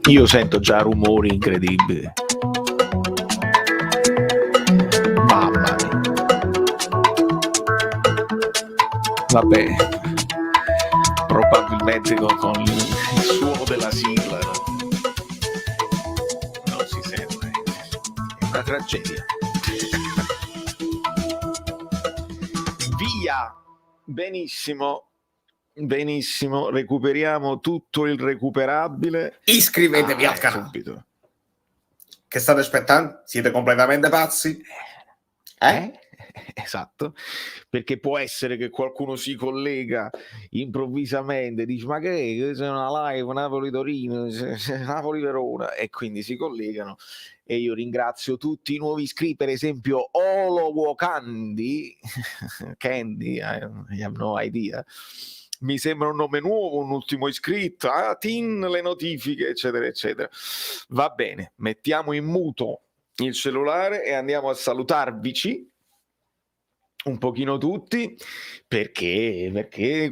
Io sento già rumori incredibili. Mamma mia. Vabbè, probabilmente con il suono della sigla non si sente. È una tragedia. Via! Benissimo. Benissimo, recuperiamo tutto il recuperabile. Iscrivetevi al canale. Subito. Che state aspettando? Siete completamente pazzi? Esatto, perché può essere che qualcuno si collega improvvisamente, dice ma che è una live Napoli-Torino, Napoli-Verona, e quindi si collegano. E io ringrazio tutti i nuovi iscritti, per esempio Olowo Candy, Candy, I have no idea. Mi sembra un nome nuovo, un ultimo iscritto, Tin, le notifiche, eccetera, eccetera. Va bene, mettiamo in muto il cellulare e andiamo a salutarvici un pochino tutti, perché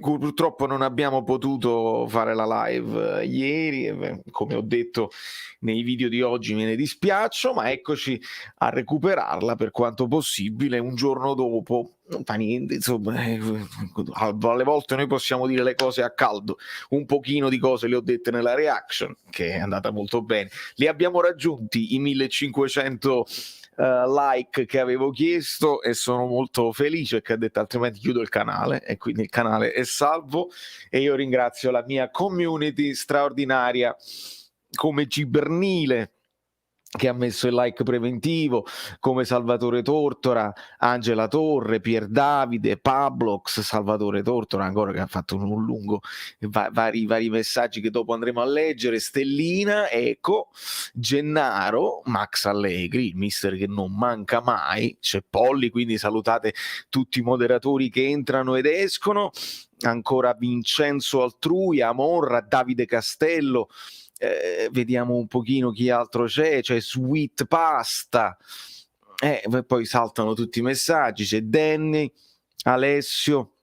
purtroppo non abbiamo potuto fare la live ieri, come ho detto nei video di oggi me ne dispiaccio, ma eccoci a recuperarla per quanto possibile un giorno dopo. Non fa niente, insomma, alle volte noi possiamo dire le cose a caldo, un pochino di cose le ho dette nella reaction, che è andata molto bene, li abbiamo raggiunti i 1500 like che avevo chiesto e sono molto felice, che ha detto altrimenti chiudo il canale, e quindi il canale è salvo. E io ringrazio la mia community straordinaria come Gibernile, che ha messo il like preventivo, come Salvatore Tortora, Angela Torre, Pier Davide, Pablox, Salvatore Tortora ancora, che ha fatto un lungo vari messaggi che dopo andremo a leggere, Stellina, ecco, Gennaro, Max Allegri, il mister che non manca mai, c'è Polli, quindi salutate tutti i moderatori che entrano ed escono, ancora Vincenzo Altrui, Amorra, Davide Castello, vediamo un pochino chi altro c'è Sweet Pasta, poi saltano tutti i messaggi, c'è Danny, Alessio,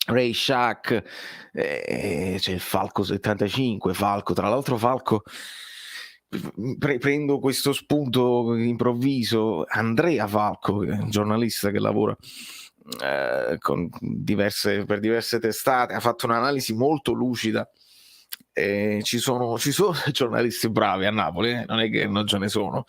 Ray Shack, c'è il Falco 75, Falco, tra l'altro Falco, prendo questo spunto improvviso, Andrea Falco, che è un giornalista che lavora per diverse testate, ha fatto un'analisi molto lucida. Ci sono giornalisti bravi a Napoli, non è che non ce ne sono,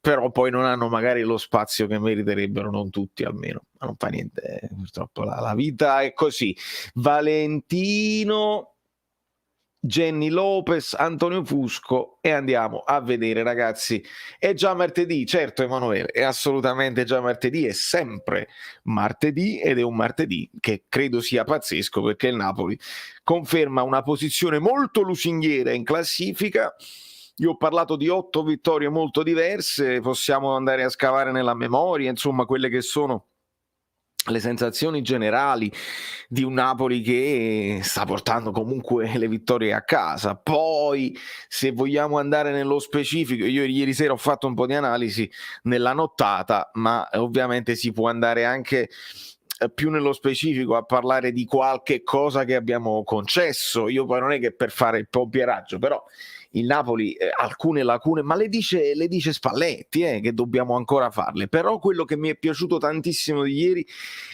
però poi non hanno magari lo spazio che meriterebbero, non tutti almeno, ma non fa niente, purtroppo la vita è così. Valentino, Jenny Lopez, Antonio Fusco, e andiamo a vedere, ragazzi. È già martedì, certo Emanuele, è assolutamente già martedì, è sempre martedì, ed è un martedì che credo sia pazzesco, perché il Napoli conferma una posizione molto lusinghiera in classifica. Io ho parlato di 8 vittorie molto diverse, possiamo andare a scavare nella memoria, insomma, quelle che sono le sensazioni generali di un Napoli che sta portando comunque le vittorie a casa. Poi, se vogliamo andare nello specifico, io ieri sera ho fatto un po' di analisi nella nottata, ma ovviamente si può andare anche più nello specifico a parlare di qualche cosa che abbiamo concesso. Io poi non è che per fare il pompieraggio, però il Napoli alcune lacune, ma le dice Spalletti, che dobbiamo ancora farle. Però quello che mi è piaciuto tantissimo di ieri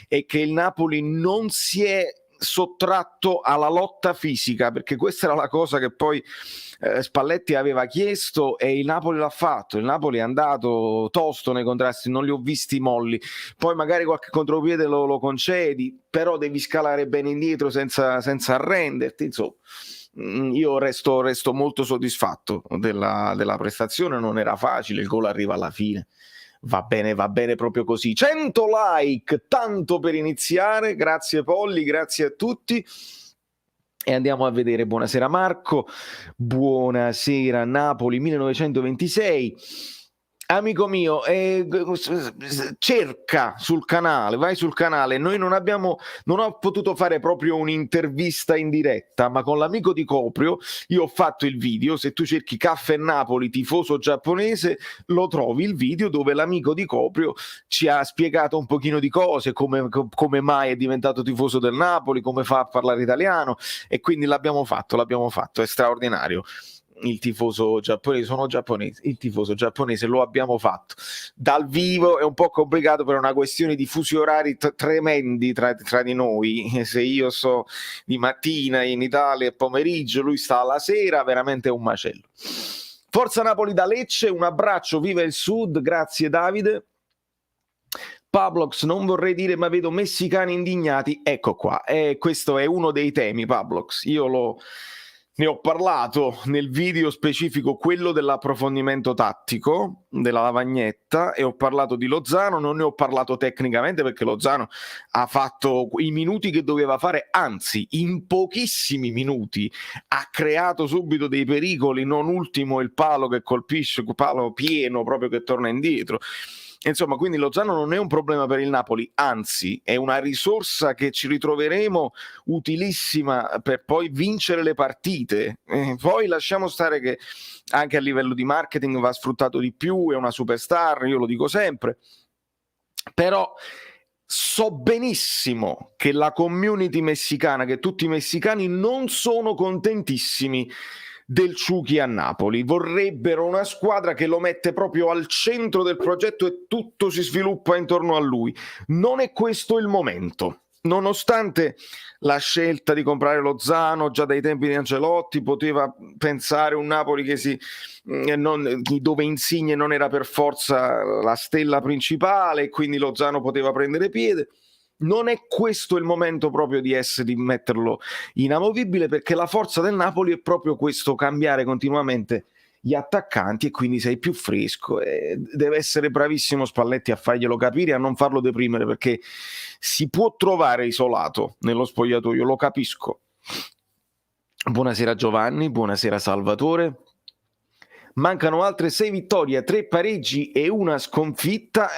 è che il Napoli non si è sottratto alla lotta fisica, perché questa era la cosa che poi Spalletti aveva chiesto e il Napoli l'ha fatto. Il Napoli è andato tosto nei contrasti, non li ho visti molli, poi magari qualche contropiede lo concedi, però devi scalare bene indietro senza arrenderti, insomma. Io resto molto soddisfatto della prestazione, non era facile, il gol arriva alla fine, va bene proprio così. 100 like, tanto per iniziare, grazie Polli, grazie a tutti. E andiamo a vedere. Buonasera Marco, buonasera Napoli 1926. Amico mio, cerca sul canale, vai sul canale. Noi non ho potuto fare proprio un'intervista in diretta, ma con l'amico di Coprio io ho fatto il video. Se tu cerchi Caffè Napoli tifoso giapponese, lo trovi il video dove l'amico di Coprio ci ha spiegato un pochino di cose, come mai è diventato tifoso del Napoli, come fa a parlare italiano, e quindi l'abbiamo fatto, è straordinario. Il tifoso giapponese, sono giapponese, il tifoso giapponese lo abbiamo fatto dal vivo. È un po' complicato per una questione di fusi orari tremendi tra di noi. Se io sto di mattina in Italia e pomeriggio, lui sta alla sera, veramente è un macello. Forza Napoli da Lecce, un abbraccio, viva il Sud, grazie Davide. Pablox, non vorrei dire, ma vedo messicani indignati. Ecco qua, questo è uno dei temi, Pablox. Ne ho parlato nel video specifico, quello dell'approfondimento tattico, della lavagnetta, e ho parlato di Lozano. Non ne ho parlato tecnicamente perché Lozano ha fatto i minuti che doveva fare, anzi in pochissimi minuti ha creato subito dei pericoli, non ultimo il palo che colpisce, palo pieno proprio che torna indietro. Insomma, quindi Lozano non è un problema per il Napoli, anzi è una risorsa che ci ritroveremo utilissima per poi vincere le partite. Poi lasciamo stare che anche a livello di marketing va sfruttato di più, è una superstar, io lo dico sempre, però so benissimo che la community messicana, che tutti i messicani non sono contentissimi del Ciuchi a Napoli, vorrebbero una squadra che lo mette proprio al centro del progetto e tutto si sviluppa intorno a lui. Non è questo il momento. Nonostante la scelta di comprare Lozano già dai tempi di Ancelotti, poteva pensare un Napoli che dove Insigne non era per forza la stella principale e quindi Lozano poteva prendere piede. Non è questo il momento proprio di metterlo inamovibile, perché la forza del Napoli è proprio questo, cambiare continuamente gli attaccanti, e quindi sei più fresco. Deve essere bravissimo Spalletti a farglielo capire e a non farlo deprimere, perché si può trovare isolato nello spogliatoio, lo capisco. Buonasera Giovanni, buonasera Salvatore. Mancano altre 6 vittorie, 3 pareggi e una sconfitta.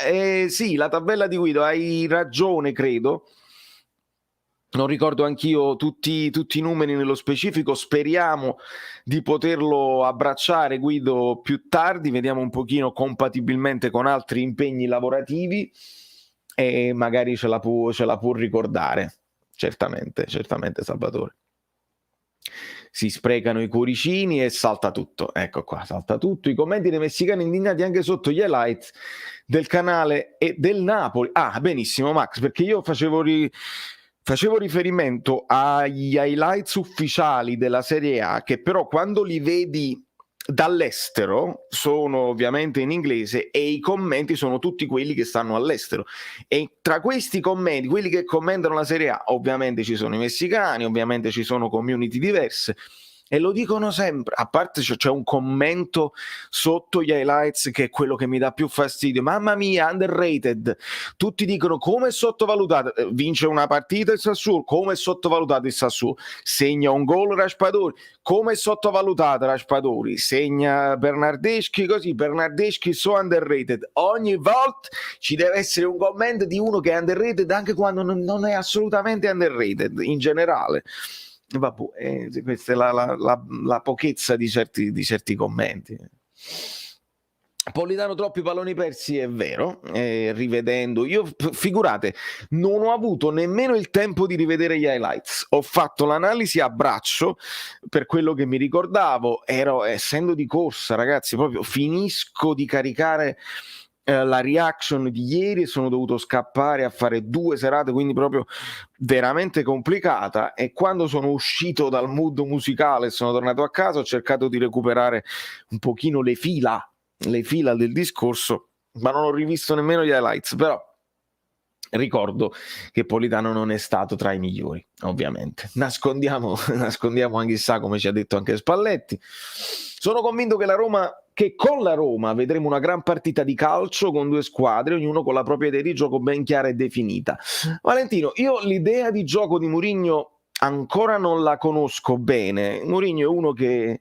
Sì, la tabella di Guido, hai ragione, credo. Non ricordo anch'io tutti i numeri nello specifico. Speriamo di poterlo abbracciare, Guido, più tardi. Vediamo un pochino compatibilmente con altri impegni lavorativi e magari ce la può ricordare. Certamente, Salvatore. Si sprecano i cuoricini e salta tutto. Ecco qua, salta tutto. I commenti dei messicani indignati anche sotto gli highlights del canale e del Napoli. Ah, benissimo Max, perché io facevo riferimento agli highlights ufficiali della Serie A, che però quando li vedi dall'estero sono ovviamente in inglese e i commenti sono tutti quelli che stanno all'estero, e tra questi commenti, quelli che commentano la Serie A, ovviamente ci sono i messicani, ovviamente ci sono community diverse e lo dicono sempre. A parte c'è un commento sotto gli highlights che è quello che mi dà più fastidio: mamma mia, underrated. Tutti dicono come è sottovalutato, vince una partita il Sassuolo, come è sottovalutato il Sassuolo, segna un gol Raspadori, come è sottovalutato Raspadori, segna Bernardeschi, così Bernardeschi so underrated. Ogni volta ci deve essere un commento di uno che è underrated anche quando non è assolutamente underrated in generale. Vabbè, questa è la pochezza di certi commenti. Politano troppi palloni persi, è vero, rivedendo, io figurate, non ho avuto nemmeno il tempo di rivedere gli highlights, ho fatto l'analisi a braccio per quello che mi ricordavo, essendo di corsa, ragazzi, proprio finisco di caricare la reaction di ieri e sono dovuto scappare a fare 2 serate, quindi proprio veramente complicata, e quando sono uscito dal mood musicale e sono tornato a casa ho cercato di recuperare un pochino le fila del discorso, ma non ho rivisto nemmeno gli highlights. Però ricordo che Politano non è stato tra i migliori, ovviamente. Nascondiamo anche chissà, come ci ha detto anche Spalletti. Sono convinto che con la Roma vedremo una gran partita di calcio con 2 squadre, ognuno con la propria idea di gioco ben chiara e definita. Valentino, io l'idea di gioco di Mourinho ancora non la conosco bene. Mourinho è uno che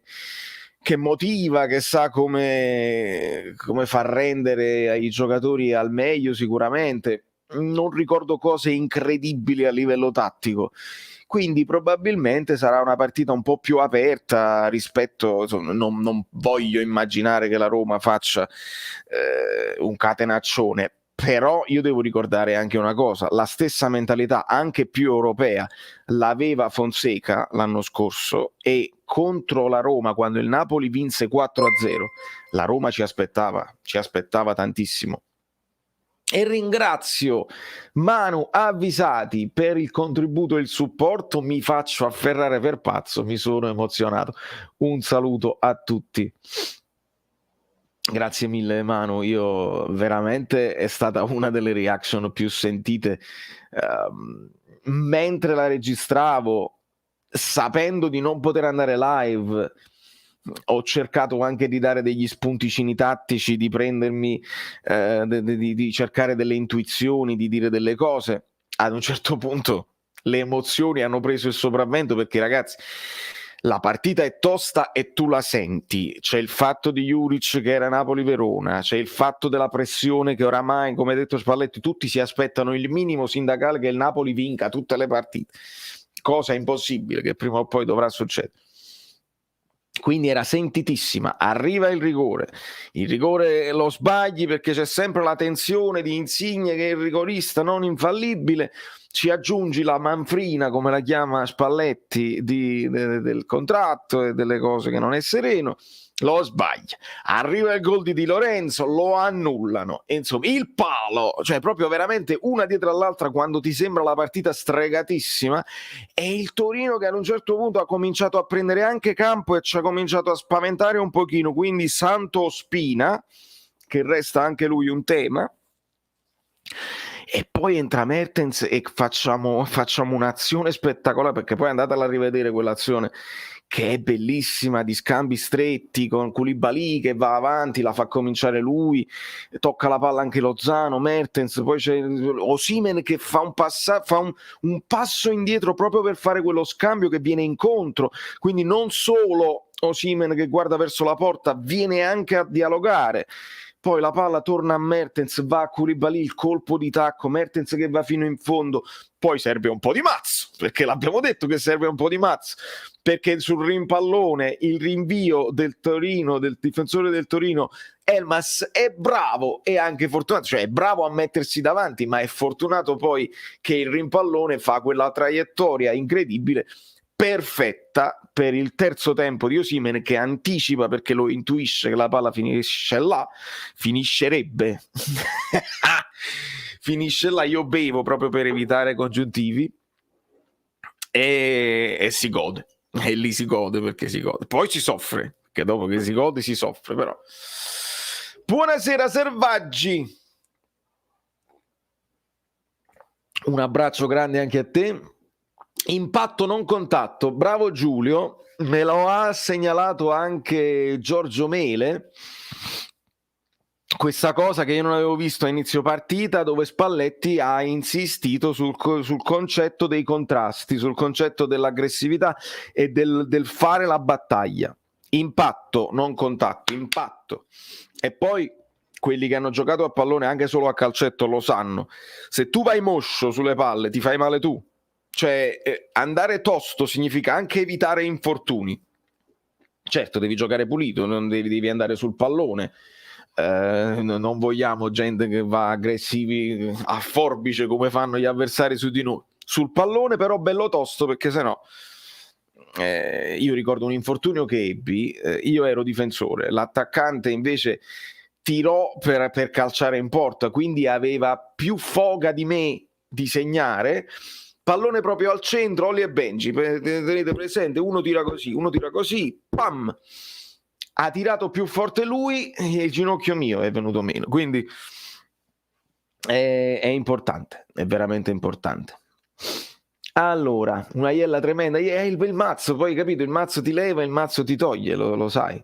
che motiva, che sa come far rendere ai giocatori al meglio sicuramente. Non ricordo cose incredibili a livello tattico. Quindi probabilmente sarà una partita un po' più aperta rispetto, insomma, non voglio immaginare che la Roma faccia un catenaccione, però io devo ricordare anche una cosa, la stessa mentalità anche più europea l'aveva Fonseca l'anno scorso, e contro la Roma, quando il Napoli vinse 4-0, la Roma ci aspettava tantissimo. E ringrazio Manu Avvisati per il contributo e il supporto, mi faccio afferrare per pazzo, mi sono emozionato. Un saluto a tutti. Grazie mille Manu, io veramente è stata una delle reaction più sentite mentre la registravo, sapendo di non poter andare live. Ho cercato anche di dare degli spunticini tattici, di prendermi, di cercare delle intuizioni, di dire delle cose. Ad un certo punto le emozioni hanno preso il sopravvento, perché ragazzi, la partita è tosta e tu la senti. C'è il fatto di Juric che era Napoli-Verona, c'è il fatto della pressione che oramai, come ha detto Spalletti, tutti si aspettano il minimo sindacale che il Napoli vinca tutte le partite, cosa impossibile che prima o poi dovrà succedere. Quindi era sentitissima. Arriva il rigore lo sbagli perché c'è sempre la tensione di Insigne che è il rigorista non infallibile, ci aggiungi la manfrina, come la chiama Spalletti, del contratto e delle cose che non è sereno, lo sbaglia, arriva il gol di Di Lorenzo, lo annullano, insomma il palo, cioè proprio veramente una dietro all'altra quando ti sembra la partita stregatissima, e il Torino che ad un certo punto ha cominciato a prendere anche campo e ci ha cominciato a spaventare un pochino, quindi Santo Ospina, che resta anche lui un tema. E poi entra Mertens e facciamo un'azione spettacolare, perché poi andatela a rivedere quell'azione che è bellissima, di scambi stretti con Koulibaly che va avanti, la fa cominciare lui, tocca la palla anche Lozano, Mertens, poi c'è Osimhen che fa un passo indietro proprio per fare quello scambio che viene incontro, quindi non solo Osimhen che guarda verso la porta, viene anche a dialogare. Poi la palla torna a Mertens, va a Koulibaly, il colpo di tacco, Mertens che va fino in fondo, poi serve un po' di mazzo, perché l'abbiamo detto che serve un po' di mazzo, perché sul rimpallone il rinvio del Torino, del difensore del Torino, Elmas è bravo e anche fortunato, cioè è bravo a mettersi davanti, ma è fortunato poi che il rimpallone fa quella traiettoria incredibile, perfetta per il terzo tempo di Osimhen, che anticipa perché lo intuisce che la palla finisce là, finiscerebbe finisce là, io bevo proprio per evitare congiuntivi, e si gode, e lì si gode, perché si gode, poi si soffre, che dopo che si gode si soffre, però. Buonasera Selvaggi, un abbraccio grande anche a te. Impatto non contatto, bravo Giulio, me lo ha segnalato anche Giorgio Mele, questa cosa che io non avevo visto a inizio partita, dove Spalletti ha insistito sul concetto dei contrasti, sul concetto dell'aggressività e del fare la battaglia. Impatto non contatto, impatto. E poi quelli che hanno giocato a pallone anche solo a calcetto lo sanno, se tu vai moscio sulle palle ti fai male tu. Cioè andare tosto significa anche evitare infortuni. Certo, devi giocare pulito, non devi andare sul pallone, non vogliamo gente che va aggressivi a forbice come fanno gli avversari su di noi. Sul pallone però bello tosto, perché sennò io ricordo un infortunio che ebbi, io ero difensore, l'attaccante invece tirò per calciare in porta, quindi aveva più foga di me di segnare, pallone proprio al centro, Oli e Benji, tenete presente, uno tira così, pam, ha tirato più forte lui e il ginocchio mio è venuto meno, quindi è importante, è veramente importante. Allora, una iella tremenda, è il mazzo, poi capito, il mazzo ti leva, il mazzo ti toglie, lo sai.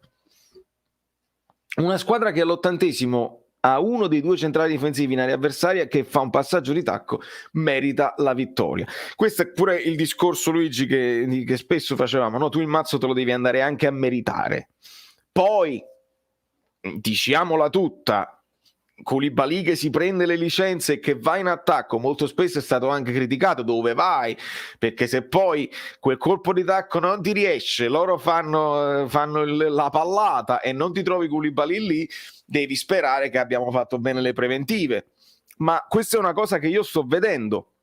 Una squadra che all'80° a uno dei due centrali difensivi in area avversaria che fa un passaggio di tacco merita la vittoria. Questo è pure il discorso, Luigi, che spesso facevamo, no? Tu il mazzo te lo devi andare anche a meritare, Poi, diciamola tutta, Koulibaly che si prende le licenze e che va in attacco, molto spesso è stato anche criticato. Dove vai? Perché se poi quel colpo di tacco non ti riesce, loro fanno la pallata e non ti trovi Koulibaly lì, devi sperare che abbiamo fatto bene le preventive. Ma questa è una cosa che io sto vedendo.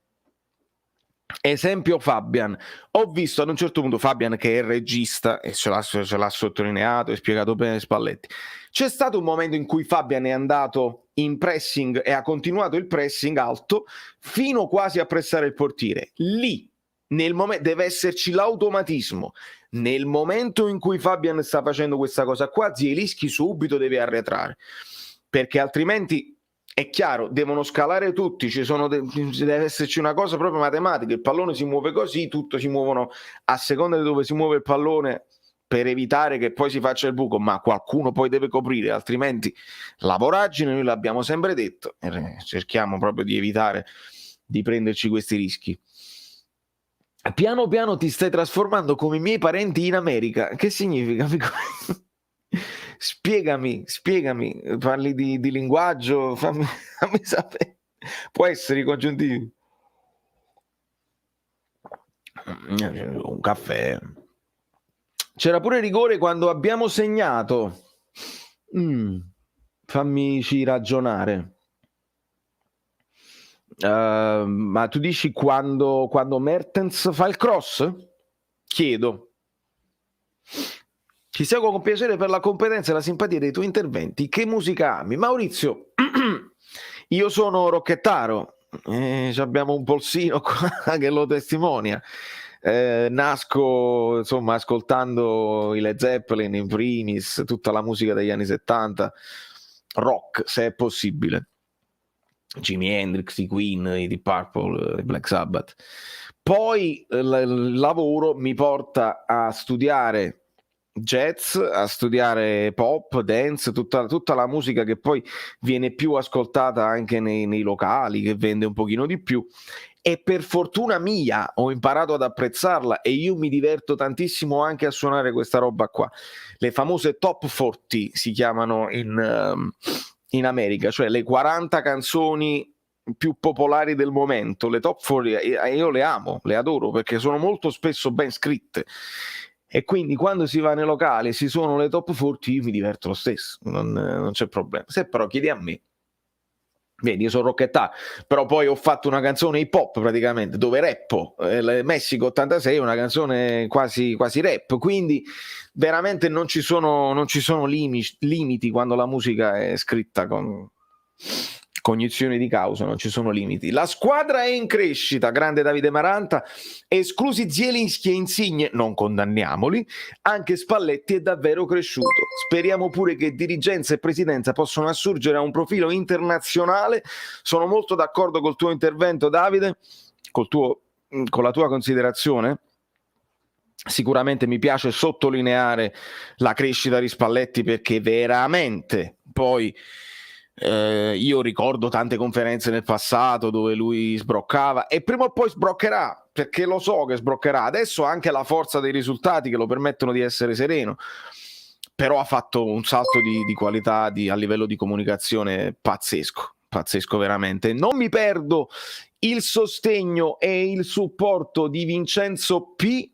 Esempio Fabian, ho visto ad un certo punto Fabian, che è il regista e ce l'ha sottolineato e spiegato bene Spalletti, c'è stato un momento in cui Fabian è andato in pressing e ha continuato il pressing alto fino quasi a pressare il portiere. Lì deve esserci l'automatismo. Nel momento in cui Fabian sta facendo questa cosa qua, Zielinski subito deve arretrare, perché altrimenti è chiaro, devono scalare tutti, deve esserci una cosa proprio matematica, il pallone si muove così, tutto si muovono a seconda di dove si muove il pallone per evitare che poi si faccia il buco, ma qualcuno poi deve coprire, altrimenti la voragine, noi l'abbiamo sempre detto, cerchiamo proprio di evitare di prenderci questi rischi. Piano piano ti stai trasformando come i miei parenti in America. Che significa? Spiegami, parli di linguaggio, fammi sapere. Può essere i congiuntivi. Un caffè. C'era pure rigore quando abbiamo segnato. Fammici ragionare. Ma tu dici quando Mertens fa il cross? Chiedo. Ti seguo con piacere per la competenza e la simpatia dei tuoi interventi. Che musica ami? Maurizio, io sono rocchettaro, abbiamo un polsino qua che lo testimonia. Nasco insomma ascoltando i Led Zeppelin in primis, tutta la musica degli anni 70, rock se è possibile, Jimi Hendrix, i Queen, i Deep Purple, i Black Sabbath. Poi il lavoro mi porta a studiare jazz, a studiare pop, dance, tutta la musica che poi viene più ascoltata anche nei locali, che vende un pochino di più, e per fortuna mia ho imparato ad apprezzarla e io mi diverto tantissimo anche a suonare questa roba qua. Le famose top 40 si chiamano in America, cioè le 40 canzoni più popolari del momento. Le top 40 io le amo, le adoro, perché sono molto spesso ben scritte, e quindi quando si va nei locali e si suonano le top 40 io mi diverto lo stesso, non c'è problema. Se però chiedi a me, vedi, io sono rockettaro, però poi ho fatto una canzone hip hop praticamente, dove rappo, Messico 86 è una canzone quasi rap, quindi veramente non ci sono limiti quando la musica è scritta con cognizione di causa, non ci sono limiti. La squadra è in crescita, grande Davide Maranta, esclusi Zielinski e Insigne, non condanniamoli, anche Spalletti è davvero cresciuto. Speriamo pure che dirigenza e presidenza possano assurgere a un profilo internazionale. Sono molto d'accordo col tuo intervento, Davide, con la tua considerazione. Sicuramente mi piace sottolineare la crescita di Spalletti, perché veramente poi io ricordo tante conferenze nel passato dove lui sbroccava, e prima o poi sbroccherà, perché lo so che sbroccherà. Adesso ha anche la forza dei risultati che lo permettono di essere sereno, però ha fatto un salto di qualità a livello di comunicazione pazzesco veramente. Non mi perdo il sostegno e il supporto di Vincenzo P,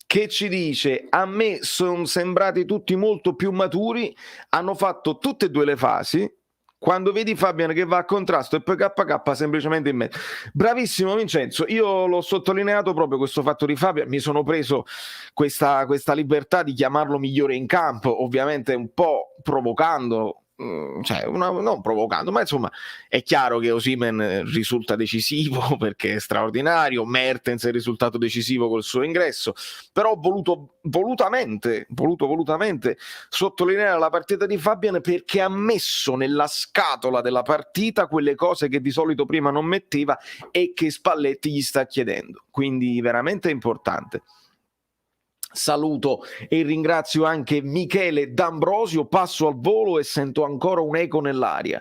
che ci dice: a me sono sembrati tutti molto più maturi, hanno fatto tutte e due le fasi. Quando vedi Fabian che va a contrasto e poi KK semplicemente in mezzo. Bravissimo Vincenzo, io l'ho sottolineato proprio questo fatto di Fabian, mi sono preso questa libertà di chiamarlo migliore in campo, ovviamente un po' provocando, cioè non provocando, ma insomma è chiaro che Osimhen risulta decisivo perché è straordinario, Mertens è risultato decisivo col suo ingresso, però ho voluto volutamente sottolineare la partita di Fabian, perché ha messo nella scatola della partita quelle cose che di solito prima non metteva e che Spalletti gli sta chiedendo, quindi veramente importante. Saluto e ringrazio anche Michele D'Ambrosio, passo al volo e sento ancora un eco nell'aria,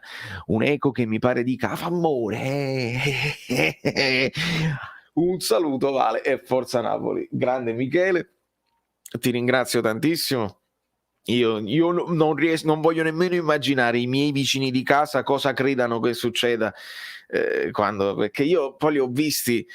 un eco che mi pare dica fa amore. Un saluto Vale e forza Napoli, grande Michele, ti ringrazio tantissimo. Io non voglio nemmeno immaginare i miei vicini di casa cosa credano che succeda perché io poi li ho visti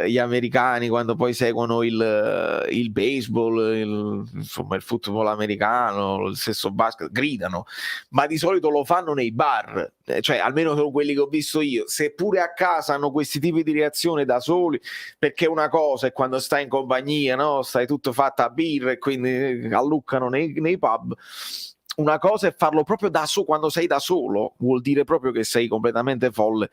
gli americani quando poi seguono il baseball, insomma il football americano, il stesso basket, gridano, ma di solito lo fanno nei bar, cioè almeno sono quelli che ho visto io. Seppure a casa hanno questi tipi di reazione da soli, perché una cosa è quando stai in compagnia, no? Stai tutto fatta a birra e quindi alluccano nei pub. Una cosa è farlo proprio da solo, quando sei da solo, vuol dire proprio che sei completamente folle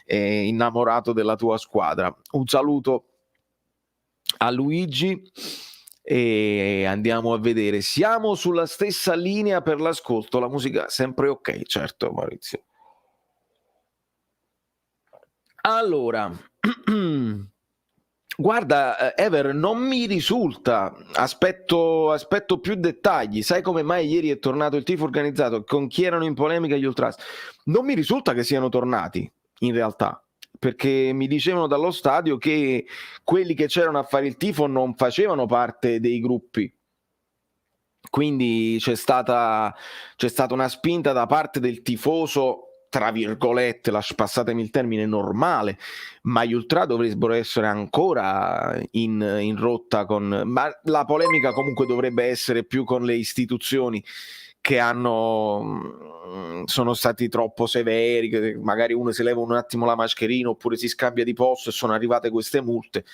e innamorato della tua squadra. Un saluto a Luigi e andiamo a vedere. Siamo sulla stessa linea per l'ascolto, la musica sempre ok, certo Maurizio. Allora, guarda, Ever, non mi risulta, aspetto più dettagli. Sai come mai ieri è tornato il tifo organizzato? Con chi erano in polemica gli ultras? Non mi risulta che siano tornati, in realtà, perché mi dicevano dallo stadio che quelli che c'erano a fare il tifo non facevano parte dei gruppi. Quindi c'è stata una spinta da parte del tifoso, tra virgolette, passatemi il termine, normale, ma gli ultra dovrebbero essere ancora in rotta ma la polemica comunque dovrebbe essere più con le istituzioni che sono stati troppo severi, che magari uno si leva un attimo la mascherina oppure si scambia di posto e sono arrivate queste multe,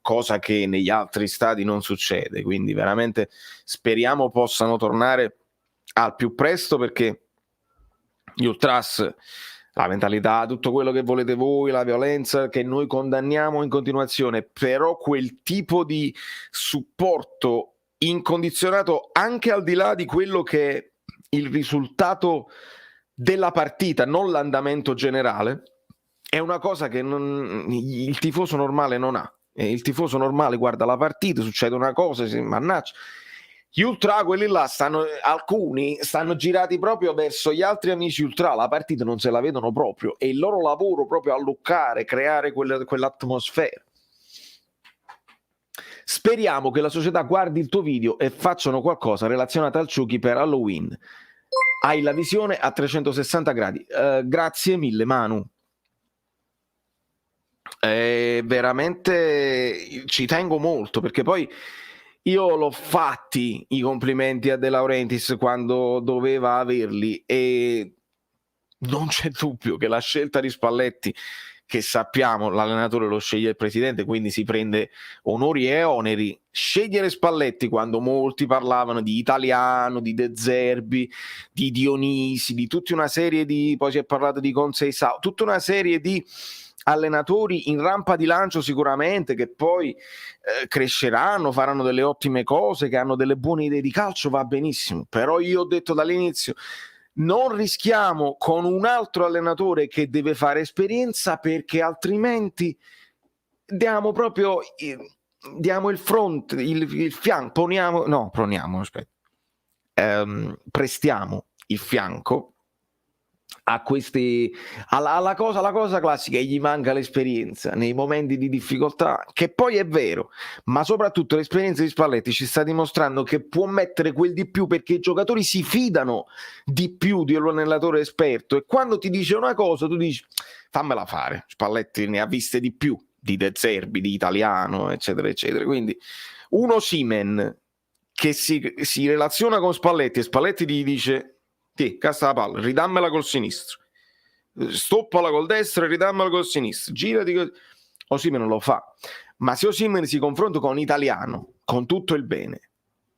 cosa che negli altri stati non succede. Quindi veramente speriamo possano tornare al più presto, perché gli ultras, la mentalità, tutto quello che volete voi, la violenza che noi condanniamo in continuazione, però quel tipo di supporto incondizionato anche al di là di quello che è il risultato della partita, non l'andamento generale, è una cosa che il tifoso normale non ha. Il tifoso normale guarda la partita, succede una cosa, si mannaggia. Gli ultra, quelli là, alcuni stanno girati proprio verso gli altri amici ultra, la partita non se la vedono proprio, e il loro lavoro proprio a luccare, creare quell'atmosfera. Speriamo che la società guardi il tuo video e facciano qualcosa relazionato al Chucky per Halloween. Hai la visione a 360 gradi. Grazie mille, Manu. Veramente ci tengo molto, perché poi io l'ho fatti i complimenti a De Laurentiis quando doveva averli, e non c'è dubbio che la scelta di Spalletti, che sappiamo l'allenatore lo sceglie il presidente, quindi si prende onori e oneri, scegliere Spalletti quando molti parlavano di Italiano, di De Zerbi, di Dionisi, di tutta una serie poi si è parlato di Conceição, tutta una serie di allenatori in rampa di lancio sicuramente, che poi cresceranno, faranno delle ottime cose, che hanno delle buone idee di calcio, va benissimo, però io ho detto dall'inizio, non rischiamo con un altro allenatore che deve fare esperienza, perché altrimenti diamo il fronte, il fianco, prestiamo il fianco a questi, alla cosa classica, e gli manca l'esperienza nei momenti di difficoltà, che poi è vero, ma soprattutto l'esperienza di Spalletti ci sta dimostrando che può mettere quel di più, perché i giocatori si fidano di più di un allenatore esperto, e quando ti dice una cosa tu dici fammela fare. Spalletti ne ha viste di più di De Zerbi, di Italiano, eccetera eccetera. Quindi un Osimhen che si relaziona con Spalletti e Spalletti gli dice cassa la palla, ridammela col sinistro, stoppala col destro e ridammela col sinistro, girati. Osimhen non lo fa, ma se Osimhen si confronta con Italiano, con tutto il bene,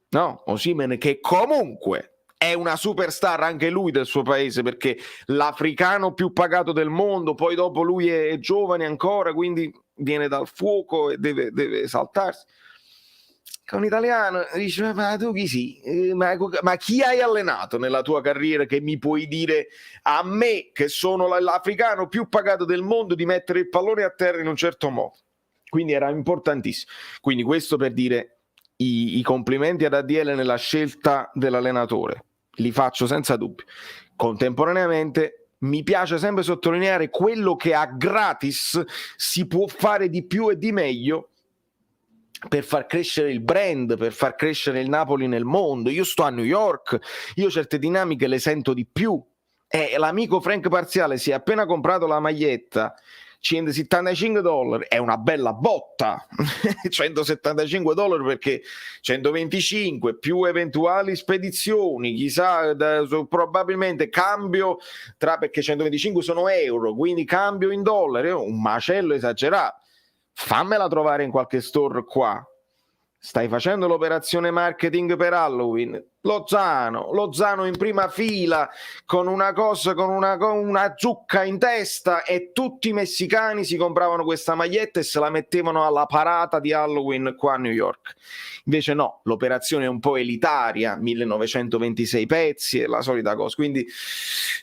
no? Osimhen che comunque è una superstar anche lui del suo paese, perché l'africano più pagato del mondo, poi dopo lui è giovane ancora, quindi viene dal fuoco e deve esaltarsi. Con Italiano dice ma tu chi sei? Ma chi hai allenato nella tua carriera che mi puoi dire a me, che sono l'africano più pagato del mondo, di mettere il pallone a terra in un certo modo? Quindi era importantissimo. Quindi questo per dire i complimenti ad ADL nella scelta dell'allenatore, li faccio senza dubbio. Contemporaneamente mi piace sempre sottolineare quello che a gratis si può fare di più e di meglio per far crescere il brand, per far crescere il Napoli nel mondo. Io sto a New York, io certe dinamiche le sento di più. L'amico Frank Parziale si è appena comprato la maglietta, $175, è una bella botta. $175 perché 125 più eventuali spedizioni, chissà, probabilmente cambio perché 125 sono euro, quindi cambio in dollari, un macello esagerato. Fammela trovare in qualche store qua. Stai facendo l'operazione marketing per Halloween, Lozano in prima fila con una cosa, con una zucca in testa, e tutti i messicani si compravano questa maglietta e se la mettevano alla parata di Halloween qua a New York. Invece no, l'operazione è un po' elitaria, 1926 pezzi, è la solita cosa, quindi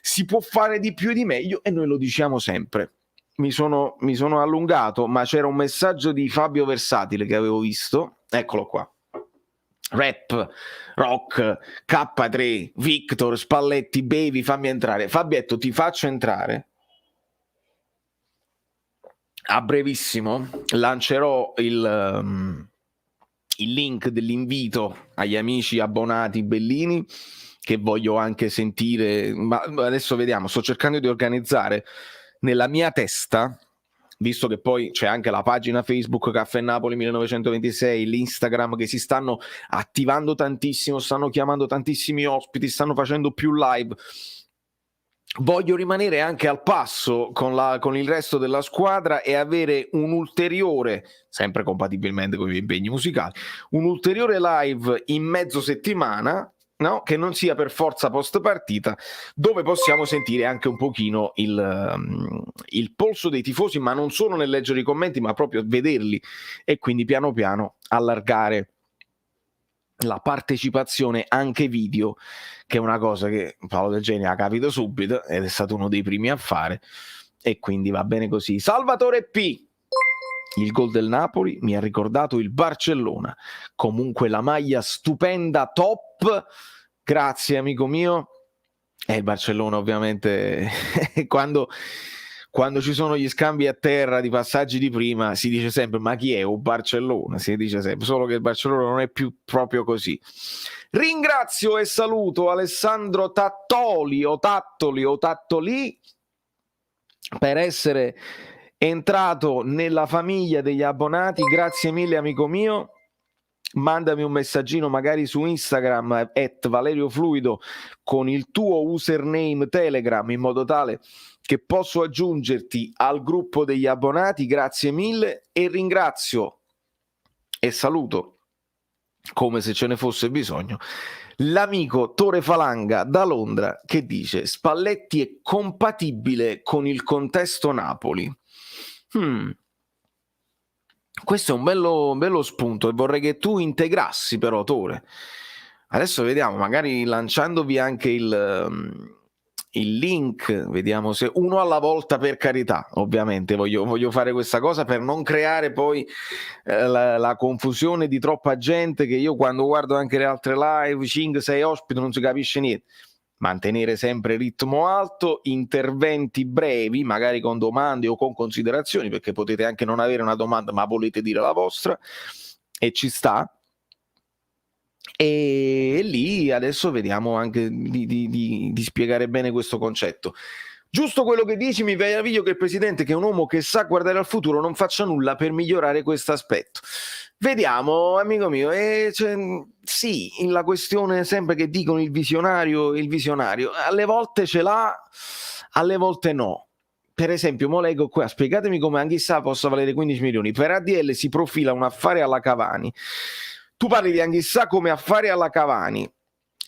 si può fare di più e di meglio e noi lo diciamo sempre. Mi sono allungato, ma c'era un messaggio di Fabio Versatile che avevo visto, eccolo qua. Rap, rock, K3, Victor, Spalletti, Bevi, fammi entrare. Fabietto, ti faccio entrare. A brevissimo lancerò il link dell'invito agli amici abbonati bellini, che voglio anche sentire, ma adesso vediamo, sto cercando di organizzare nella mia testa, visto che poi c'è anche la pagina Facebook Caffè Napoli 1926, l'Instagram, che si stanno attivando tantissimo, stanno chiamando tantissimi ospiti, stanno facendo più live. Voglio rimanere anche al passo con il resto della squadra e avere un ulteriore, sempre compatibilmente con i miei impegni musicali, un ulteriore live in mezzo settimana, no? Che non sia per forza post partita, dove possiamo sentire anche un pochino il polso dei tifosi, ma non solo nel leggere i commenti, ma proprio vederli, e quindi piano piano allargare la partecipazione anche video, che è una cosa che Paolo Del Genio ha capito subito ed è stato uno dei primi a fare, e quindi va bene così. Salvatore P: il gol del Napoli mi ha ricordato il Barcellona, comunque la maglia stupenda, top, grazie amico mio. Il Barcellona ovviamente quando ci sono gli scambi a terra di passaggi di prima si dice sempre ma chi è o Barcellona, si dice sempre, solo che il Barcellona non è più proprio così. Ringrazio e saluto Alessandro Tattoli o Tattoli per essere entrato nella famiglia degli abbonati, grazie mille amico mio. Mandami un messaggino magari su Instagram @ValerioFluido con il tuo username Telegram, in modo tale che posso aggiungerti al gruppo degli abbonati. Grazie mille, e ringrazio e saluto, come se ce ne fosse bisogno, l'amico Tore Falanga da Londra, che dice: Spalletti è compatibile con il contesto Napoli. Questo è un bello spunto, e vorrei che tu integrassi però, Tore. Adesso vediamo, magari lanciandovi anche il link, vediamo se uno alla volta, per carità, ovviamente voglio fare questa cosa per non creare poi la confusione di troppa gente, che io quando guardo anche le altre live 5-6 ospiti non si capisce niente. Mantenere sempre ritmo alto, interventi brevi, magari con domande o con considerazioni, perché potete anche non avere una domanda ma volete dire la vostra, e ci sta. E lì adesso vediamo anche di spiegare bene questo concetto. Giusto quello che dici, mi meraviglio che il presidente, che è un uomo che sa guardare al futuro, non faccia nulla per migliorare questo aspetto. Vediamo, amico mio, sì, la questione sempre che dicono il visionario, alle volte ce l'ha, alle volte no. Per esempio, mo leggo qua, spiegatemi come Anghissà possa valere 15 milioni. Per ADL si profila un affare alla Cavani. Tu parli di Anghissà come affare alla Cavani.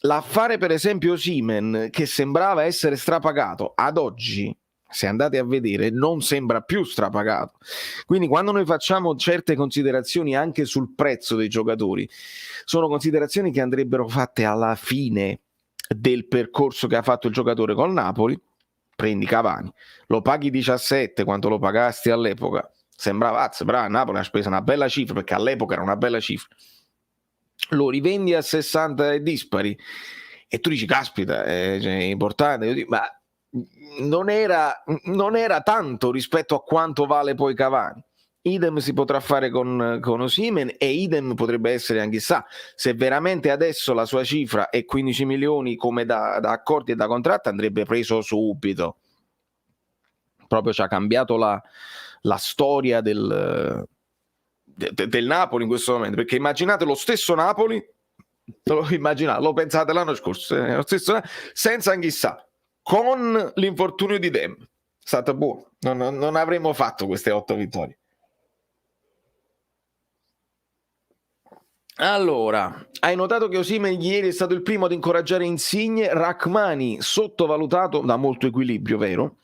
L'affare per esempio Osimhen, che sembrava essere strapagato, ad oggi, se andate a vedere, non sembra più strapagato. Quindi quando noi facciamo certe considerazioni anche sul prezzo dei giocatori, sono considerazioni che andrebbero fatte alla fine del percorso che ha fatto il giocatore col Napoli. Prendi Cavani, lo paghi 17 quanto lo pagasti all'epoca, sembrava Napoli ha speso una bella cifra, perché all'epoca era una bella cifra. Lo rivendi a 60 e dispari e tu dici caspita, è importante, ma non era tanto rispetto a quanto vale poi Cavani. idem si potrà fare con Osimhen, e idem potrebbe essere, anche chissà, se veramente adesso la sua cifra è 15 milioni come da accordi e da contratto, andrebbe preso subito. Proprio ci ha cambiato la storia del Napoli in questo momento, perché immaginate lo stesso Napoli, lo pensate l'anno scorso, lo stesso, senza anche chissà, con l'infortunio di Dem, è stato buono, non avremmo fatto queste 8 vittorie. Allora, hai notato che Osimhen ieri è stato il primo ad incoraggiare Insigne? Rachmani sottovalutato, da molto equilibrio, vero?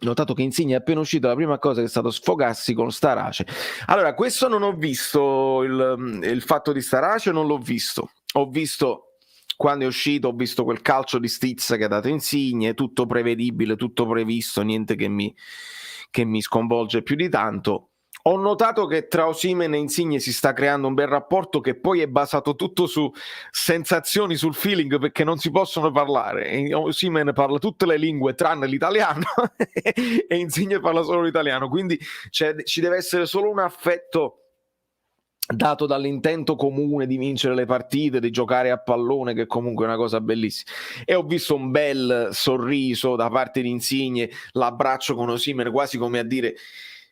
Notato che Insigne è appena uscito, la prima cosa che è stato sfogarsi con Starace. Allora, questo non ho visto, il fatto di Starace non l'ho visto. Ho visto, quando è uscito, ho visto quel calcio di stizza che ha dato Insigne, tutto prevedibile, tutto previsto, niente che mi sconvolge più di tanto. Ho notato che tra Osimhen e Insigne si sta creando un bel rapporto, che poi è basato tutto su sensazioni, sul feeling, perché non si possono parlare. Osimhen parla tutte le lingue tranne l'italiano e Insigne parla solo l'italiano, quindi ci deve essere solo un affetto dato dall'intento comune di vincere le partite, di giocare a pallone, che comunque è una cosa bellissima. E ho visto un bel sorriso da parte di Insigne, l'abbraccio con Osimhen, quasi come a dire: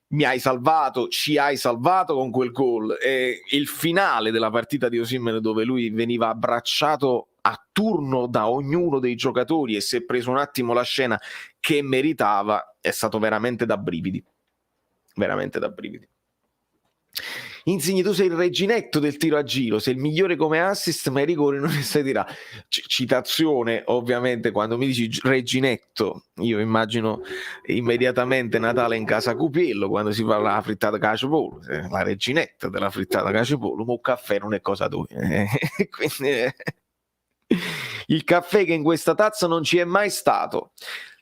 mi hai salvato, ci hai salvato con quel gol. E il finale della partita di Osimhen, dove lui veniva abbracciato a turno da ognuno dei giocatori e si è preso un attimo la scena che meritava, è stato veramente da brividi, veramente da brividi. Insigne, tu sei il reginetto del tiro a giro, sei il migliore come assist, ma i rigori non ne sai tirare. Citazione, ovviamente, quando mi dici reginetto, io immagino immediatamente Natale in casa Cupiello, quando si parla della frittata cacio-pollo, la reginetta della frittata cacio-pollo, ma un caffè non è cosa tua. Quindi, il caffè che in questa tazza non ci è mai stato.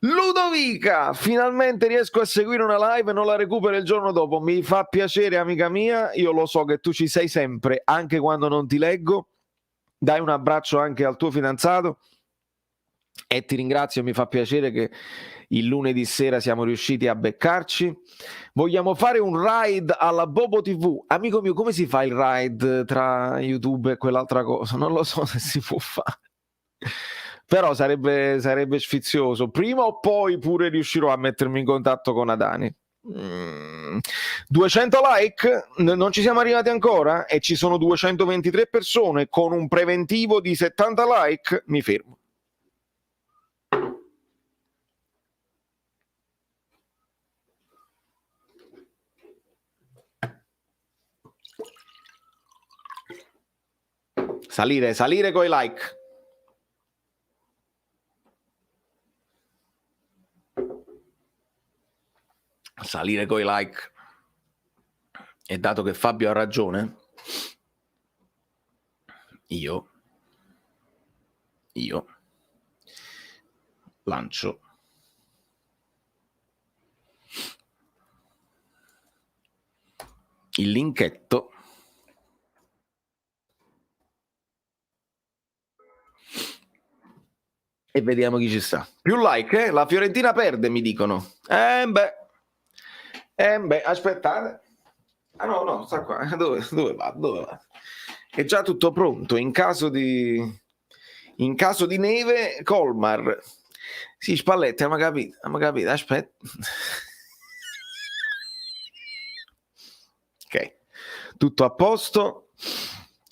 Ludovica, finalmente riesco a seguire una live e non la recupero il giorno dopo. Mi fa piacere, amica mia, io lo so che tu ci sei sempre, anche quando non ti leggo. Dai un abbraccio anche al tuo fidanzato e ti ringrazio, mi fa piacere che il lunedì sera siamo riusciti a beccarci. Vogliamo fare un ride alla Bobo TV. Amico mio, come si fa il ride tra YouTube e quell'altra cosa? Non lo so se si può fare, però sarebbe sfizioso. Prima o poi pure riuscirò a mettermi in contatto con Adani. 200 like? Non ci siamo arrivati ancora? E ci sono 223 persone con un preventivo di 70 like? Mi fermo. Salire coi like. Salire coi like. E dato che Fabio ha ragione, io lancio il linketto e vediamo chi ci sta. Più like, la Fiorentina perde, mi dicono. Aspettate. Ah no, sta qua. Dove va? È già tutto pronto. In caso di neve, Colmar. Sì, Spalletti, abbiamo capito. Aspetta. Ok. Tutto a posto.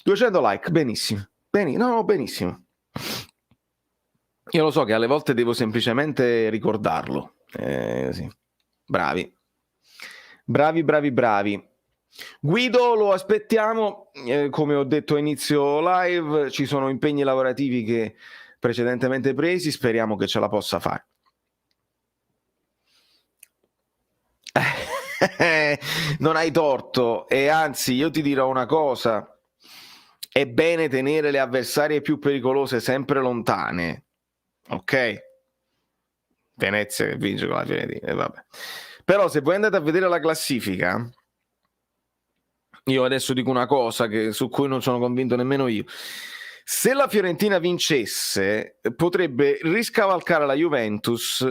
200 like, benissimo. Benissimo. Io lo so che alle volte devo semplicemente ricordarlo. Sì. Bravi. Guido, lo aspettiamo. Come ho detto a inizio live, ci sono impegni lavorativi che precedentemente presi, speriamo che ce la possa fare. Non hai torto, e anzi io ti dirò una cosa: è bene tenere le avversarie più pericolose sempre lontane, ok? Venezia che vince con la Fiorentina, vabbè. Però se voi andate a vedere la classifica, io adesso dico una cosa su cui non sono convinto nemmeno io. Se la Fiorentina vincesse, potrebbe riscavalcare la Juventus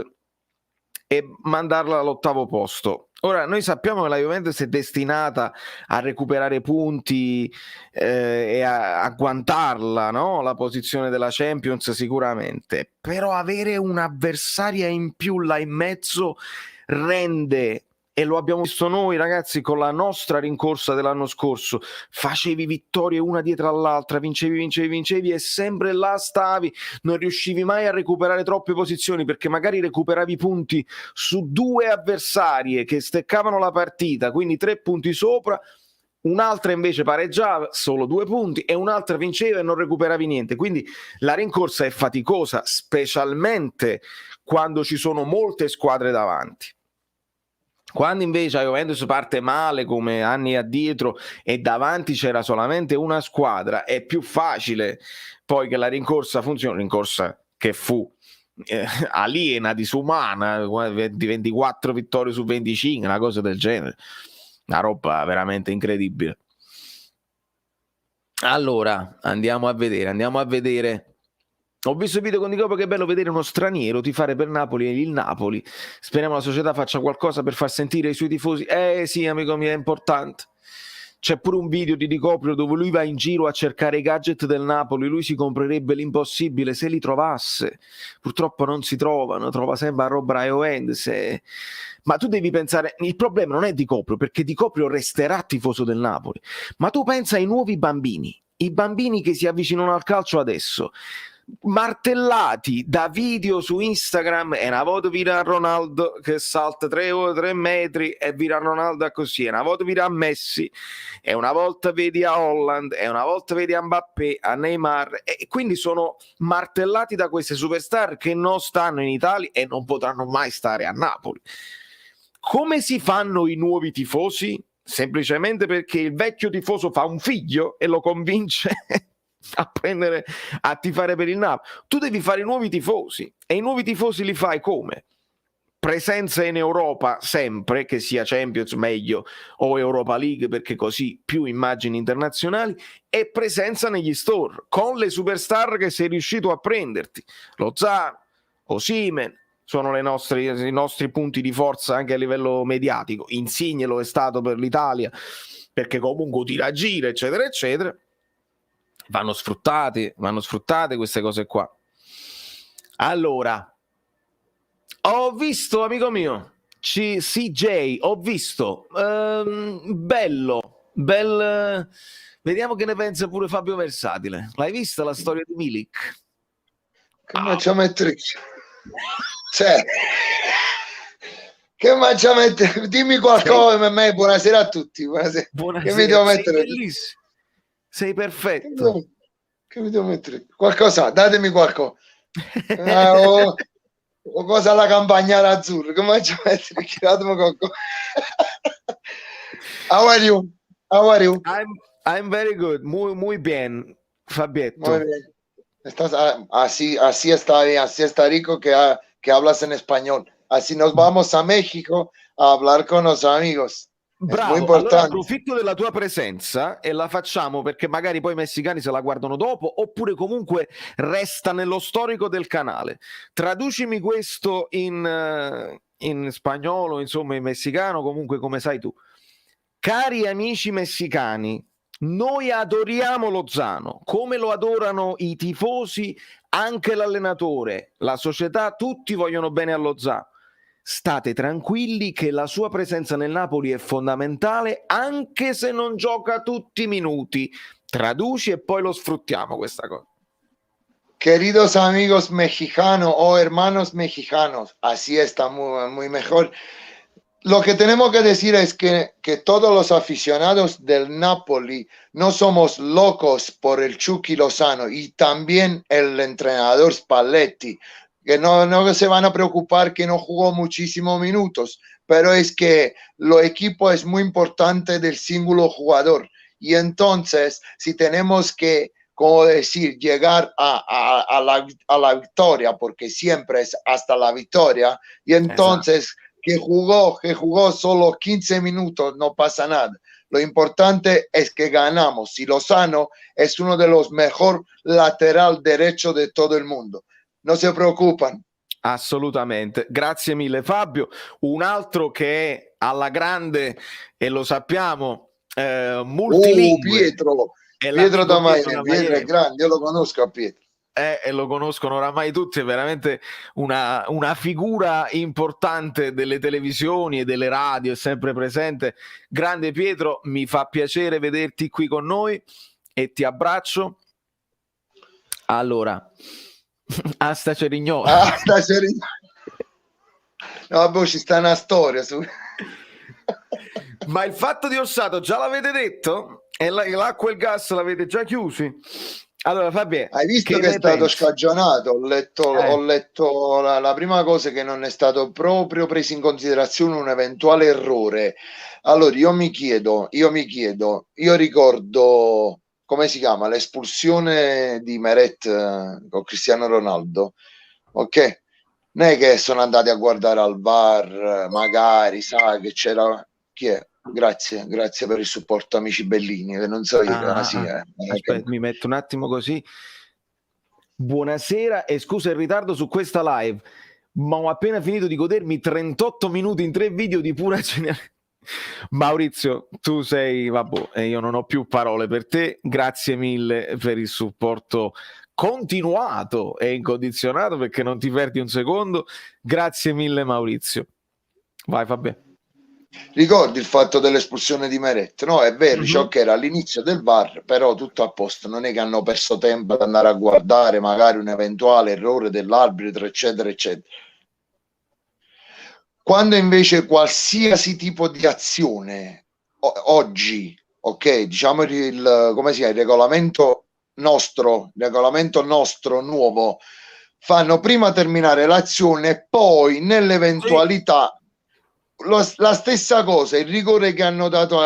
e mandarla all'8° posto. Ora, noi sappiamo che la Juventus è destinata a recuperare punti e a agguantarla, no? La posizione della Champions sicuramente, però avere un'avversaria in più là in mezzo rende, e lo abbiamo visto noi ragazzi con la nostra rincorsa dell'anno scorso, facevi vittorie una dietro all'altra, vincevi e sempre là stavi, non riuscivi mai a recuperare troppe posizioni perché magari recuperavi punti su 2 avversarie che steccavano la partita, quindi 3 punti sopra, un'altra invece pareggiava, solo 2 punti, e un'altra vinceva e non recuperavi niente. Quindi la rincorsa è faticosa, specialmente quando ci sono molte squadre davanti. Quando invece la Juventus parte male come anni addietro e davanti c'era solamente una squadra, è più facile poi che la rincorsa funzioni, rincorsa che fu aliena, disumana, di 24 vittorie su 25, una cosa del genere, una roba veramente incredibile. Allora andiamo a vedere. Ho visto il video con Dicopo, che è bello vedere uno straniero tifare per Napoli e il Napoli. Speriamo la società faccia qualcosa per far sentire i suoi tifosi. Sì, amico mio, è importante. C'è pure un video di Di Coprio dove lui va in giro a cercare i gadget del Napoli, lui si comprerebbe l'impossibile se li trovasse. Purtroppo non si trovano, trova sempre a roba Juventus. Ma tu devi pensare, il problema non è Di Coprio, perché Di Coprio resterà tifoso del Napoli, ma tu pensa ai nuovi bambini, i bambini che si avvicinano al calcio adesso, martellati da video su Instagram, e una volta vira Ronaldo che salta 3 metri e vira Ronaldo così, e una volta vira Messi, e una volta vedi a Holland, e una volta vedi a Mbappé, a Neymar, e quindi sono martellati da queste superstar che non stanno in Italia e non potranno mai stare a Napoli. Come si fanno i nuovi tifosi? Semplicemente perché il vecchio tifoso fa un figlio e lo convince a tifare per il Napoli. Tu devi fare i nuovi tifosi, e i nuovi tifosi li fai come? Presenza in Europa sempre, che sia Champions meglio o Europa League, perché così più immagini internazionali, e presenza negli store con le superstar che sei riuscito a prenderti. Lozano, Osimhen sono i nostri punti di forza anche a livello mediatico. Insigne lo è stato per l'Italia perché comunque tira a giro, eccetera eccetera. Vanno sfruttate queste cose qua. Allora, ho visto, amico mio, CJ, ho visto, bello, vediamo che ne pensa pure Fabio Versatile. L'hai vista la storia di Milik? Che facciamo mettere? Cioè, che facciamo mettere? Dimmi qualcosa per me. Buonasera a tutti. Buonasera. Che mi devo mettere? Bellissimo. Sei perfetto. Che mi devo mettere? Qualcosa, datemi qualcosa. O cosa alla campagnara azzurra. Come facciamo mettere? Datemi qualcosa. How are you? I'm very good. Muy bien, Fabietto. Muy bien. Así está bien, así está rico que hablas en español. Así nos vamos a México a hablar con los amigos. Bravo, allora approfitto della tua presenza e la facciamo perché magari poi i messicani se la guardano dopo, oppure comunque resta nello storico del canale. Traducimi questo in spagnolo, insomma in messicano, comunque come sai tu. Cari amici messicani, noi adoriamo Lozano, come lo adorano i tifosi, anche l'allenatore, la società, tutti vogliono bene a Lozano. State tranquilli che la sua presenza nel Napoli è fondamentale, anche se non gioca tutti i minuti. Traduci e poi lo sfruttiamo questa cosa. Queridos amigos mexicanos o hermanos mexicanos, así está muy mejor. Lo que tenemos que decir es que todos los aficionados del Napoli no somos locos por el Chucky Lozano, y también el entrenador Spalletti, que no se van a preocupar que no jugó muchísimos minutos, pero es que lo equipo es muy importante del singular jugador, y entonces si tenemos que, como decir, llegar a la victoria, porque siempre es hasta la victoria, y entonces que jugó solo 15 minutos, no pasa nada. Lo importante es que ganamos, y Lozano es uno de los mejores lateral derecho de todo el mundo. Non si preoccupano. Assolutamente, grazie mille Fabio. Un altro che è alla grande, e lo sappiamo, multilingue. Pietro da Miami. Pietro è grande, io lo conosco a Pietro. E lo conoscono oramai tutti, è veramente una figura importante delle televisioni e delle radio, è sempre presente. Grande Pietro, mi fa piacere vederti qui con noi e ti abbraccio. Allora, Asta Cerignola. No, vabbè, ci sta una storia su... Ma il fatto di Orsato già l'avete detto? E l'acqua e il gas l'avete già chiusi? Allora Fabio, hai visto che è stato scagionato? Ho letto la prima cosa, che non è stato proprio preso in considerazione un eventuale errore. Allora io ricordo, come si chiama, l'espulsione di Meret con Cristiano Ronaldo, ok? Non è che sono andati a guardare al VAR, magari sa che c'era... Chi è? Grazie per il supporto, amici bellini, che non so io. Aspetta, mi metto un attimo così. Buonasera e scusa il ritardo su questa live, ma ho appena finito di godermi 38 minuti in 3 video di pura genialità. Maurizio, tu sei, vabbè, e io non ho più parole per te. Grazie mille per il supporto continuato e incondizionato, perché non ti perdi un secondo. Grazie mille Maurizio. Vai Fabio. Ricordi il fatto dell'espulsione di Meret? No, è vero, ciò che era all'inizio del VAR, però tutto a posto, non è che hanno perso tempo ad andare a guardare magari un eventuale errore dell'arbitro, eccetera, eccetera. Quando invece qualsiasi tipo di azione oggi, ok, diciamo come si chiama, il regolamento nostro nuovo, fanno prima terminare l'azione e poi nell'eventualità la stessa cosa, il rigore che hanno dato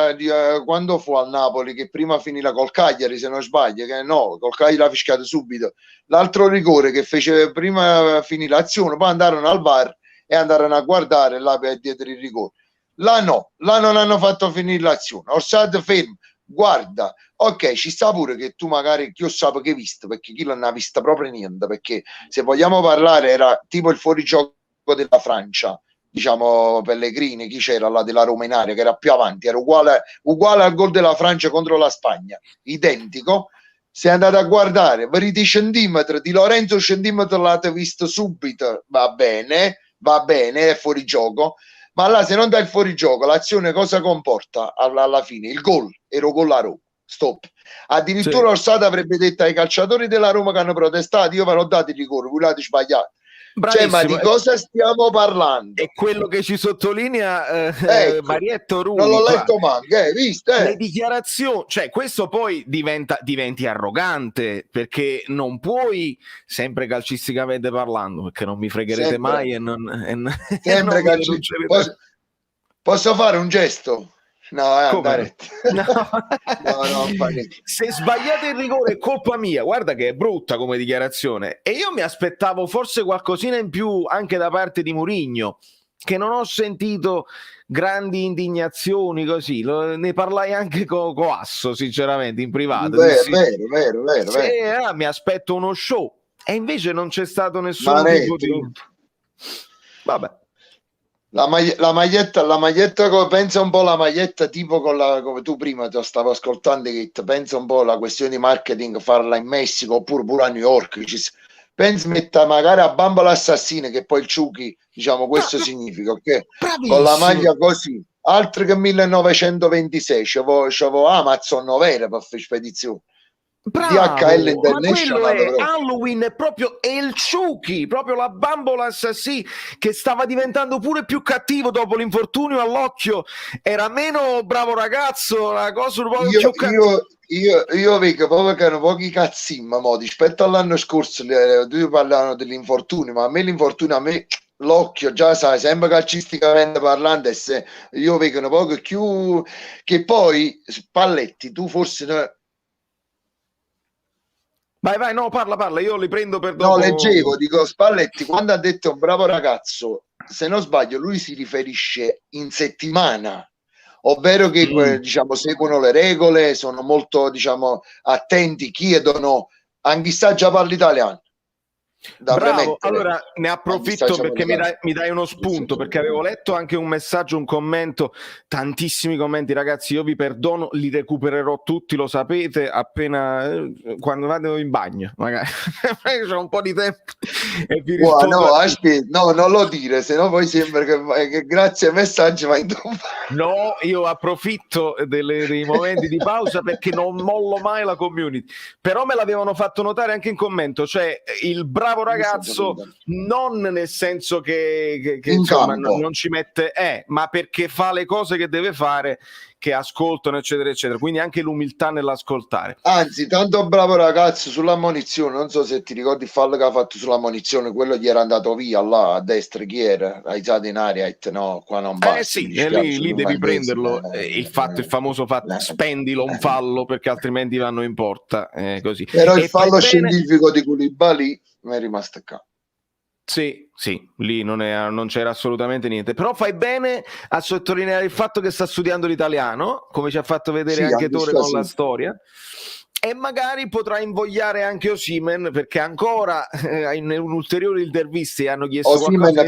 quando fu al Napoli, che prima finirà col Cagliari, se non sbaglio, che no, col Cagliari l'ha fischiato subito, l'altro rigore che fece prima finire l'azione, poi andarono al VAR e andarono a guardare là per dietro il rigore. Là non hanno fatto finire l'azione. Orsato fermo, guarda, ok, ci sta pure che tu magari, chi io sapevo che hai visto, perché chi non ha visto proprio niente, perché se vogliamo parlare era tipo il fuorigioco della Francia, diciamo Pellegrini, chi c'era là della Roma in area, che era più avanti, era uguale al gol della Francia contro la Spagna, identico. Se andate a guardare, vedete i centimetri di Lorenzo, centimetro l'avete visto subito, va bene, è fuori gioco, ma là se non dai il fuorigioco, l'azione cosa comporta alla fine? Il gol, ero gol a Roma, stop. Addirittura Orsato avrebbe detto ai calciatori della Roma che hanno protestato: io ve l'ho dato il rigore, voi l'avete sbagliato. Cioè, ma di cosa stiamo parlando? È quello che ci sottolinea Marietto Rui. Non l'ho letto manco, visto? Le dichiarazioni, cioè questo poi diventi arrogante, perché non puoi, sempre calcisticamente parlando, perché non mi fregherete sempre mai sempre posso fare un gesto? No, andare. No, se sbagliate il rigore è colpa mia. Guarda che è brutta come dichiarazione. E io mi aspettavo forse qualcosina in più anche da parte di Mourinho, che non ho sentito grandi indignazioni così. Ne parlai anche con Asso, sinceramente, in privato. Vero. Mi aspetto uno show. E invece non c'è stato nessun tipo di... Vabbè. La maglietta, pensa un po' la maglietta tipo come tu prima ti stavo ascoltando, che pensa un po' la questione di marketing, farla in Messico oppure pure a New York, pensa metta magari a bambola assassina, che poi il Ciuchi, diciamo, questo significa, ok? Con la maglia così, altro che 1926, c'avevo Amazon vera per fare spedizione. Bravo, DHL International, è Halloween, è proprio il Ciuchi, proprio la bambola assassina, che stava diventando pure più cattivo dopo l'infortunio all'occhio, era meno bravo ragazzo, la cosa un po' più cattivo. Io vedo proprio che erano pochi cazzini, ma rispetto all'anno scorso tu parlavano dell'infortunio, ma a me l'infortunio, l'occhio, già sai, sempre calcisticamente parlando, io vedo poco più, che poi Spalletti, tu forse... Vai, no, parla, io li prendo per dopo. No, leggevo, dico, Spalletti, quando ha detto un bravo ragazzo, se non sbaglio, lui si riferisce in settimana, ovvero che diciamo, seguono le regole, sono molto, diciamo, attenti, chiedono, anche sa già parla italiano. da Bravo, premettere. allora ne approfitto perché mi dai uno spunto, perché avevo letto anche un messaggio, un commento, tantissimi commenti, ragazzi, io vi perdono, li recupererò tutti, lo sapete, appena quando vado in bagno, magari c'ho un po' di tempo e vi rispondo. No, aspetta, no, non lo dire, se no poi sembra che grazie ai messaggi vai in No, io approfitto dei momenti di pausa perché non mollo mai la community, però me l'avevano fatto notare anche in commento, cioè il bravo ragazzo non nel senso che insomma non ci mette ma perché fa le cose che deve fare, che ascoltano eccetera eccetera, quindi anche l'umiltà nell'ascoltare. Anzi, tanto bravo ragazzo sull'ammonizione, non so se ti ricordi il fallo che ha fatto sull'ammonizione, quello gli era andato via là a destra, chi era? Ha alzato in aria e no, qua non basta. Sì, lì devi prenderlo, il famoso fatto, spendilo un fallo perché altrimenti vanno in porta, così. Però il fallo scientifico di Koulibaly mi è rimasto qua. Sì, lì non c'era assolutamente niente, però fai bene a sottolineare il fatto che sta studiando l'italiano, come ci ha fatto vedere anche Tore con la storia, e magari potrà invogliare anche Osimhen, perché ancora in un'ulteriore intervista hanno chiesto Osimhen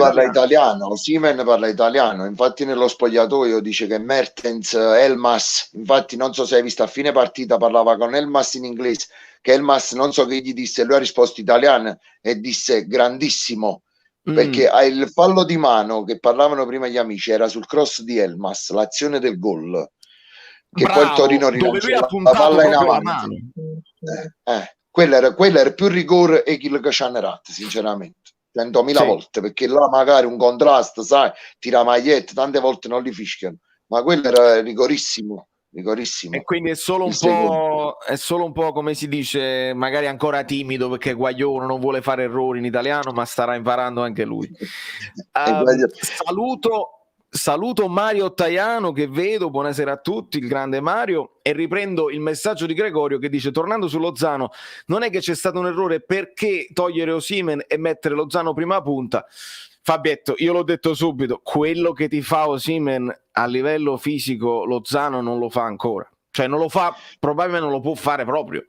parla italiano, infatti nello spogliatoio dice che Mertens, Elmas, infatti non so se hai visto a fine partita parlava con Elmas in inglese, che Elmas non so che gli disse, lui ha risposto italiano e disse grandissimo, perché il fallo di mano che parlavano prima gli amici era sul cross di Elmas, l'azione del gol, che bravo, poi il Torino rilancia la palla in avanti. Quello era più rigore e kill che ci hanno erato, sinceramente 100.000 volte, perché là magari un contrasto, sai, tira magliette, tante volte non li fischiano, ma quello era rigorissimo. E quindi è solo un po' come si dice, magari ancora timido, perché Guaglione non vuole fare errori in italiano, ma starà imparando anche lui. Saluto Mario Taiano che vedo, buonasera a tutti, il grande Mario, e riprendo il messaggio di Gregorio che dice: tornando su Lozano, non è che c'è stato un errore, perché togliere Osimhen e mettere Lozano prima punta? Fabietto, io l'ho detto subito, quello che ti fa Osimhen a livello fisico Lozano non lo fa ancora, cioè non lo fa, probabilmente non lo può fare proprio.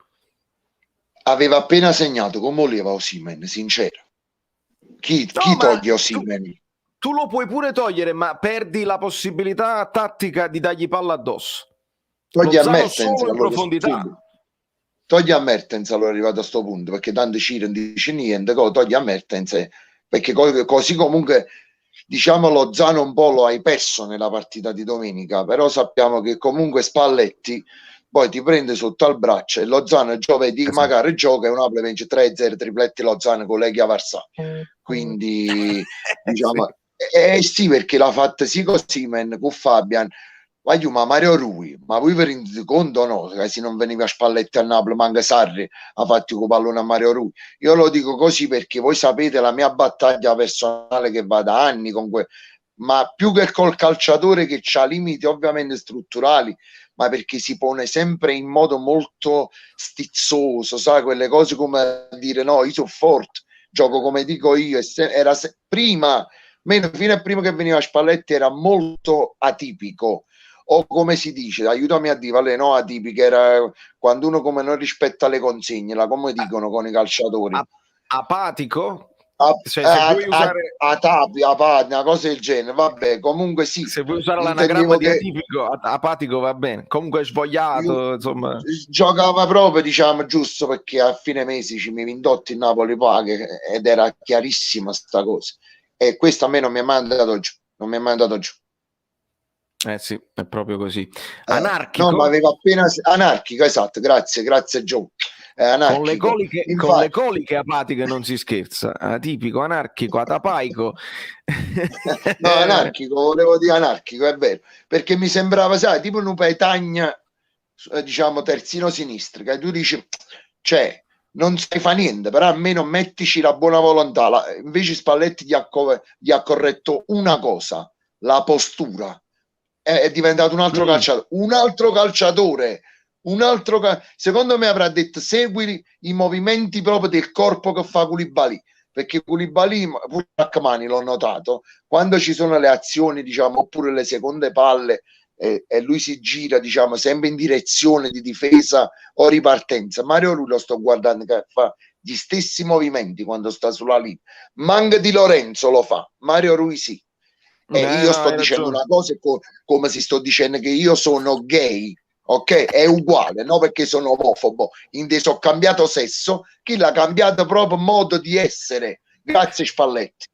Aveva appena segnato, come voleva Osimhen, sincero. Chi toglie Osimhen? Tu lo puoi pure togliere, ma perdi la possibilità tattica di dargli palla addosso. Togli a Mertens solo in profondità. Togli a Mertens, allora è arrivato a sto punto, perché tanto Ciren dice niente, togli a Mertens, perché così comunque diciamo Lozano un po' lo hai perso nella partita di domenica, però sappiamo che comunque Spalletti poi ti prende sotto al braccio e Lozano giovedì magari gioca e un Napoli vince 3-0, tripletti Lozano con Legia Varsavia, quindi diciamo sì, perché l'ha fatta sì con Osimhen, con Fabian, ma Mario Rui, ma voi vi rendete conto no? Se non veniva Spalletti al Napoli, manca Sarri ha fatto con pallone a Mario Rui. Io lo dico così perché voi sapete la mia battaglia personale che va da anni con ma più che col calciatore che ha limiti ovviamente strutturali, ma perché si pone sempre in modo molto stizzoso, sai, quelle cose come dire no, io sono forte, gioco come dico io, prima fino a prima che veniva Spalletti era molto atipico, o come si dice, aiutami a dire, no atipico, era quando uno come non rispetta le consigne, come dicono con i calciatori. Apatico? Se vuoi usare una cosa del genere, vabbè, comunque sì. Se vuoi usare l'anagramma di atipico, apatico va bene, comunque è svogliato, insomma. Giocava proprio, diciamo, giusto, perché a fine mese ci mi vindotti in Napoli paga ed era chiarissima sta cosa. E questo a me non mi è mai andato giù, sì, è proprio così. Anarchico? No, ma aveva appena anarchico, esatto, grazie Gio. Con le coliche apatiche non si scherza, atipico, anarchico, atapaico. No, anarchico, volevo dire anarchico, è vero, perché mi sembrava, sai, tipo un Petagna, diciamo terzino sinistro, che tu dici, cioè non sai fa niente, però almeno mettici la buona volontà. Invece Spalletti gli ha corretto una cosa, la postura. È diventato un altro calciatore, secondo me avrà detto segui i movimenti proprio del corpo che fa Koulibaly, perché Koulibaly, pure Rachmani l'ho notato, quando ci sono le azioni, diciamo, oppure le seconde palle e lui si gira, diciamo, sempre in direzione di difesa o ripartenza. Mario Rui lo sto guardando che fa gli stessi movimenti quando sta sulla linea. Manca Di Lorenzo lo fa, Mario Rui sì. E io no, sto hai dicendo ragione. una cosa come se sto dicendo che io sono gay, ok? È uguale, no perché sono omofobo, inteso ho cambiato sesso, chi l'ha cambiato proprio modo di essere. Grazie Spalletti.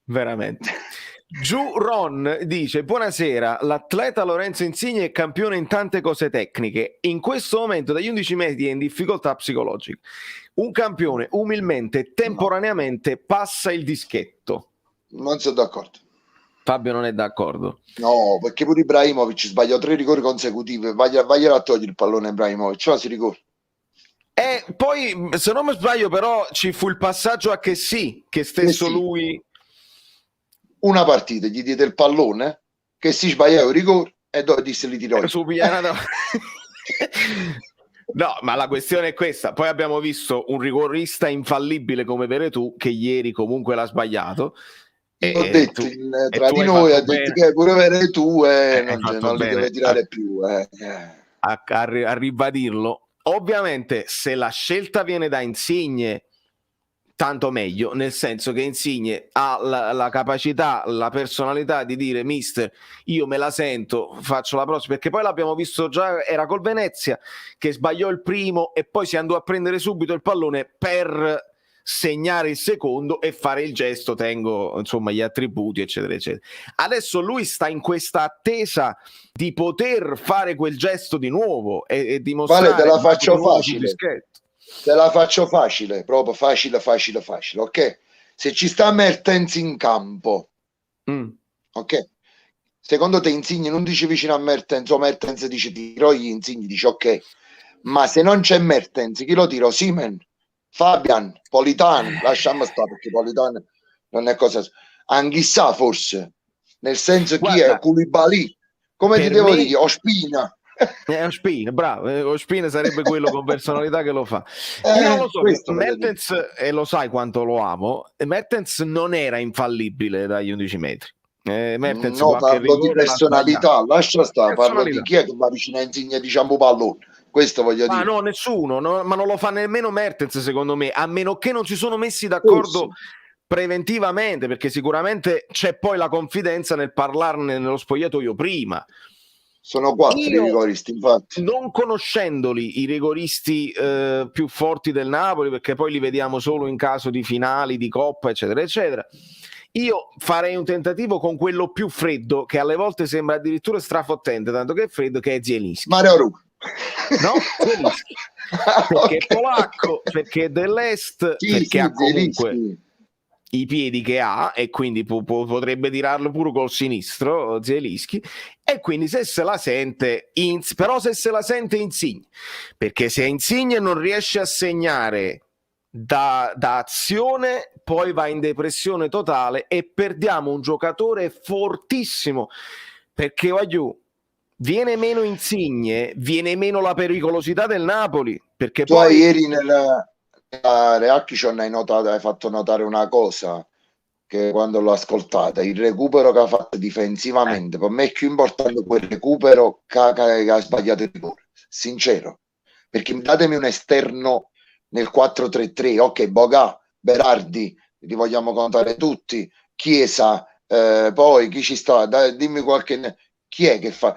Veramente. Giù Ron dice: buonasera, l'atleta Lorenzo Insigne è campione in tante cose tecniche, in questo momento dagli 11 metri è in difficoltà psicologica. Un campione umilmente, temporaneamente passa il dischetto. Non sono d'accordo. Fabio non è d'accordo. No, perché pure Ibrahimovic sbagliò 3 rigori consecutivi, vaglielo a togliere il pallone Ibrahimovic, no, si rigore. E poi, se non mi sbaglio, però ci fu il passaggio a che sì, che stesso sì. lui... Una partita, gli diede il pallone, che si sbagliava il rigore e dopo disse li tirò. No, ma la questione è questa. Poi abbiamo visto un rigorista infallibile come Veretù, che ieri comunque l'ha sbagliato. Ho detto tra di noi, ha detto che pure Veretù non li deve tirare più. A ribadirlo. Ovviamente, se la scelta viene da Insigne, tanto meglio, nel senso che Insigne ha la capacità, la personalità di dire: mister, io me la sento, faccio la prossima, perché poi l'abbiamo visto già, era col Venezia che sbagliò il primo e poi si andò a prendere subito il pallone per segnare il secondo e fare il gesto, tengo insomma gli attributi eccetera eccetera. Adesso lui sta in questa attesa di poter fare quel gesto di nuovo e dimostrare. Vale, te la faccio facile. Te la faccio facile, proprio facile, ok? Se ci sta Mertens in campo, ok? Secondo te Insigne non dice vicino a Mertens o Mertens dice tiro gli Insigne, dice ok. Ma se non c'è Mertens, chi lo tiro? Simen, Fabian, Politano, lasciamo stare perché Politano non è cosa... Anch'issa forse, nel senso chi è? Koulibaly, come ti devo dire? Ospina. Ospina, bravo, Ospina sarebbe quello con personalità che lo fa. Io non lo so, Mertens, e lo sai quanto lo amo, Mertens non era infallibile dagli 11 metri. Mertens no, parlo di personalità, lascia stare, parlo di chi è che va vicino a Insigne, diciamo pallone. Questo voglio dire. No, nessuno, no, ma non lo fa nemmeno Mertens secondo me, a meno che non si sono messi d'accordo preventivamente, perché sicuramente c'è poi la confidenza nel parlarne nello spogliatoio prima. Sono 4 i rigoristi, infatti. Non conoscendoli i rigoristi più forti del Napoli, perché poi li vediamo solo in caso di finali, di Coppa, eccetera, eccetera, io farei un tentativo con quello più freddo, che alle volte sembra addirittura strafottente, tanto che è freddo, che è Zielinski. Mario Rui. No, Zielinski. Perché è polacco, perché è dell'est, perché ha comunque i piedi che ha e quindi potrebbe tirarlo pure col sinistro Zielinski, e quindi se se la sente però se se la sente Insigne, perché se Insigne non riesce a segnare da azione poi va in depressione totale e perdiamo un giocatore fortissimo, perché voglio viene meno Insigne, viene meno la pericolosità del Napoli, perché tu poi ieri nella Reaction hai fatto notare una cosa che quando l'ho ascoltata, il recupero che ha fatto difensivamente, per me è più importante quel recupero che ha sbagliato il rigore, sincero, perché datemi un esterno nel 4-3-3, ok, Boga, Berardi, li vogliamo contare tutti, Chiesa, poi chi ci sta, dimmi qualche... Chi è che fa?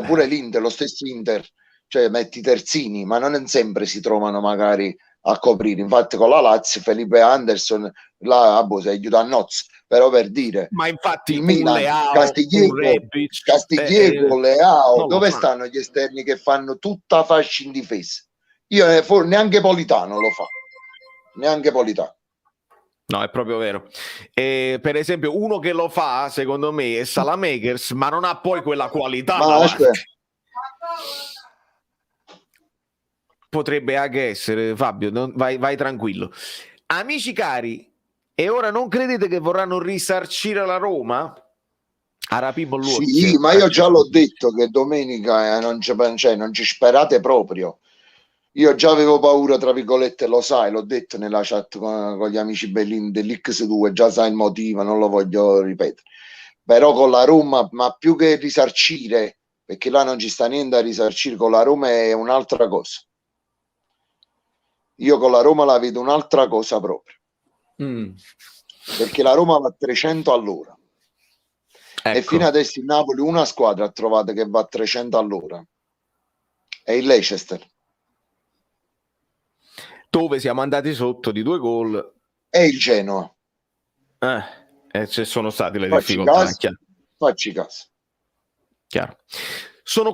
Pure l'Inter, lo stesso Inter, cioè metti terzini, ma non sempre si trovano magari a coprire. Infatti con la Lazio Felipe Anderson là si aiuta a Nozz, però per dire, ma infatti il Milan, Leao, Castiglieco, Leao, dove stanno gli esterni che fanno tutta fascia in difesa? Io neanche Politano lo fa, neanche Politano. No, è proprio vero. Per esempio, uno che lo fa, secondo me, è Salamakers, ma non ha poi quella qualità. Potrebbe anche essere, Fabio, vai tranquillo. Amici cari, e ora non credete che vorranno risarcire la Roma? Sì, ma io già l'ho detto che domenica non ci sperate proprio. Io già avevo paura, tra virgolette, lo sai, l'ho detto nella chat con gli amici bellini dell'X2, già sai il motivo, non lo voglio ripetere. Però con la Roma, ma più che risarcire, perché là non ci sta niente a risarcire. Con la Roma è un'altra cosa. Io con la Roma la vedo un'altra cosa proprio, perché la Roma va a 300 all'ora. Ecco. E fino adesso il Napoli una squadra ha trovato che va a 300 all'ora, è il Leicester, Dove siamo andati sotto di 2 gol. è il Genoa. E ci sono state le Facci difficoltà. caso, facci caso. Chiaro. Sono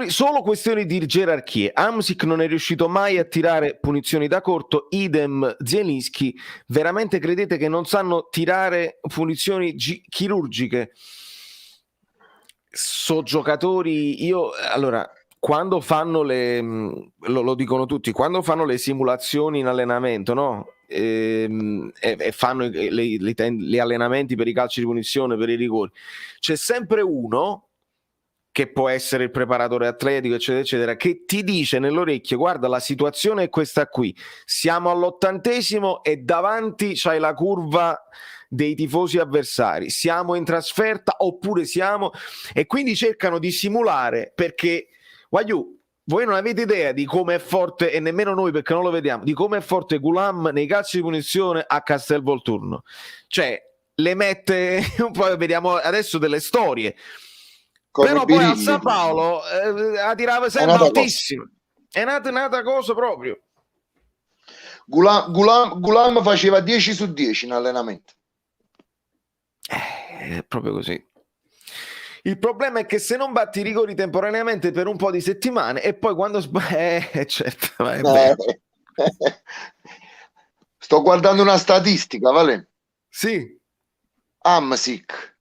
solo questioni di gerarchie. Hamsik non è riuscito mai a tirare punizioni da corto, idem Zielinski. Veramente credete che non sanno tirare punizioni chirurgiche? So giocatori, allora, quando fanno lo dicono tutti, quando fanno le simulazioni in allenamento, no? E fanno gli allenamenti per i calci di punizione, per i rigori, c'è sempre uno che può essere il preparatore atletico, eccetera, eccetera, che ti dice nell'orecchio: guarda, la situazione è questa qui, siamo all'80° e davanti c'hai la curva dei tifosi avversari, siamo in trasferta oppure siamo... E quindi cercano di simulare, perché, voi non avete idea di come è forte, e nemmeno noi perché non lo vediamo, di come è forte Gulam nei calci di punizione a Castelvolturno. Cioè, le mette un po', vediamo adesso delle storie. Però poi al San Paolo la tirava sempre altissimo. È nata cosa proprio. Gulam faceva 10 su 10 in allenamento. È proprio così. Il problema è che se non batti i rigori temporaneamente per un po' di settimane e poi quando certo, sto guardando una statistica, Vale. Sì. Hamsik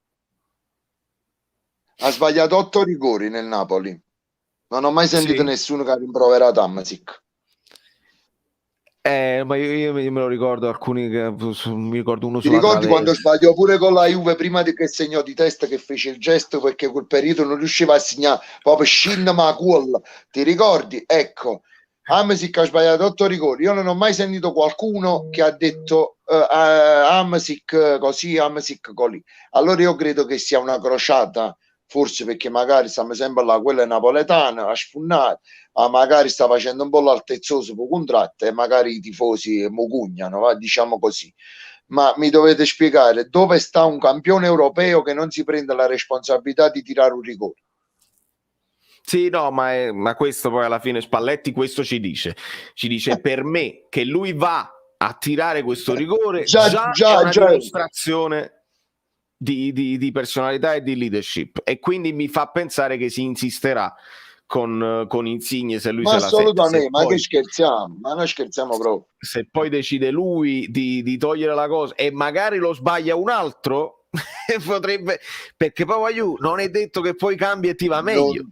ha sbagliato 8 rigori nel Napoli. Non ho mai sentito nessuno che ha rimproverato Hamsik. Ma io me lo ricordo, alcuni che mi ricordo uno. Ti ricordi quando sbagliò pure con la Juve prima che segnò di testa, che fece il gesto perché quel periodo non riusciva a segnare proprio scinna ma quella, ti ricordi? Ecco, Hamsik ha sbagliato 8 rigori. Io non ho mai sentito qualcuno che ha detto Hamsik così, Hamsik così. Allora io credo che sia una crociata, forse perché magari stiamo sempre là, quella è napoletana, ha sfunnato, ma magari sta facendo un po' l'altezzoso per contratto e magari i tifosi mugugnano, diciamo così. Ma mi dovete spiegare dove sta un campione europeo che non si prende la responsabilità di tirare un rigore? Sì, no, ma questo poi alla fine Spalletti questo ci dice per me che lui va a tirare questo rigore già è una dimostrazione di personalità e di leadership, e quindi mi fa pensare che si insisterà con Insigne se lui se la sente. Assolutamente, ma che scherziamo, ma noi scherziamo proprio. Se poi decide lui di togliere la cosa e magari lo sbaglia un altro potrebbe, perché poi non è detto che poi cambia e ti va meglio.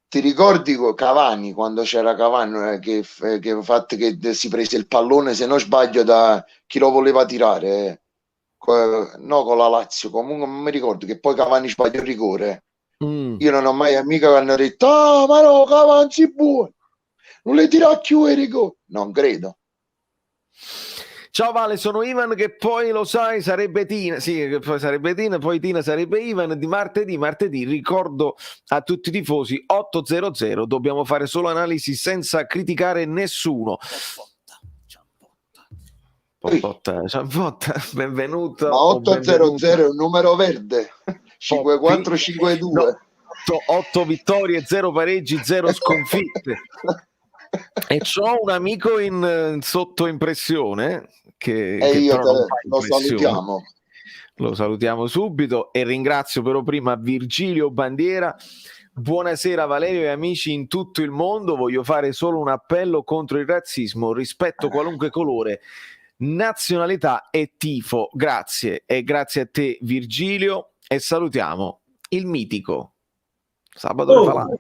Ti ricordi Cavani, quando c'era Cavani che fatto che si prese il pallone, se non sbaglio, da chi lo voleva tirare? No, con la Lazio, comunque non mi ricordo, che poi Cavani sbagliò il rigore. Io non ho mai amica che hanno detto ma no, Cavani si buono, non le tira più i rigori. Non credo. Ciao Vale, sono Ivan, che poi lo sai sarebbe Tina, sì, che poi sarebbe Tina, poi Tina sarebbe Ivan. Di martedì ricordo a tutti i tifosi 8-0-0, dobbiamo fare solo analisi senza criticare nessuno. Ciambotta, benvenuto. Ma 8-0-0 è un numero verde. 5-4-5-2. No, 8 vittorie, 0 pareggi, 0 sconfitte. E c'ho un amico in sottoimpressione che io però lo salutiamo. Lo salutiamo subito e ringrazio però prima Virgilio Bandiera. Buonasera Valerio e amici in tutto il mondo, voglio fare solo un appello contro il razzismo, rispetto qualunque colore, nazionalità e tifo. Grazie, e grazie a te Virgilio, e salutiamo il mitico Sabato Falano.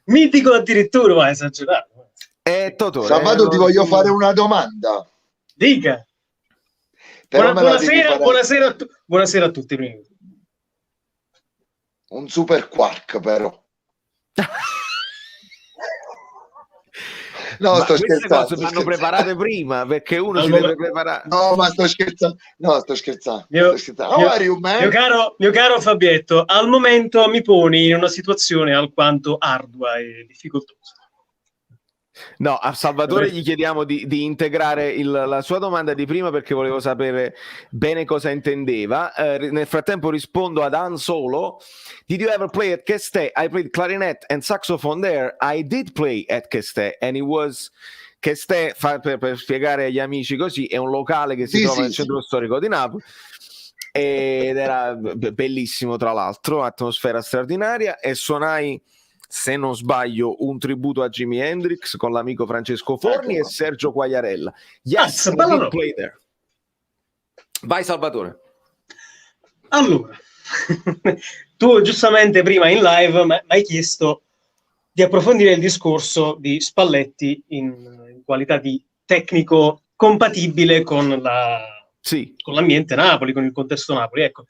Mitico addirittura, ma esagerato. Totò, Sabato ti voglio fare una domanda. Dica. Buonasera a tutti. Un super quark però. No, Ma sto queste scherzando. cose sto vanno scherzando. preparate prima, perché uno Al si momen- deve preparare. No, ma sto scherzando. No, sto scherzando. Mio, Sto scherzando. How mio- are you, man? mio caro Fabietto, al momento mi poni in una situazione alquanto ardua e difficoltosa. No, a Salvatore gli chiediamo di integrare la sua domanda di prima, perché volevo sapere bene cosa intendeva. Nel frattempo rispondo ad Han Solo. Did you ever play at Cheste? I played clarinet and saxophone there. I did play at Cheste and it was... Cheste, per spiegare agli amici così, è un locale che si Sì, trova sì, nel centro storico di Napoli ed era bellissimo, tra l'altro, atmosfera straordinaria, e suonai, se non sbaglio, un tributo a Jimi Hendrix con l'amico Francesco Forni e Sergio Quagliarella. Yes, I did play there. Vai Salvatore. Allora, tu giustamente prima in live mi hai chiesto di approfondire il discorso di Spalletti in qualità di tecnico compatibile con l'ambiente Napoli, con il contesto Napoli. Ecco,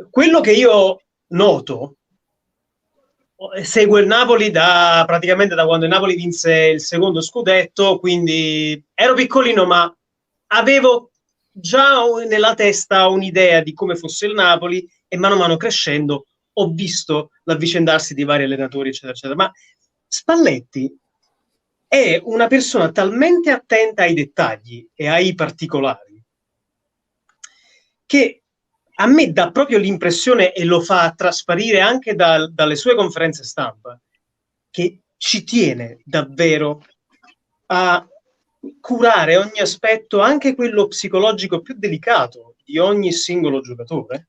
quello che io noto, seguo il Napoli praticamente da quando il Napoli vinse il secondo scudetto, quindi ero piccolino, ma avevo già nella testa un'idea di come fosse il Napoli, e mano a mano crescendo ho visto l'avvicendarsi di vari allenatori, eccetera, eccetera. Ma Spalletti è una persona talmente attenta ai dettagli e ai particolari che a me dà proprio l'impressione, e lo fa trasparire anche dalle sue conferenze stampa, che ci tiene davvero a curare ogni aspetto, anche quello psicologico più delicato di ogni singolo giocatore.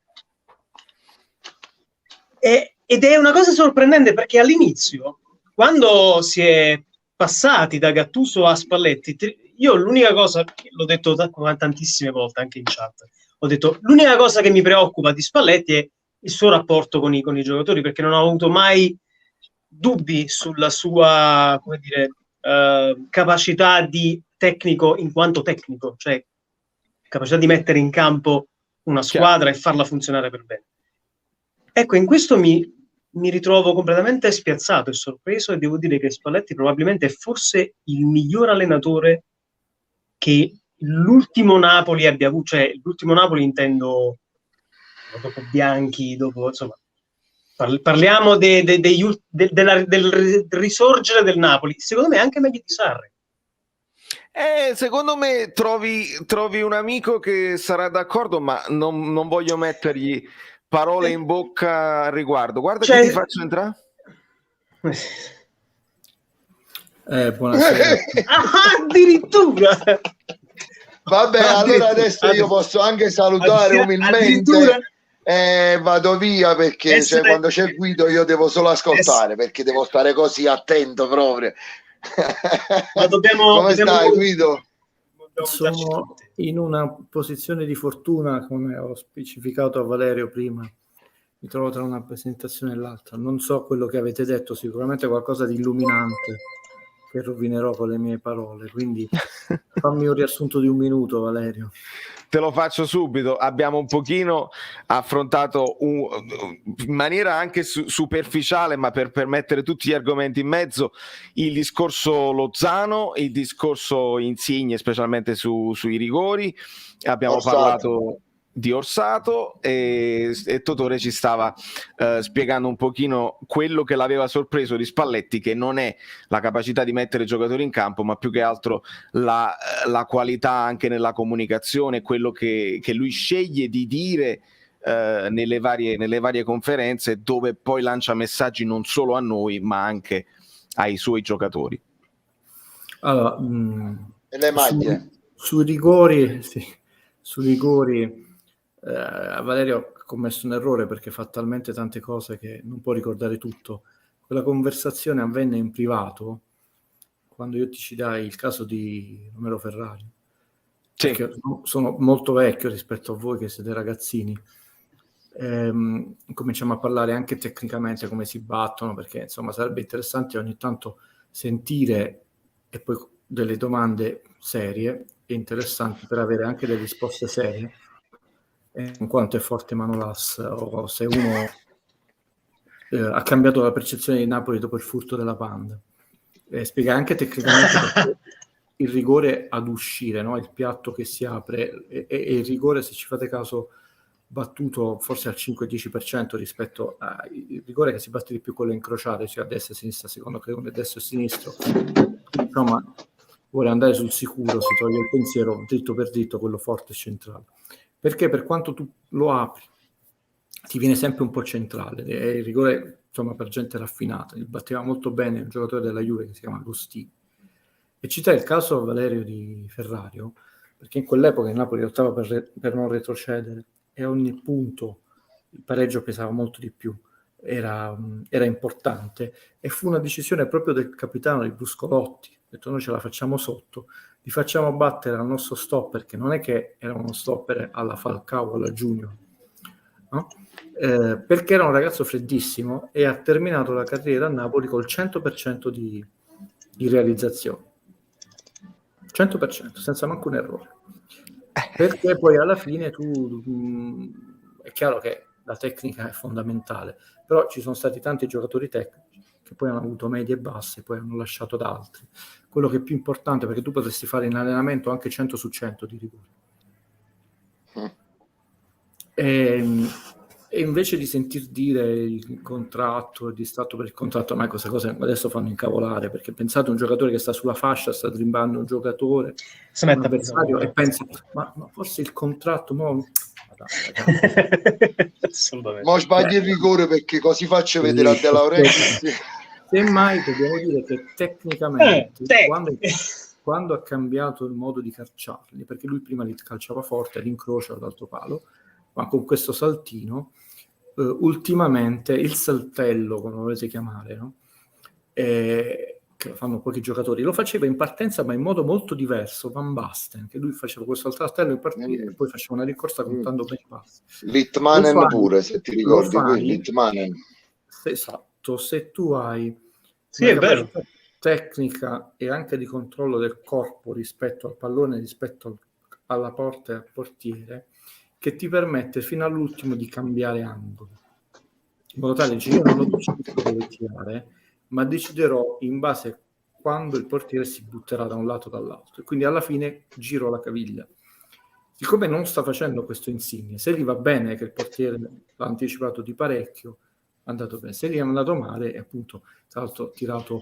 Ed è una cosa sorprendente, perché all'inizio, quando si è passati da Gattuso a Spalletti, io l'unica cosa, l'ho detto tantissime volte anche in chat, ho detto l'unica cosa che mi preoccupa di Spalletti è il suo rapporto con i giocatori, perché non ho avuto mai dubbi sulla sua, come dire, capacità di tecnico in quanto tecnico, cioè capacità di mettere in campo una squadra e farla funzionare per bene. Ecco, in questo mi ritrovo completamente spiazzato e sorpreso, e devo dire che Spalletti probabilmente è forse il miglior allenatore che l'ultimo Napoli abbia avuto, cioè l'ultimo Napoli intendo dopo Bianchi, dopo, insomma, parliamo del risorgere del Napoli, secondo me anche meglio di Sarri. Secondo me trovi un amico che sarà d'accordo, ma non voglio mettergli parole in bocca al riguardo. Guarda, che ti faccio entrare. Buonasera. Addirittura. Vabbè, allora adesso io posso anche salutare umilmente e vado via, perché quando c'è Guido io devo solo ascoltare, perché devo stare così attento proprio. Ma come stai Guido? Sono in una posizione di fortuna, come ho specificato a Valerio prima. Mi trovo tra una presentazione e l'altra. Non so quello che avete detto, sicuramente qualcosa di illuminante che rovinerò con le mie parole, quindi fammi un riassunto di 1 minuto, Valerio. Te lo faccio subito. Abbiamo un pochino affrontato in maniera anche superficiale, ma per mettere tutti gli argomenti in mezzo, il discorso Lozano, il discorso Insigne, specialmente sui rigori. Abbiamo parlato di Orsato e Totore ci stava spiegando un pochino quello che l'aveva sorpreso di Spalletti, che non è la capacità di mettere i giocatori in campo, ma più che altro la qualità anche nella comunicazione, quello che lui sceglie di dire nelle varie conferenze, dove poi lancia messaggi non solo a noi ma anche ai suoi giocatori. Allora, le maglie sui rigori, Valerio ha commesso un errore, perché fa talmente tante cose che non può ricordare tutto. Quella conversazione avvenne in privato, quando io ti citai il caso di Romero Ferrari, perché sono molto vecchio rispetto a voi che siete ragazzini. Cominciamo a parlare anche tecnicamente come si battono, perché insomma sarebbe interessante ogni tanto sentire, e poi delle domande serie e interessanti per avere anche delle risposte serie, in quanto è forte Manolas, o se uno ha cambiato la percezione di Napoli dopo il furto della Panda. spiega anche tecnicamente perché il rigore ad uscire, no? Il piatto che si apre e il rigore, se ci fate caso, battuto forse al 5-10% rispetto al rigore che si batte di più con le incrociate, cioè a destra e a sinistra, secondo che uno è destro e sinistro, insomma vuole andare sul sicuro, si toglie il pensiero dritto per dritto, quello forte e centrale, perché per quanto tu lo apri ti viene sempre un po' centrale, è il rigore insomma per gente raffinata. Il batteva molto bene un giocatore della Juve che si chiama Agostini, e citai il caso Valerio di Ferrario perché in quell'epoca il Napoli lottava per non retrocedere e a ogni punto il pareggio pesava molto di più, era importante, e fu una decisione proprio del capitano di Bruscolotti, ha detto noi ce la facciamo sotto, li facciamo battere al nostro stopper, che non è che era uno stopper alla Falcao o alla Junior, no? Perché era un ragazzo freddissimo e ha terminato la carriera a Napoli col 100% di realizzazione, 100%, senza manco un errore, perché poi alla fine è chiaro che la tecnica è fondamentale, però ci sono stati tanti giocatori tecnici che poi hanno avuto medie e basse, poi hanno lasciato da altri. Quello che è più importante, perché tu potresti fare in allenamento anche 100 su 100 di rigore, e invece di sentir dire il contratto, il distratto per il contratto, ma queste cose adesso fanno incavolare, perché pensate un giocatore che sta sulla fascia, sta dribbando un giocatore, un avversario, e pensa ma forse il contratto mo sbagli il rigore perché così faccio vedere a De Laurentiis. Semmai dobbiamo dire che tecnicamente quando ha cambiato il modo di calciarli, perché lui prima li calciava forte all'incrocio all'altro palo, ma con questo saltino, ultimamente il saltello, come lo volete chiamare, no? Che lo fanno pochi giocatori, lo faceva in partenza ma in modo molto diverso Van Basten, che lui faceva questo saltello in partita e poi faceva una rincorsa contando bene i passi. Litmanen pure, se ti ricordi, Litmanen. Esatto, se tu hai sì, è vero, tecnica e anche di controllo del corpo rispetto al pallone, rispetto alla porta e al portiere, che ti permette fino all'ultimo di cambiare angolo, in modo tale che io non ho deciso dove tirare, ma deciderò in base a quando il portiere si butterà da un lato o dall'altro, e quindi alla fine giro la caviglia. Siccome non sta facendo questo Insigne, se gli va bene che il portiere l'ha anticipato di parecchio, è andato bene, se gli è andato male, è appunto tra l'altro tirato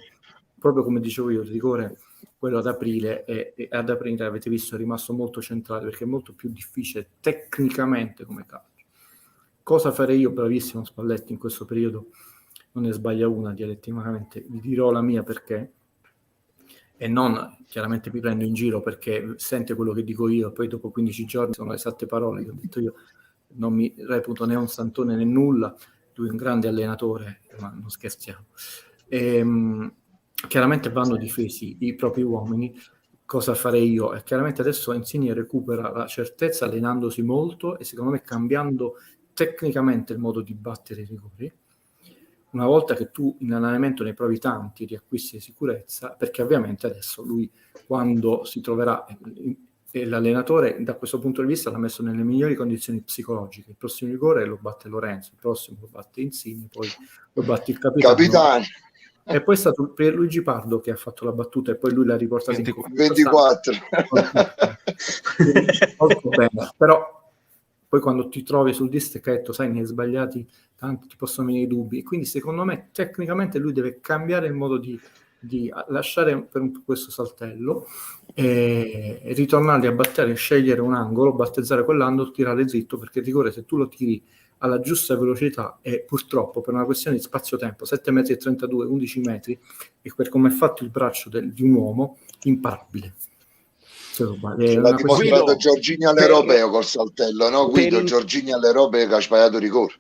proprio come dicevo io, il rigore quello ad aprile, e ad aprile avete visto è rimasto molto centrale perché è molto più difficile tecnicamente come calcio. Cosa farei io, bravissimo Spalletti, in questo periodo non ne sbaglia una dialetticamente, vi dirò la mia perché, e non chiaramente mi prendo in giro perché sente quello che dico io e poi dopo 15 giorni sono le esatte parole che ho detto io, non mi reputo né un santone né nulla, lui è un grande allenatore, ma non scherziamo. Chiaramente vanno difesi i propri uomini. Cosa farei io? E chiaramente adesso Insigne recupera la certezza allenandosi molto e secondo me cambiando tecnicamente il modo di battere i rigori. Una volta che tu in allenamento ne provi tanti, riacquisti sicurezza, perché ovviamente adesso lui quando si troverà, e l'allenatore da questo punto di vista l'ha messo nelle migliori condizioni psicologiche. Il prossimo rigore lo batte Lorenzo, il prossimo lo batte Insigne, poi lo batte il capitano. E poi è stato Luigi Pardo che ha fatto la battuta e poi lui l'ha riportata in 24. Molto bene, però poi quando ti trovi sul dischetto, sai, ne hai sbagliati tanti, ti possono venire i dubbi, e quindi secondo me tecnicamente lui deve cambiare il modo di lasciare per questo saltello e ritornarli a battere, scegliere un angolo, battezzare quell'angolo, tirare dritto, perché il rigore se tu lo tiri alla giusta velocità e purtroppo per una questione di spazio-tempo 7,32 metri, 11 metri, e per come è fatto il braccio di un uomo, imparabile. L'ha dimostrato Giorginio all'Europeo col saltello, no Guido? Giorginio all'Europeo che ha sbagliato il rigore.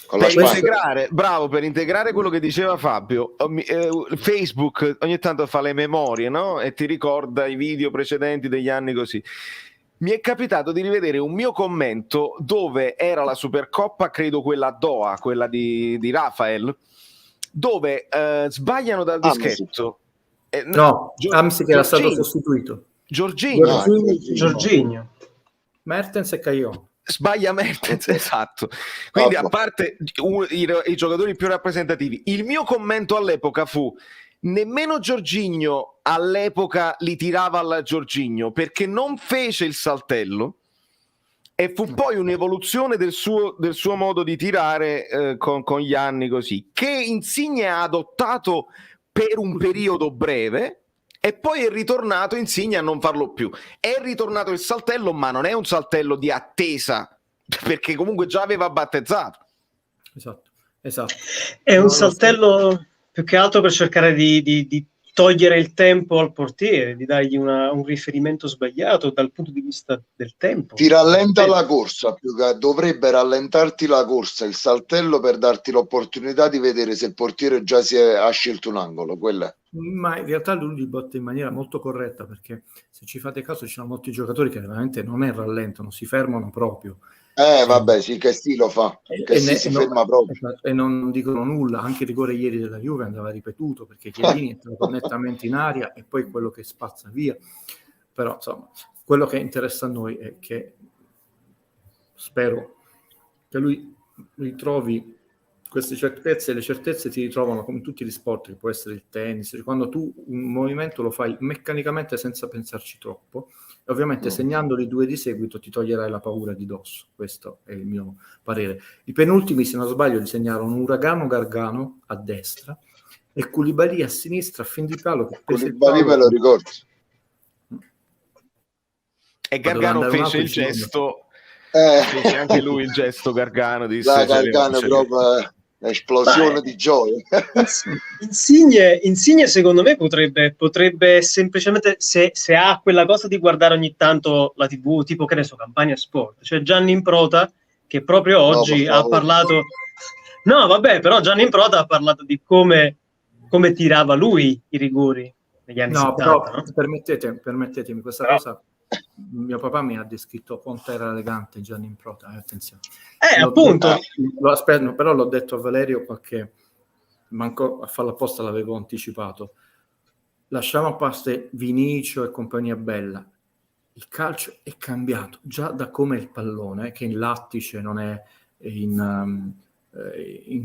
Per integrare quello che diceva Fabio, Facebook ogni tanto fa le memorie, no? E ti ricorda i video precedenti degli anni così. Mi è capitato di rivedere un mio commento dove era la Supercoppa, credo quella a Doha, quella di Rafael, dove sbagliano dal dischetto. No, Hamsik era stato sostituito. Jorginho. Mertens e Caillon. Sbaglia Mertens, esatto. Quindi a parte i giocatori più rappresentativi, il mio commento all'epoca fu: nemmeno Jorginho all'epoca li tirava alla Jorginho, perché non fece il saltello, e fu poi un'evoluzione del suo modo di tirare con gli anni, così, che Insigne ha adottato per un periodo breve, e poi è ritornato Insigne a non farlo più. È ritornato il saltello, ma non è un saltello di attesa, perché comunque già aveva battezzato. Esatto. È un saltello più che altro per cercare di togliere il tempo al portiere, di dargli un riferimento sbagliato dal punto di vista del tempo. Ti rallenta la corsa, più che dovrebbe rallentarti la corsa, il saltello, per darti l'opportunità di vedere se il portiere già ha scelto un angolo. Quella. Ma in realtà lui li botta in maniera molto corretta, perché se ci fate caso ci sono molti giocatori che veramente non è rallentano, si fermano proprio. Vabbè, sì, che lo fa, si ferma proprio. E non dicono nulla. Anche il rigore ieri della Juve andava ripetuto, perché Chiellini è entrato nettamente in aria e poi quello che spazza via. Però insomma, quello che interessa a noi è che spero che lui ritrovi queste certezze. Le certezze ti ritrovano come in tutti gli sport, che può essere il tennis, quando tu un movimento lo fai meccanicamente senza pensarci troppo, e ovviamente segnandoli 2 di seguito ti toglierai la paura di dosso. Questo è il mio parere. I penultimi, se non sbaglio, li segnarono Uragano Gargano a destra e Koulibaly a sinistra, a fin di palo, che Koulibaly me lo ricordo. E Gargano fece il gesto, fece anche lui il gesto Gargano, disse la Gargano proprio esplosione di gioia. Insigne secondo me potrebbe semplicemente, se ha quella cosa di guardare ogni tanto la TV, tipo, che ne so, Campania Sport, cioè Gianni Improta, che proprio oggi ha parlato, no vabbè, però Gianni Improta ha parlato di come tirava lui i rigori negli anni 70, però, no? permettetemi questa cosa. Mio papà mi ha descritto quanto era elegante Gianni Improta, attenzione. Appunto. Però l'ho detto a Valerio, perché manco a farlo apposta l'avevo anticipato. Lasciamo a parte Vinicio e compagnia bella. Il calcio è cambiato già da come il pallone, che in lattice, non è in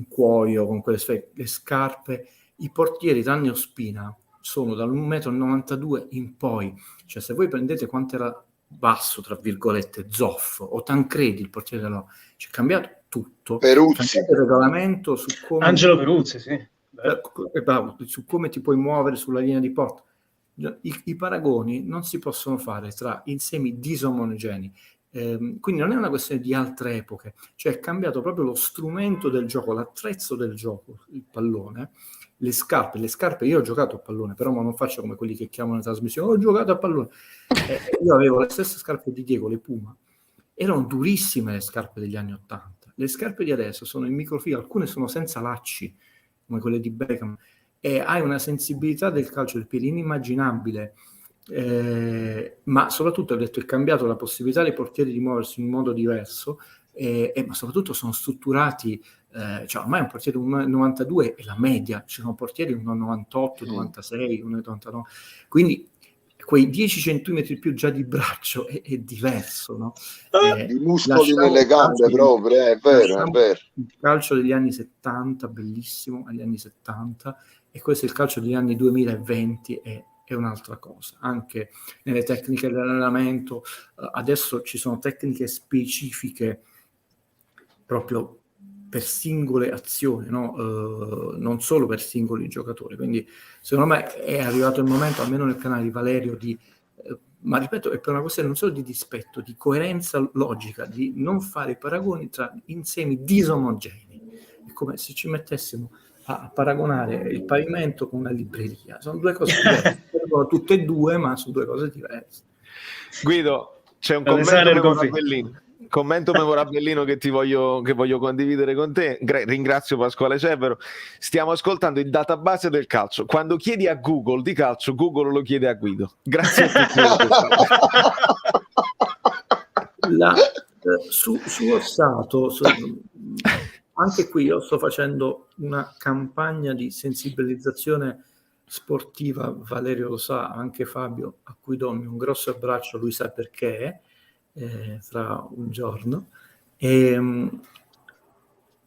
cuoio, con quelle le scarpe. I portieri danni Ospina sono dal 1,92 m in poi. Cioè, se voi prendete quanto era basso, tra virgolette, Zoff o Tancredi, il portiere della, c'è cambiato tutto. Peruzzi. Il regolamento su come Angelo Peruzzi, sì. Bravo, su come ti puoi muovere sulla linea di porta. I paragoni non si possono fare tra insiemi disomogenei. Quindi non è una questione di altre epoche, cioè è cambiato proprio lo strumento del gioco, l'attrezzo del gioco, il pallone. Le scarpe, io ho giocato a pallone, però non faccio come quelli che chiamano la trasmissione, ho giocato a pallone. Io avevo le stesse scarpe di Diego, le Puma, erano durissime le scarpe degli anni 80. Le scarpe di adesso sono in microfibra, alcune sono senza lacci, come quelle di Beckham, e hai una sensibilità del calcio del piede inimmaginabile, ma soprattutto, ho detto, è cambiato la possibilità dei portieri di muoversi in modo diverso, ma soprattutto sono strutturati. Cioè ormai un portiere 1,92 è la media, ci sono portieri 1,98, 96, 1,89, quindi quei 10 centimetri più già di braccio è diverso, no? Di muscoli nelle gambe proprio, è vero. Il calcio degli anni 70, bellissimo, agli anni 70, e questo è il calcio degli anni 2020, è un'altra cosa, anche nelle tecniche dell'allenamento. Adesso ci sono tecniche specifiche proprio per singole azioni, no? Non solo per singoli giocatori. Quindi secondo me è arrivato il momento, almeno nel canale di Valerio, ma ripeto, è per una questione non solo di dispetto, di coerenza logica, di non fare paragoni tra insiemi disomogenei. È come se ci mettessimo a paragonare il pavimento con una libreria. Sono due cose diverse, tutte e due, ma sono due cose diverse. Guido, c'è un commento memorabilino che voglio condividere con te. Ringrazio Pasquale Cevero. Stiamo ascoltando il database del calcio. Quando chiedi a Google di calcio, Google lo chiede a Guido. Grazie a tutti. Su Orsato, anche qui io sto facendo una campagna di sensibilizzazione sportiva. Valerio lo sa, anche Fabio, a cui do un grosso abbraccio, lui sa perché, fra un giorno.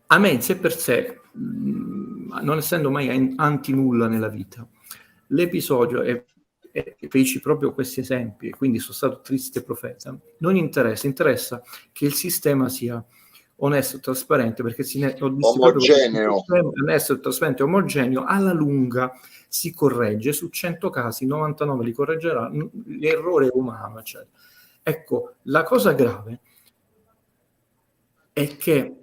A me in sé per sé, non essendo mai anti nulla nella vita, l'episodio e feci proprio questi esempi, e quindi sono stato triste profeta, non interessa che il sistema sia onesto e trasparente, perché omogeneo, onesto e trasparente e omogeneo alla lunga si corregge, su 100 casi 99 li correggerà, l'errore è umano, eccetera. Ecco, la cosa grave è che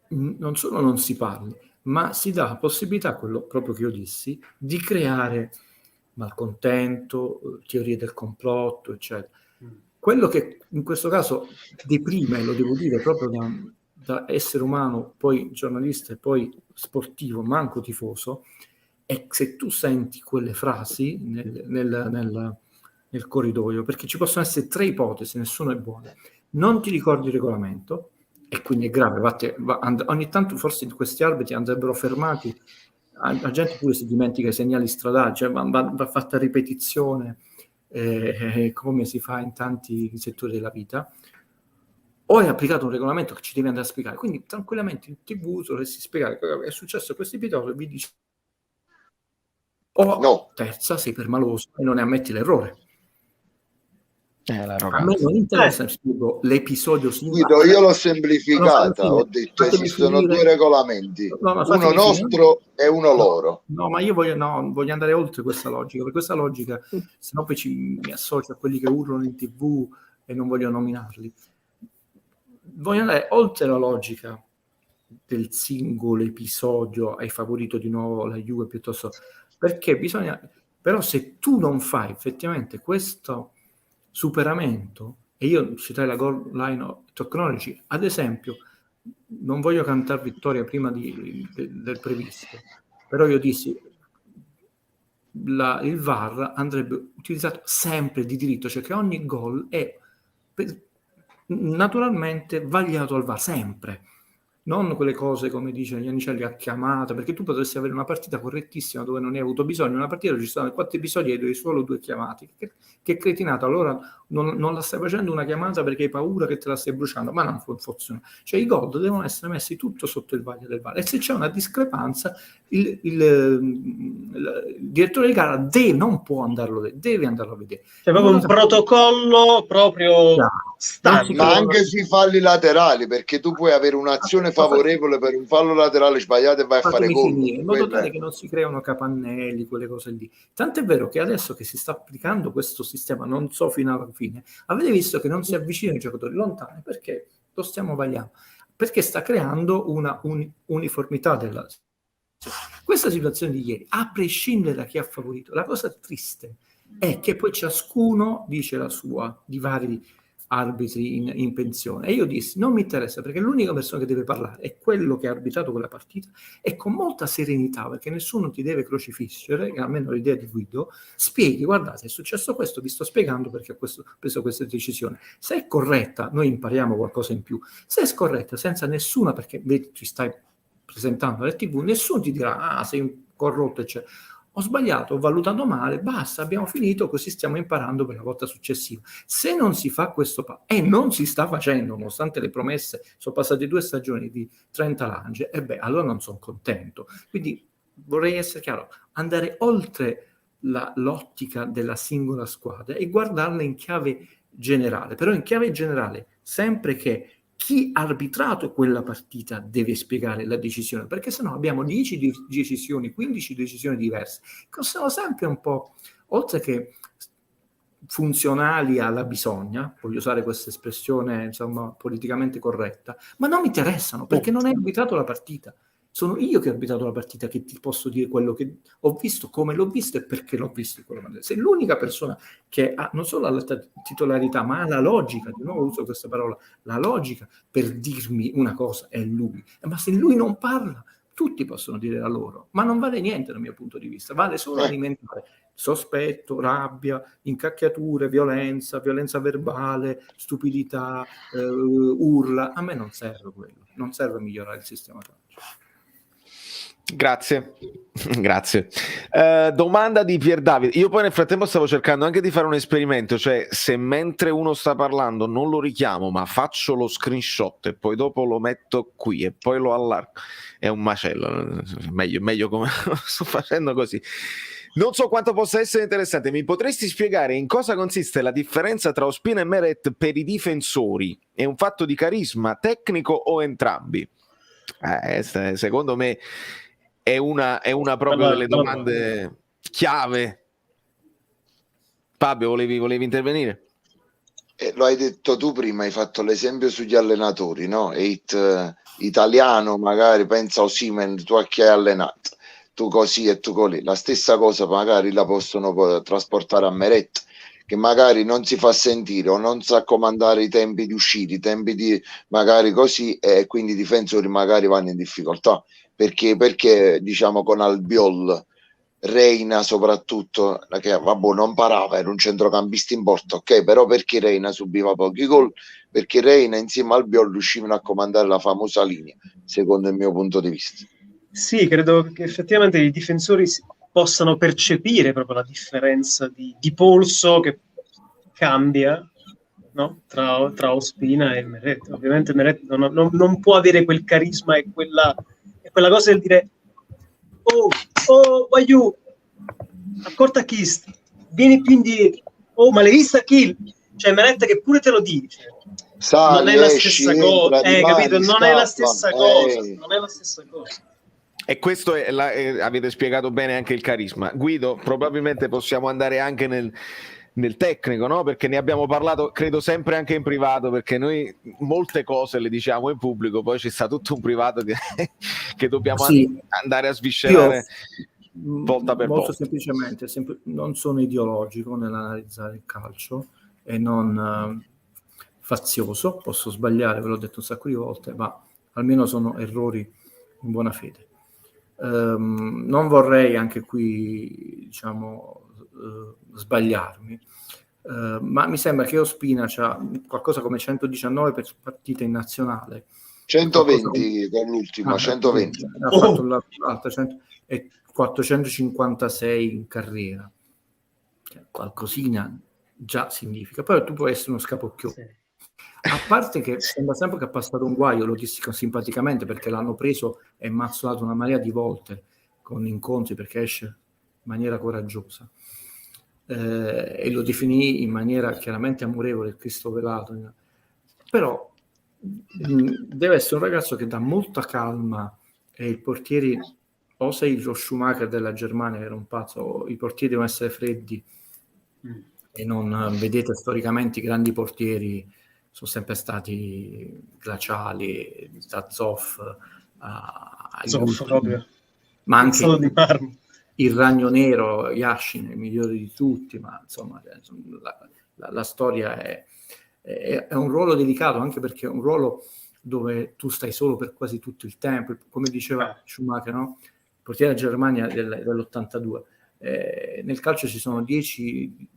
non solo non si parli, ma si dà la possibilità, quello proprio che io dissi, di creare malcontento, teorie del complotto, eccetera. Quello che in questo caso deprime, lo devo dire proprio da essere umano, poi giornalista e poi sportivo, manco tifoso, è se tu senti quelle frasi nel corridoio, perché ci possono essere 3 ipotesi, nessuna è buona. Non ti ricordi il regolamento, e quindi è grave, ogni tanto forse questi arbitri andrebbero fermati, la gente pure si dimentica i segnali stradali, cioè va fatta ripetizione, come si fa in tanti settori della vita, o hai applicato un regolamento che ci devi andare a spiegare, quindi tranquillamente in TV dovresti spiegare è successo questo episodio, vi dice no. Terza, sei permaloso e non ne ammetti l'errore. A me non interessa l'episodio Guido, io l'ho semplificata, ho detto esistono 2 regolamenti, uno nostro e uno loro. No, ma io voglio andare oltre questa logica, perché questa logica, se no poi mi associo a quelli che urlano in TV e non voglio nominarli. Voglio andare oltre la logica del singolo episodio, hai favorito di nuovo la Juve piuttosto, perché bisogna, però se tu non fai effettivamente questo superamento, e io citai la goal line technology, ad esempio, non voglio cantare vittoria prima del previsto, però io dissi il VAR andrebbe utilizzato sempre di diritto, cioè che ogni gol è naturalmente vagliato al VAR, sempre. Non quelle cose come dice Iannicelli a chiamata, perché tu potresti avere una partita correttissima dove non hai avuto bisogno, una partita dove ci sono 4 episodi e hai solo 2 chiamate, che cretinata, allora non la stai facendo una chiamata perché hai paura che te la stai bruciando, ma non funziona, cioè i gol devono essere messi tutto sotto il vaglio del VAR, e se c'è una discrepanza il direttore di gara non può deve andarlo a vedere. C'è proprio un protocollo proprio standard. Ma anche sui falli laterali, perché tu puoi avere un'azione favorevole per un fallo laterale sbagliato e vai a fare gol. In modo tale che non si creano capannelli, quelle cose lì. Tant'è vero che adesso che si sta applicando questo sistema, non so fino alla fine, avete visto che non si avvicinano i giocatori lontani, perché lo stiamo vagliando, perché sta creando una uniformità della questa situazione di ieri, a prescindere da chi ha favorito. La cosa triste è che poi ciascuno dice la sua, di vari arbitri in pensione, e io dissi non mi interessa, perché l'unica persona che deve parlare è quello che ha arbitrato quella partita, e con molta serenità, perché nessuno ti deve crocifiggere, almeno l'idea di Guido, spieghi: guardate, è successo questo, vi sto spiegando perché ho preso questa decisione, se è corretta noi impariamo qualcosa in più, se è scorretta senza nessuna, perché vedi, ci stai presentando alla TV, nessuno ti dirà sei un corrotto, eccetera. Ho sbagliato, ho valutato male, basta, abbiamo finito, così stiamo imparando per la volta successiva. Se non si fa questo e non si sta facendo, nonostante le promesse, sono passate 2 stagioni di 30 lance, allora non sono contento. Quindi vorrei essere chiaro, andare oltre l'ottica della singola squadra e guardarla in chiave generale, però in chiave generale sempre che chi ha arbitrato quella partita deve spiegare la decisione, perché sennò abbiamo 10 decisioni, 15 decisioni diverse, che sono sempre un po', oltre che funzionali alla bisogna, voglio usare questa espressione insomma politicamente corretta, ma non mi interessano, perché non hai arbitrato la partita. Sono io che ho arbitrato la partita che ti posso dire quello che ho visto, come l'ho visto e perché l'ho visto in quella maniera. Se l'unica persona che ha non solo la titolarità, ma ha la logica, di nuovo uso questa parola, la logica per dirmi una cosa è lui. Ma se lui non parla, tutti possono dire la loro, ma non vale niente dal mio punto di vista, vale solo alimentare sospetto, rabbia, incacchiature, violenza verbale, stupidità, urla. A me non serve quello, non serve a migliorare il sistema calcio. Grazie. Domanda di Pier Davide. Io poi nel frattempo stavo cercando anche di fare un esperimento, cioè se mentre uno sta parlando non lo richiamo ma faccio lo screenshot e poi dopo lo metto qui e poi lo allargo, è un macello, meglio come sto facendo così. Non so quanto possa essere interessante, mi potresti spiegare in cosa consiste la differenza tra Ospina e Meret per i difensori? È un fatto di carisma, tecnico o entrambi? Secondo me è una proprio delle domande chiave. Fabio, volevi intervenire? Lo hai detto tu prima, hai fatto l'esempio sugli allenatori, no? Italiano, magari pensa a Osimhen, tu a chi hai allenato, tu così e tu così. La stessa cosa magari la possono trasportare a Meret, che magari non si fa sentire o non sa comandare i tempi di uscita, i tempi di magari così, e quindi i difensori magari vanno in difficoltà. Perché diciamo con Albiol, Reina soprattutto, che vabbè, non parava, era un centrocampista in porta, ok, però perché Reina subiva pochi gol? Perché Reina insieme al Biol riuscivano a comandare la famosa linea, secondo il mio punto di vista. Sì, credo che effettivamente i difensori possano percepire proprio la differenza di polso che cambia, no? tra Ospina e Meret. Ovviamente Meret non può avere quel carisma e quella cosa del dire oh, Bayu, accorta Kist, vieni più indietro. Oh, ma l'hai vista Kill? Cioè, Meret che pure te lo dice. Sali, non è la esci, stessa cosa, capito? Non scappa, è la stessa cosa, non è la stessa cosa. E questo avete spiegato bene anche il carisma. Guido, probabilmente possiamo andare anche nel tecnico, no? Perché ne abbiamo parlato, credo, sempre anche in privato, perché noi molte cose le diciamo in pubblico, poi c'è stato tutto un privato che dobbiamo andare a sviscerare volta per volta. Molto semplicemente, non sono ideologico nell'analizzare il calcio e non fazioso, posso sbagliare, ve l'ho detto un sacco di volte, ma almeno sono errori in buona fede. Non vorrei anche qui, diciamo, sbagliarmi, ma mi sembra che Ospina c'ha qualcosa come 119 per partite in nazionale, 120 con l'ultima, 120 ha fatto l'altra 100 e 456 in carriera, qualcosina già significa. Poi tu puoi essere uno scapocchione, sì. A parte che sembra sempre che ha passato un guaio, lo dissi simpaticamente perché l'hanno preso e mazzolato una marea di volte con incontri, perché esce in maniera coraggiosa, e lo definì in maniera chiaramente amorevole il Cristo velato, però deve essere un ragazzo che dà molta calma, e i portieri, o sei lo Schumacher della Germania che era un pazzo, o i portieri devono essere freddi, e non vedete storicamente i grandi portieri sono sempre stati glaciali, da Zoff proprio, ma anche di il Ragno Nero, Yashin, il migliore di tutti, ma insomma la storia è un ruolo delicato, anche perché è un ruolo dove tu stai solo per quasi tutto il tempo, come diceva Schumacher, no? Il portiere della Germania dell'82. Nel calcio ci sono 10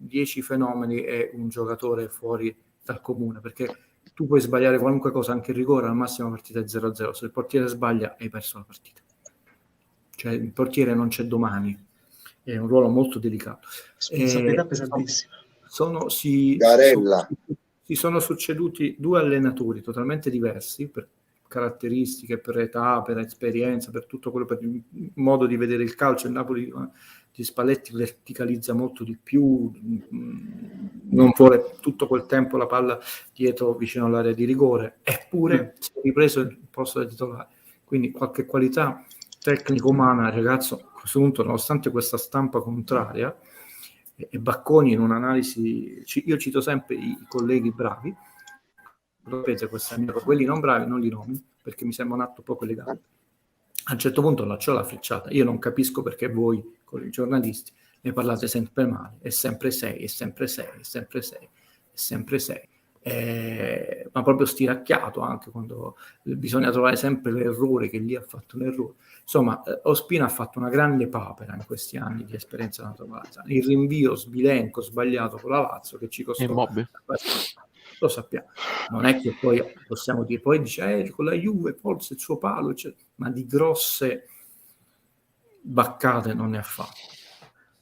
fenomeni e un giocatore fuori dal comune, perché tu puoi sbagliare qualunque cosa, anche il rigore, al massimo la partita è 0-0, se il portiere sbaglia hai perso la partita, cioè il portiere non c'è domani, è un ruolo molto delicato, responsabilità pesantissima. Si sono succeduti due allenatori totalmente diversi per caratteristiche, per età, per esperienza, per tutto quello, per il modo di vedere il calcio. Il Napoli di Spalletti verticalizza molto di più, non vuole tutto quel tempo la palla dietro vicino all'area di rigore, eppure si è ripreso il posto da titolare, quindi qualche qualità tecnico-umana il ragazzo a questo punto, nonostante questa stampa contraria. E Bacconi in un'analisi, io cito sempre i colleghi bravi, sapete, quelli non bravi non li nomino perché mi sembra un atto poco legale. A un certo punto lanciò la frecciata, io non capisco perché voi con i giornalisti ne parlate sempre male, è sempre 6, ma proprio stiracchiato, anche quando bisogna trovare sempre l'errore, che lì ha fatto un errore. Insomma, Ospina ha fatto una grande papera in questi anni di esperienza naturale. Il rinvio sbilenco sbagliato con la Lazio che ci costò, lo sappiamo, non è che poi possiamo dire, poi dice con la Juve forse il suo palo, eccetera, ma di grosse baccate non ne ha fatto.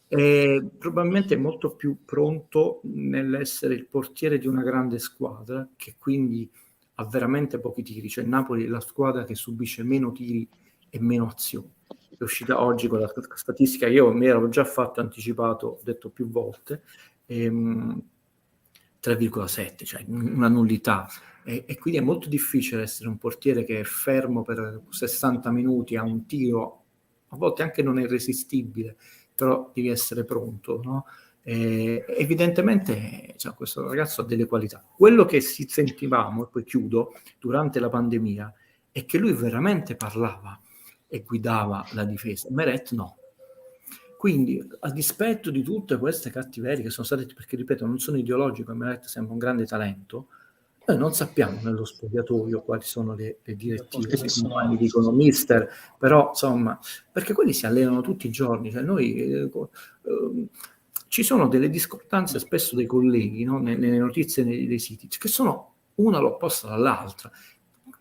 Probabilmente è molto più pronto nell'essere il portiere di una grande squadra, che quindi ha veramente pochi tiri, cioè Napoli è la squadra che subisce meno tiri e meno azioni, è uscita oggi con la statistica, io mi ero già fatto anticipato, ho detto più volte, 3,7, cioè una nullità. E quindi è molto difficile essere un portiere che è fermo per 60 minuti a un tiro, a volte anche non è irresistibile, però devi essere pronto, no? Evidentemente cioè, questo ragazzo ha delle qualità. Quello che si sentivamo, e poi chiudo, durante la pandemia, è che lui veramente parlava e guidava la difesa. Meret no. Quindi, a dispetto di tutte queste cattiverie che sono state, perché ripeto, non sono ideologico, Meret sembra un grande talento, noi non sappiamo nello spogliatoio quali sono le direttive, i compagni dicono mister, però insomma, perché quelli si allenano tutti i giorni, cioè noi ci sono delle discordanze spesso dei colleghi, no? Nelle notizie dei siti, che sono una l'opposta dall'altra.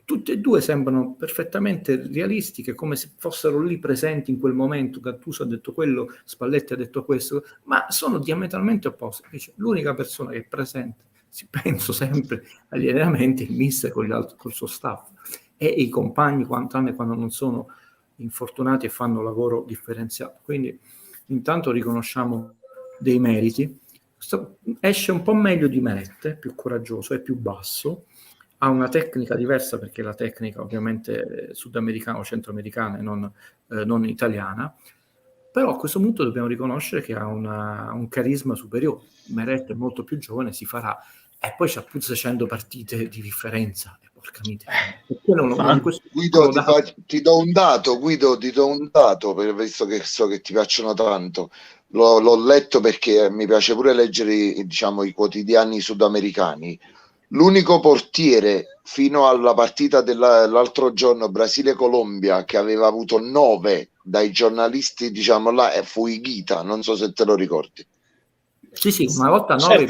Tutte e due sembrano perfettamente realistiche, come se fossero lì presenti in quel momento. Gattuso ha detto quello, Spalletti ha detto questo, ma sono diametralmente opposte. Invece, l'unica persona che è presente, penso sempre agli allenamenti, il mister col suo staff e i compagni, tranne quando non sono infortunati e fanno lavoro differenziato. Quindi intanto riconosciamo dei meriti. Esce un po' meglio di Meret, più coraggioso, è più basso, ha una tecnica diversa perché la tecnica ovviamente sudamericana o centroamericana e non italiana, però a questo punto dobbiamo riconoscere che ha un carisma superiore. Meret è molto più giovane, si farà, e poi c'ha più 600 partite di differenza, porca miseria. Guido, ti do un dato, Guido, visto che so che ti piacciono tanto. L'ho letto perché mi piace pure leggere, diciamo, i quotidiani sudamericani. L'unico portiere fino alla partita dell'altro giorno Brasile-Colombia che aveva avuto 9 dai giornalisti, diciamo là, fu Higuita, non so se te lo ricordi. Sì, una volta 9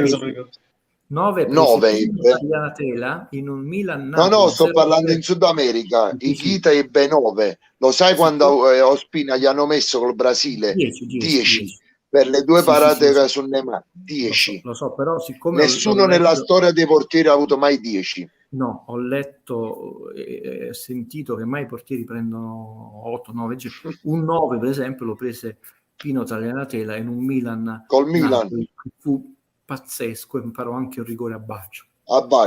tela in un Milan. No, sto parlando in Sud America. Higuita ebbe 9. Lo sai quando Ospina gli hanno messo col Brasile? 10. Per le due parate su Neymar, 10. Lo so, però siccome nessuno nella storia dei portieri ha avuto mai 10. No, ho letto e sentito che mai i portieri prendono 8, 9. Un 9 per esempio lo prese Pino Tagliatella in un Milan col Milan. Fu pazzesco e imparò anche un rigore a Baggio.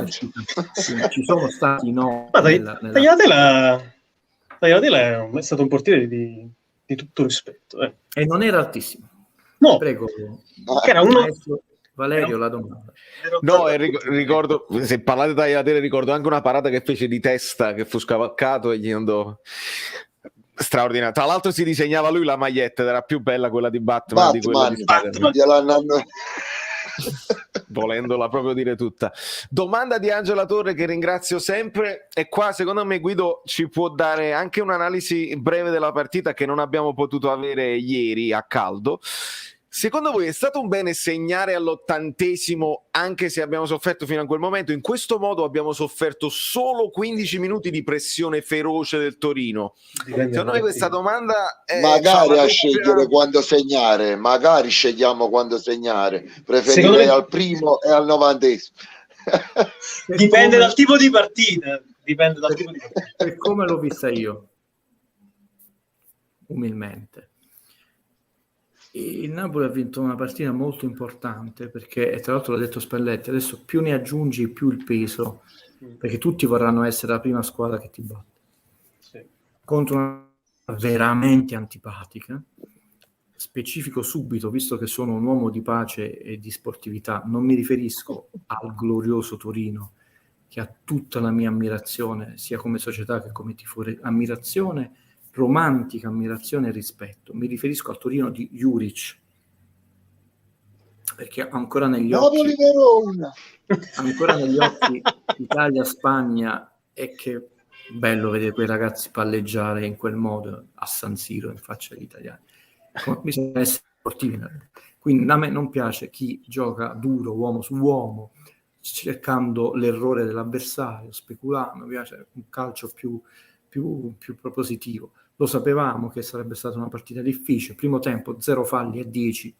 Ci sono stati Tagliatella è stato un portiere di tutto rispetto. E non era altissimo. No, prego. Era uno... Valerio, la domanda. No, ricordo, se parlate di Tagliatella, ricordo anche una parata che fece di testa, che fu scavalcato e gli andò straordinario. Tra l'altro si disegnava lui la maglietta ed era più bella quella di Batman di quella di Spider-Man. Volendola proprio dire tutta. Domanda di Angela Torre, che ringrazio sempre, e qua secondo me Guido ci può dare anche un'analisi breve della partita che non abbiamo potuto avere ieri a caldo. Secondo voi è stato un bene segnare all'80°, anche se abbiamo sofferto fino a quel momento? In questo modo abbiamo sofferto solo 15 minuti di pressione feroce del Torino. Secondo me questa domanda è, magari a scegliere quando segnare, magari scegliamo quando segnare. Preferirei al primo e al 90°. Dipende dal tipo di partita. Per come l'ho vista io, umilmente. Il Napoli ha vinto una partita molto importante perché, tra l'altro l'ha detto Spalletti, adesso più ne aggiungi più il peso, perché tutti vorranno essere la prima squadra che ti batte. Contro una veramente antipatica. Specifico subito, visto che sono un uomo di pace e di sportività, non mi riferisco al glorioso Torino, che ha tutta la mia ammirazione, sia come società che come tifore, ammirazione romantica, ammirazione e rispetto. Mi riferisco al Torino di Juric, perché ancora negli occhi Italia-Spagna, e che bello vedere quei ragazzi palleggiare in quel modo a San Siro in faccia agli italiani. Bisogna essere sportivi, quindi a me non piace chi gioca duro, uomo su uomo, cercando l'errore dell'avversario, speculando. Mi piace un calcio più propositivo. Lo sapevamo che sarebbe stata una partita difficile. Primo tempo 0 falli e 10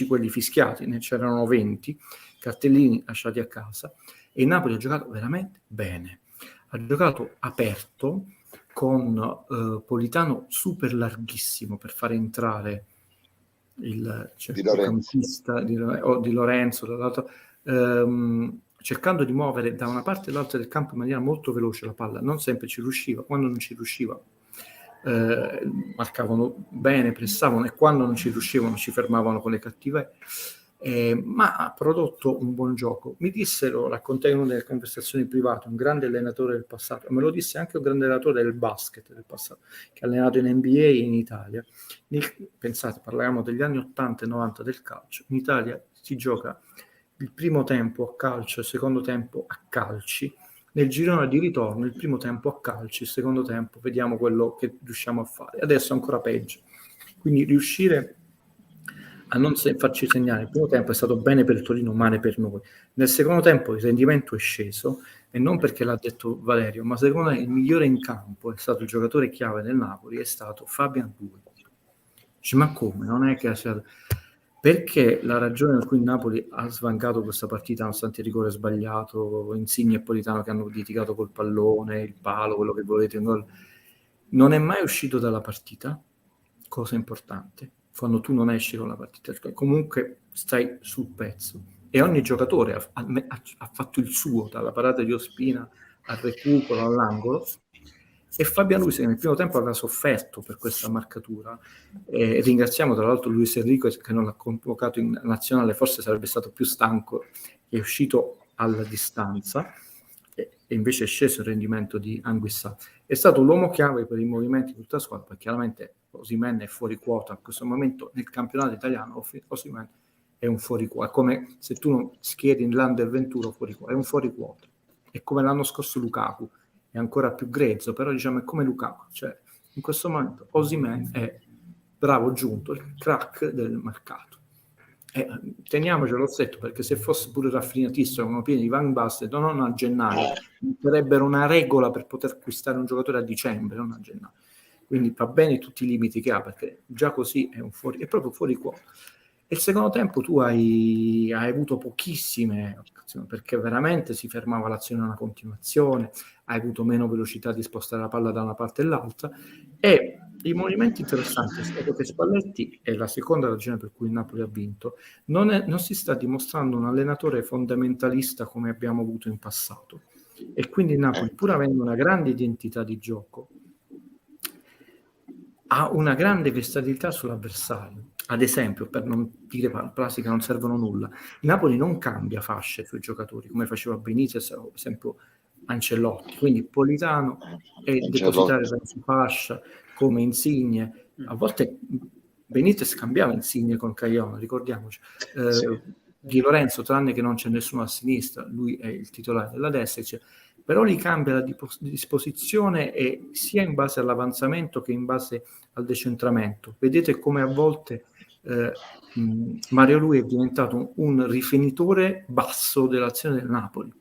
quelli fischiati, ne c'erano 20 cartellini lasciati a casa, e il Napoli ha giocato veramente bene, ha giocato aperto, con Politano super larghissimo per fare entrare il centrocampista di Lorenzo, dall'altro, cercando di muovere da una parte all'altra del campo in maniera molto veloce la palla. Non sempre ci riusciva, quando non ci riusciva marcavano bene, pressavano, e quando non ci riuscivano ci fermavano con le cattive. Ma ha prodotto un buon gioco. Mi dissero, raccontai in una delle conversazioni private, un grande allenatore del passato, me lo disse anche un grande allenatore del basket del passato, che ha allenato in NBA in Italia. Pensate, parliamo degli anni 80 e 90 del calcio. In Italia si gioca il primo tempo a calcio, il secondo tempo a calci. Nel girone di ritorno, il primo tempo a calci, il secondo tempo vediamo quello che riusciamo a fare. Adesso ancora peggio. Quindi riuscire a non farci segnare il primo tempo è stato bene per il Torino, male per noi. Nel secondo tempo il rendimento è sceso, e non perché l'ha detto Valerio, ma secondo me il migliore in campo è stato il giocatore chiave del Napoli, è stato Fabian Due. Ma come? Non è che sia... Perché la ragione per cui il Napoli ha svancato questa partita, nonostante il rigore sbagliato, Insigne e Politano che hanno litigato col pallone, il palo, quello che volete, non è mai uscito dalla partita, cosa importante. Quando tu non esci con la partita, comunque stai sul pezzo, e ogni giocatore ha fatto il suo, dalla parata di Ospina al recupero, all'angolo, e Fabian Luiz, che nel primo tempo aveva sofferto per questa marcatura, ringraziamo tra l'altro Luis Enrico che non l'ha convocato in nazionale, forse sarebbe stato più stanco, è uscito alla distanza, e invece è sceso il rendimento di Anguissa. È stato l'uomo chiave per i movimenti di tutta la squadra, perché chiaramente Osimhen è fuori quota in questo momento nel campionato italiano. Osimhen è un fuori quota, è come se tu non schieri l'Under 21 fuori quota, è un fuori quota. È come l'anno scorso Lukaku, è ancora più grezzo, però diciamo è come Lukaku, cioè in questo momento Osimhen è bravo giunto, il crack del mercato. Teniamocelo l'ossetto, perché se fosse pure raffinatissimo come pieni di Van Basten, non a gennaio, metterebbero una regola per poter acquistare un giocatore a dicembre, non a gennaio. Quindi va bene tutti i limiti che ha, perché già così è proprio fuori quota. E il secondo tempo tu hai avuto pochissime occasioni, perché veramente si fermava l'azione a una continuazione, hai avuto meno velocità di spostare la palla da una parte all'altra, e i movimenti interessanti è stato che Spalletti, è la seconda ragione per cui il Napoli ha vinto, non si sta dimostrando un allenatore fondamentalista come abbiamo avuto in passato, e quindi il Napoli, pur avendo una grande identità di gioco, ha una grande versatilità sull'avversario. Ad esempio, per non dire frasi che non servono a nulla, il Napoli non cambia fasce sui giocatori come faceva Benitez o per esempio Ancelotti, quindi Politano è depositare su fascia come Insigne. A volte Benitez cambiava Insigne con Cagliano, ricordiamoci. Di Lorenzo, tranne che non c'è nessuno a sinistra, lui è il titolare della destra, però li cambia la disposizione, e sia in base all'avanzamento che in base al decentramento. Vedete come a volte Mario Lui è diventato un rifinitore basso dell'azione del Napoli.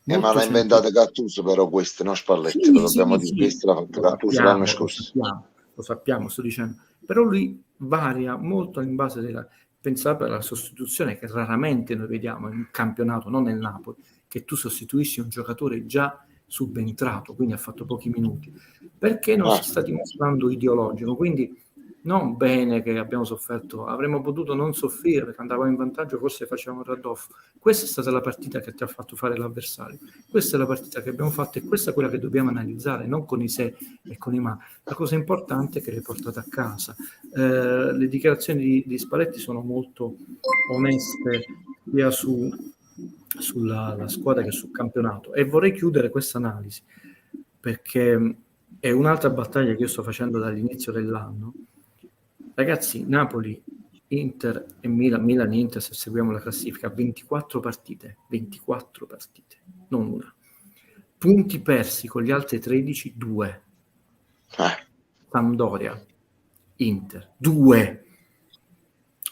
Ma l'ha inventato Gattuso, però questo, non Spalletti, lo dobbiamo dire, questo l'ha fatto Gattuso l'anno scorso. Lo sappiamo, sto dicendo. Però lui varia molto in base della... Pensate alla sostituzione che raramente noi vediamo in campionato, non nel Napoli, che tu sostituisci un giocatore già subentrato, quindi ha fatto pochi minuti, perché non si sta dimostrando ideologico. Quindi non bene che abbiamo sofferto, avremmo potuto non soffrire perché andavamo in vantaggio, forse facevamo il raddoppio. Questa è stata la partita che ti ha fatto fare l'avversario, questa è la partita che abbiamo fatto, e questa è quella che dobbiamo analizzare, non con i se e con i ma. La cosa importante è che l'hai portata a casa. Le dichiarazioni di Spalletti sono molto oneste sia sulla squadra che sul campionato, e vorrei chiudere questa analisi perché è un'altra battaglia che io sto facendo dall'inizio dell'anno. Ragazzi, Napoli, Inter e Milan Inter, se seguiamo la classifica, 24 partite, non una. Punti persi con gli altri 13, 2. Sampdoria, Inter, 2.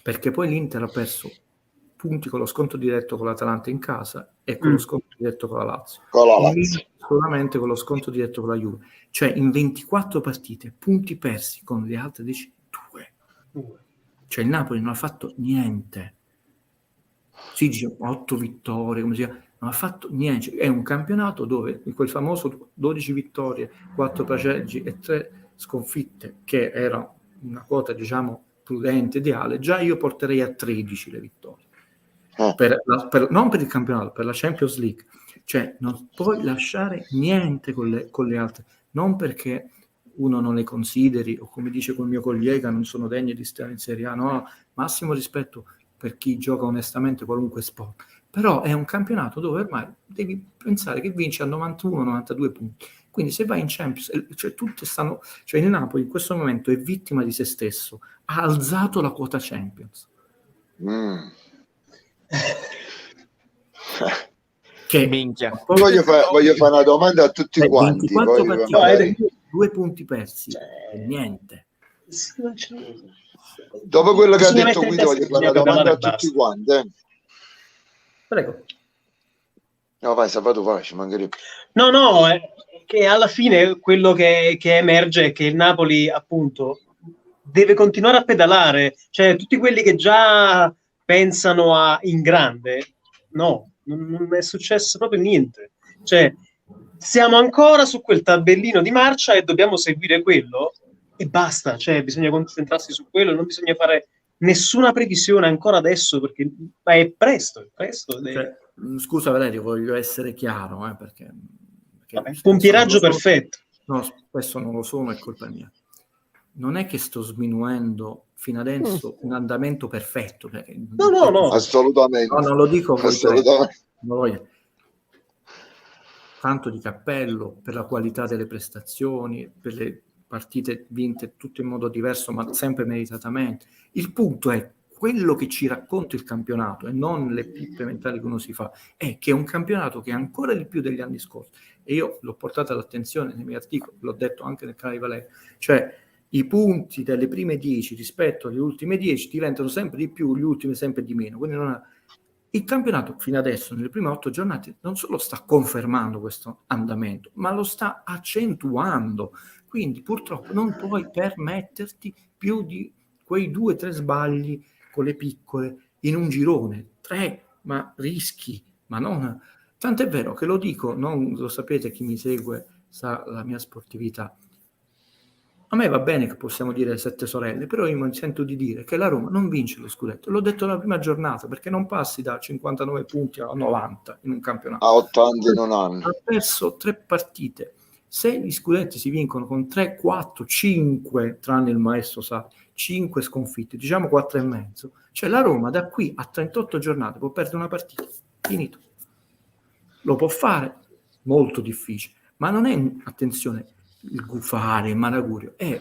Perché poi l'Inter ha perso punti con lo scontro diretto con l'Atalanta in casa e con lo scontro diretto con la Lazio. Solamente con lo scontro diretto con la Juve. Cioè in 24 partite, punti persi con le altre 10, 2. Cioè il Napoli non ha fatto niente. Si dice 8 vittorie, come si chiama, non ha fatto niente. È un campionato dove quel famoso 12 vittorie, 4 pareggi e 3 sconfitte, che era una quota diciamo prudente, ideale, già io porterei a 13 le vittorie. Non per il campionato, per la Champions League. Cioè non puoi lasciare niente con le altre, non perché uno non le consideri, o come dice quel mio collega, non sono degne di stare in Serie A, no, massimo rispetto per chi gioca onestamente qualunque sport, però è un campionato dove ormai devi pensare che vinci a 91-92 punti, quindi se vai in Champions, cioè tutti stanno, cioè il Napoli in questo momento è vittima di se stesso, ha alzato la quota Champions. Che minchia. Voglio fare una domanda a tutti quanti. 24 partite, 2 punti persi, niente. Dopo quello che ha Bisogna detto mettere Guido, in voglio testa fare che una domanda a bisogna tutti quanti. Prego. No, vai, Sabato, vai, ci mancherebbe. No, che alla fine quello che emerge è che il Napoli, appunto, deve continuare a pedalare. Cioè, tutti quelli che già pensano in grande, no, non è successo proprio niente. Cioè, siamo ancora su quel tabellino di marcia e dobbiamo seguire quello e basta. Cioè, bisogna concentrarsi su quello, non bisogna fare nessuna previsione ancora adesso, perché è presto. Cioè, scusa Valerio, voglio essere chiaro, perché pompieraggio perfetto. No, spesso non lo sono, è colpa mia. Non è che sto sminuendo fino adesso un andamento perfetto. No. Assolutamente. No, non lo dico a voi Assolutamente. Tanto di cappello per la qualità delle prestazioni, per le partite vinte tutto in modo diverso, ma sempre meritatamente. Il punto è quello che ci racconta il campionato e non le pippe mentali che uno si fa, è che è un campionato che è ancora di più degli anni scorsi, e io l'ho portato all'attenzione nei miei articoli, l'ho detto anche nel canale di Valerio, cioè i punti delle prime 10 rispetto alle ultime 10 diventano sempre di più, gli ultimi sempre di meno, quindi il campionato fino adesso nelle prime 8 giornate non solo sta confermando questo andamento, ma lo sta accentuando, quindi purtroppo non puoi permetterti più di quei 2 o 3 sbagli con le piccole in un girone, 3, ma rischi, ma non. Tant'è vero che lo dico, non lo sapete, chi mi segue sa la mia sportività. A me va bene che possiamo dire 7 sorelle, però io mi sento di dire che la Roma non vince lo scudetto. L'ho detto la prima giornata, perché non passi da 59 punti a 90 in un campionato. A 8 anni non hanno. Ha perso 3 partite. Se gli scudetti si vincono con 3, 4, 5, tranne il maestro sa, 5 sconfitte, diciamo 4 e mezzo, cioè la Roma da qui a 38 giornate può perdere una partita, finito. Lo può fare, molto difficile, ma non è, attenzione, il gufare, il malagurio, è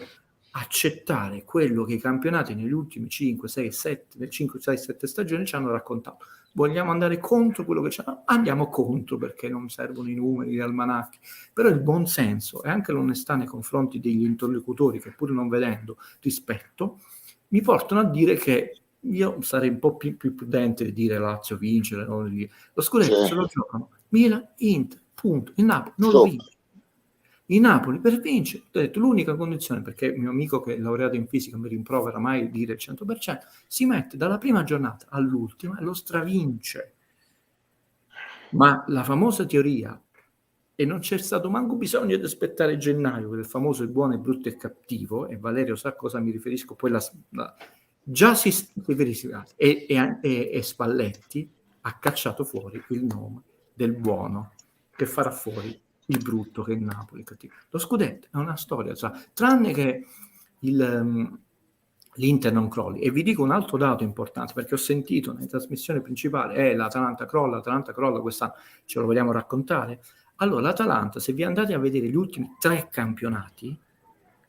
accettare quello che i campionati negli ultimi 5, 6, 7 stagioni ci hanno raccontato. Vogliamo andare contro quello che c'è? Andiamo contro, perché non servono i numeri, gli almanacchi, però il buon senso e anche l'onestà nei confronti degli interlocutori, che pur non vedendo rispetto, mi portano a dire che io sarei un po' più prudente di dire Lazio vince, lo scudetto se lo giocano Milan, Inter, punto. Il Napoli non lo vince. Il Napoli per vincere, ho detto, l'unica condizione, perché il mio amico che è laureato in fisica mi rimprovera mai dire il 100%, si mette dalla prima giornata all'ultima e lo stravince. Ma la famosa teoria, e non c'è stato manco bisogno di aspettare gennaio, per il famoso il buono, il brutto e il cattivo, e Valerio sa a cosa mi riferisco, poi già si riferisce, e Spalletti ha cacciato fuori il nome del buono, che farà fuori il brutto, che è il Napoli cattivo. Lo scudetto è una storia, tranne che l'Inter non crolli. E vi dico un altro dato importante, perché ho sentito nelle trasmissioni principali l'Atalanta crolla quest'anno, ce lo vogliamo raccontare? Allora l'Atalanta, se vi andate a vedere gli ultimi 3 campionati,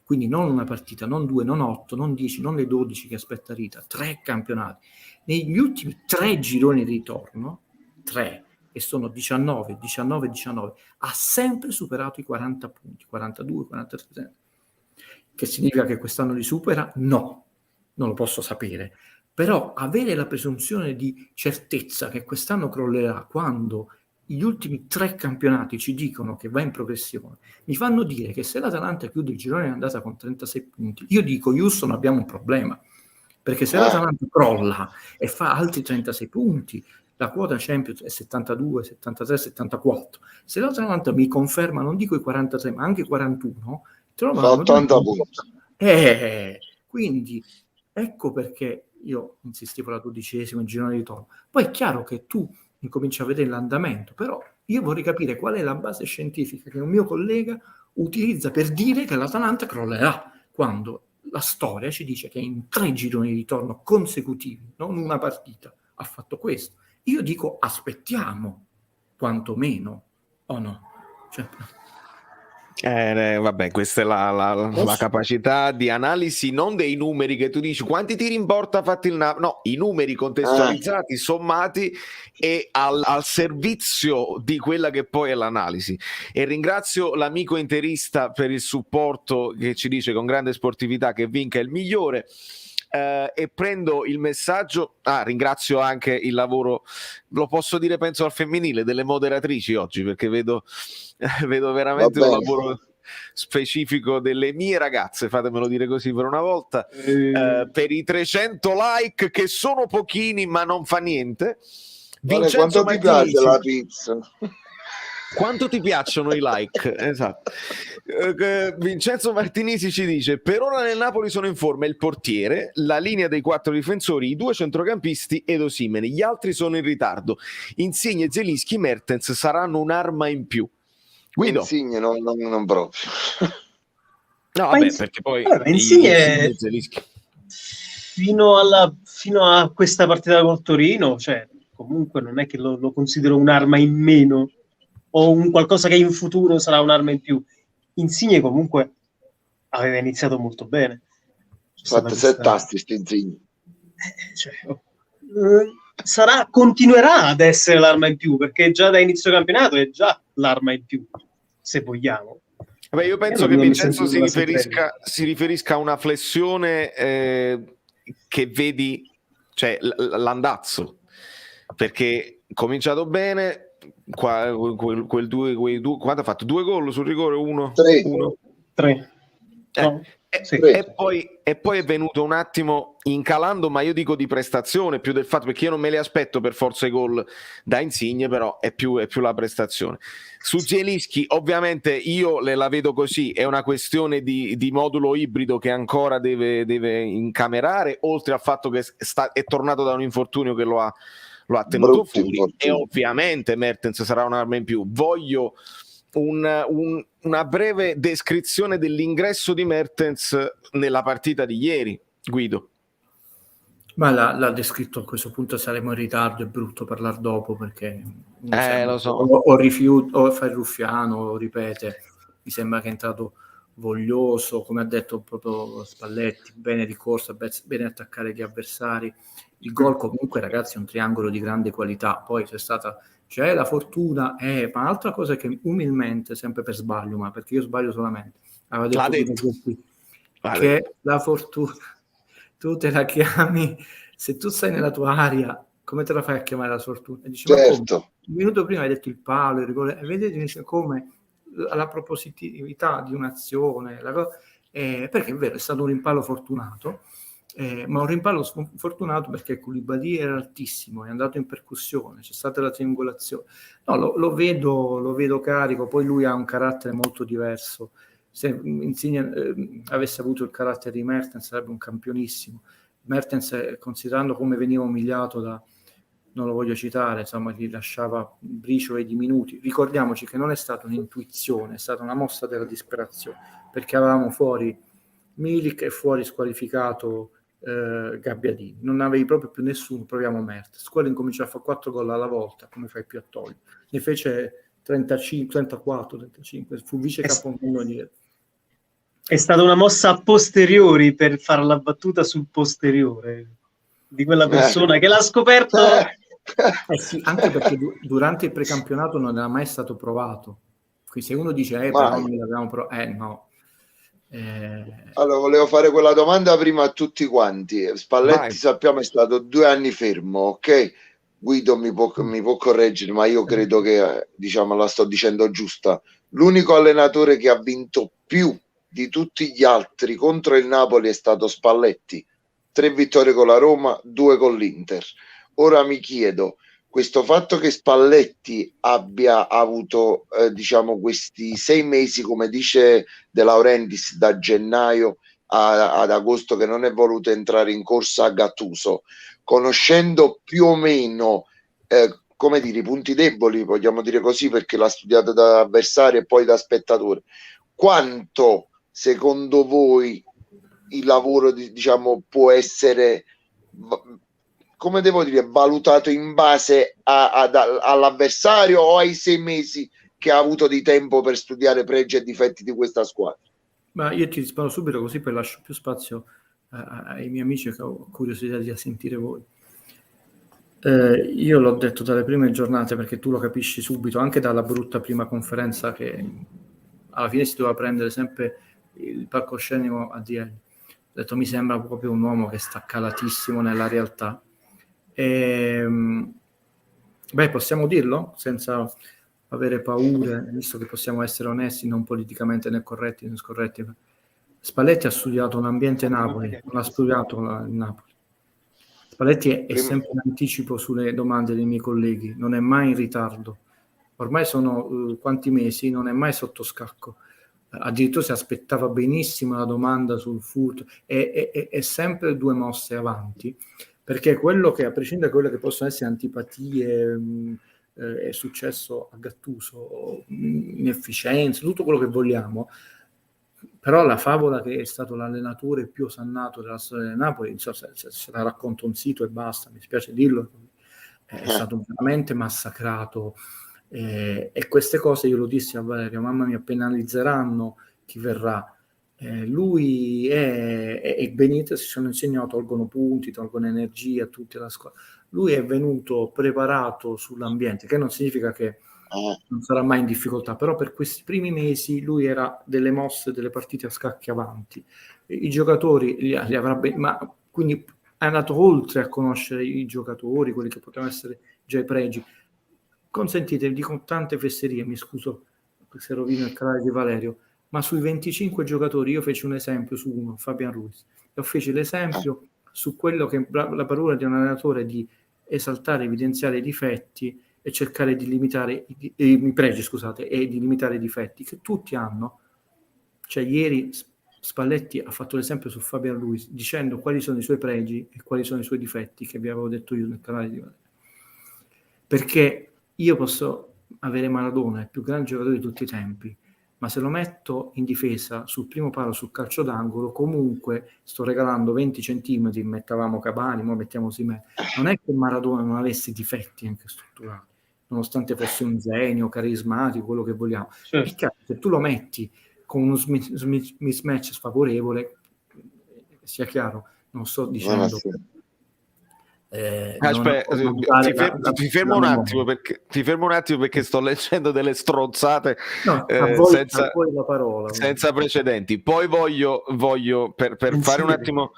quindi non una partita, non 2, non 8, non 10, non le 12 che aspetta Rita, 3 campionati, negli ultimi 3 gironi di ritorno, 3, e sono 19, ha sempre superato i 40 punti, 42, 43, che significa che quest'anno li supera? No, non lo posso sapere, però avere la presunzione di certezza che quest'anno crollerà quando gli ultimi 3 campionati ci dicono che va in progressione, mi fanno dire che se l'Atalanta chiude il girone è andata con 36 punti, io dico Houston abbiamo un problema, perché se l'Atalanta crolla e fa altri 36 punti, la quota Champions è 72, 73, 74. Se l'Atalanta mi conferma, non dico i 43, ma anche i 41, fa 80 punti. Quindi ecco perché io insistevo alla 12ª in girone di ritorno. Poi è chiaro che tu incominci a vedere l'andamento, però io vorrei capire qual è la base scientifica che un mio collega utilizza per dire che l'Atalanta crollerà, quando la storia ci dice che in 3 gironi di ritorno consecutivi, non una partita, ha fatto questo. Io dico aspettiamo, quantomeno, o no? Cioè, vabbè, questa è la capacità di analisi, non dei numeri che tu dici quanti tiri in porta ha fatto il Napoli, no, i numeri contestualizzati, sommati e al servizio di quella che poi è l'analisi. E ringrazio l'amico interista per il supporto che ci dice con grande sportività che Vinca è il migliore. E prendo il messaggio, ringrazio anche il lavoro, lo posso dire penso al femminile, delle moderatrici oggi, perché vedo veramente un lavoro specifico delle mie ragazze, fatemelo dire così per una volta, per i 300 like che sono pochini ma non fa niente. Quanto ti piace la pizza? Quanto ti piacciono i like? Esatto. Vincenzo Martinisi ci dice: per ora nel Napoli sono in forma il portiere, la linea dei 4 difensori, i 2 centrocampisti ed Osimhen. Gli altri sono in ritardo. Insigne, Zielinski, Mertens saranno un'arma in più. Guido. Insigne non proprio. No, vabbè, perché poi Insigne fino a questa partita col Torino, cioè comunque non è che lo considero un'arma in meno o un qualcosa che in futuro sarà un'arma in più. Insigne comunque aveva iniziato molto bene. Fatto 7 assist Insigne. Continuerà ad essere l'arma in più, perché già da inizio campionato è già l'arma in più, se vogliamo. Vabbè, io penso che Vincenzo si riferisca a una flessione che vedi, cioè l'andazzo, perché cominciato bene, quei due, quando ha fatto 2 gol sul rigore, 3. Sì. E poi è venuto un attimo incalando, ma io dico di prestazione più del fatto, perché io non me le aspetto per forza i gol da Insigne, però è più la prestazione. Su Zielinski ovviamente io la vedo così, è una questione di modulo ibrido che ancora deve incamerare, oltre al fatto che è tornato da un infortunio che lo ha tenuto fuori, e ovviamente Mertens sarà un'arma in più. Voglio una breve descrizione dell'ingresso di Mertens nella partita di ieri, Guido. Ma l'ha descritto, a questo punto saremo in ritardo, è brutto parlare dopo perché lo so. o rifiuta o fa il ruffiano o ripete. Mi sembra che è entrato voglioso, come ha detto proprio Spalletti, bene di corsa, bene attaccare gli avversari. Il gol comunque, ragazzi, è un triangolo di grande qualità. Poi c'è la fortuna, ma un'altra cosa che umilmente, sempre per sbaglio, ma perché io sbaglio solamente, aveva detto che la fortuna tu te la chiami, se tu stai nella tua area, come te la fai a chiamare la fortuna? E dici, certo. Un minuto prima hai detto il palo, il rigore, e vedete come la propositività di un'azione, perché è vero, è stato un rimpallo fortunato, ma un rimpallo fortunato perché Koulibaly era altissimo, è andato in percussione, c'è stata la triangolazione. No, lo vedo carico, poi lui ha un carattere molto diverso. Se Insigne avesse avuto il carattere di Mertens sarebbe un campionissimo. Mertens, considerando come veniva umiliato non lo voglio citare, insomma, gli lasciava briciole di minuti. Ricordiamoci che non è stata un'intuizione, è stata una mossa della disperazione, perché avevamo fuori Milik e fuori squalificato Gabbiadini, non avevi proprio più nessuno, proviamo Mertens. Quello incominciò a fare 4 gol alla volta, come fai più a togliere? Ne fece 34, 35, fu vice capocannoniere. È stata una mossa a posteriori per fare la battuta sul posteriore di quella persona che l'ha scoperto. Sì, anche perché durante il precampionato non era mai stato provato. Quindi se uno dice però non l'abbiamo provato, no. Allora, volevo fare quella domanda prima a tutti quanti. Spalletti, sappiamo, è stato 2 anni fermo, ok? Guido mi può correggere, ma io credo che la sto dicendo giusta. L'unico allenatore che ha vinto più di tutti gli altri contro il Napoli è stato Spalletti. 3 vittorie con la Roma, 2 con l'Inter. Ora mi chiedo, questo fatto che Spalletti abbia avuto diciamo questi 6 mesi, come dice De Laurentiis, da gennaio ad agosto, che non è voluto entrare in corsa a Gattuso, conoscendo più o meno come dire, i punti deboli, vogliamo dire così, perché l'ha studiato da avversario e poi da spettatore, quanto secondo voi il lavoro diciamo può essere, come devo dire, valutato in base all'avversario o ai 6 mesi che ha avuto di tempo per studiare pregi e difetti di questa squadra? Ma io ti rispondo subito, così poi lascio più spazio ai miei amici, che ho curiosità di sentire voi. Io l'ho detto dalle prime giornate, perché tu lo capisci subito, anche dalla brutta prima conferenza, che alla fine si doveva prendere sempre il palcoscenico a DL. Ho detto, mi sembra proprio un uomo che sta calatissimo nella realtà. Beh, possiamo dirlo senza avere paure, visto che possiamo essere onesti, non politicamente né corretti né scorretti. Spalletti ha studiato un ambiente Napoli, non ha studiato il Napoli. Spalletti è sempre in anticipo sulle domande dei miei colleghi, non è mai in ritardo. Ormai sono quanti mesi, non è mai sotto scacco. Addirittura si aspettava benissimo la domanda sul furto, è sempre 2 mosse avanti, perché quello che, a prescindere da quelle che possono essere antipatie, è successo a Gattuso, inefficienza, tutto quello che vogliamo, però la favola che è stato l'allenatore più osannato della storia del Napoli, non so se la racconto un sito e basta, mi spiace dirlo, è stato veramente massacrato, e queste cose io lo dissi a Valerio, mamma mia, penalizzeranno chi verrà. Lui e Benitez ci hanno insegnato, tolgono punti, tolgono energia a tutta la squadra. Lui è venuto preparato sull'ambiente, che non significa che non sarà mai in difficoltà, però per questi primi mesi lui era delle mosse, delle partite a scacchi avanti. I giocatori li avrà ma quindi è andato oltre a conoscere i giocatori, quelli che potevano essere già i pregi. Consentite, dico tante fesserie, mi scuso se rovino il canale di Valerio, ma sui 25 giocatori io feci un esempio su uno, Fabian Ruiz, e feci l'esempio su quello che la paura di un allenatore di esaltare, evidenziare i difetti e cercare di limitare i pregi, scusate, e di limitare i difetti che tutti hanno. Cioè ieri Spalletti ha fatto l'esempio su Fabian Ruiz dicendo quali sono i suoi pregi e quali sono i suoi difetti, che vi avevo detto io nel canale di Valerio. Perché io posso avere Maradona, il più grande giocatore di tutti i tempi, ma se lo metto in difesa sul primo palo, sul calcio d'angolo, comunque sto regalando 20 centimetri, mettavamo Cavani, ora mettiamo Osimhen. Non è che Maradona non avesse difetti anche strutturali, nonostante fosse un genio, carismatico, quello che vogliamo. Certo. È chiaro, se tu lo metti con uno mismatch sfavorevole, sia chiaro, non sto dicendo... Aspetta, ti fermo un attimo perché sto leggendo delle stronzate senza precedenti. Poi voglio per fare un attimo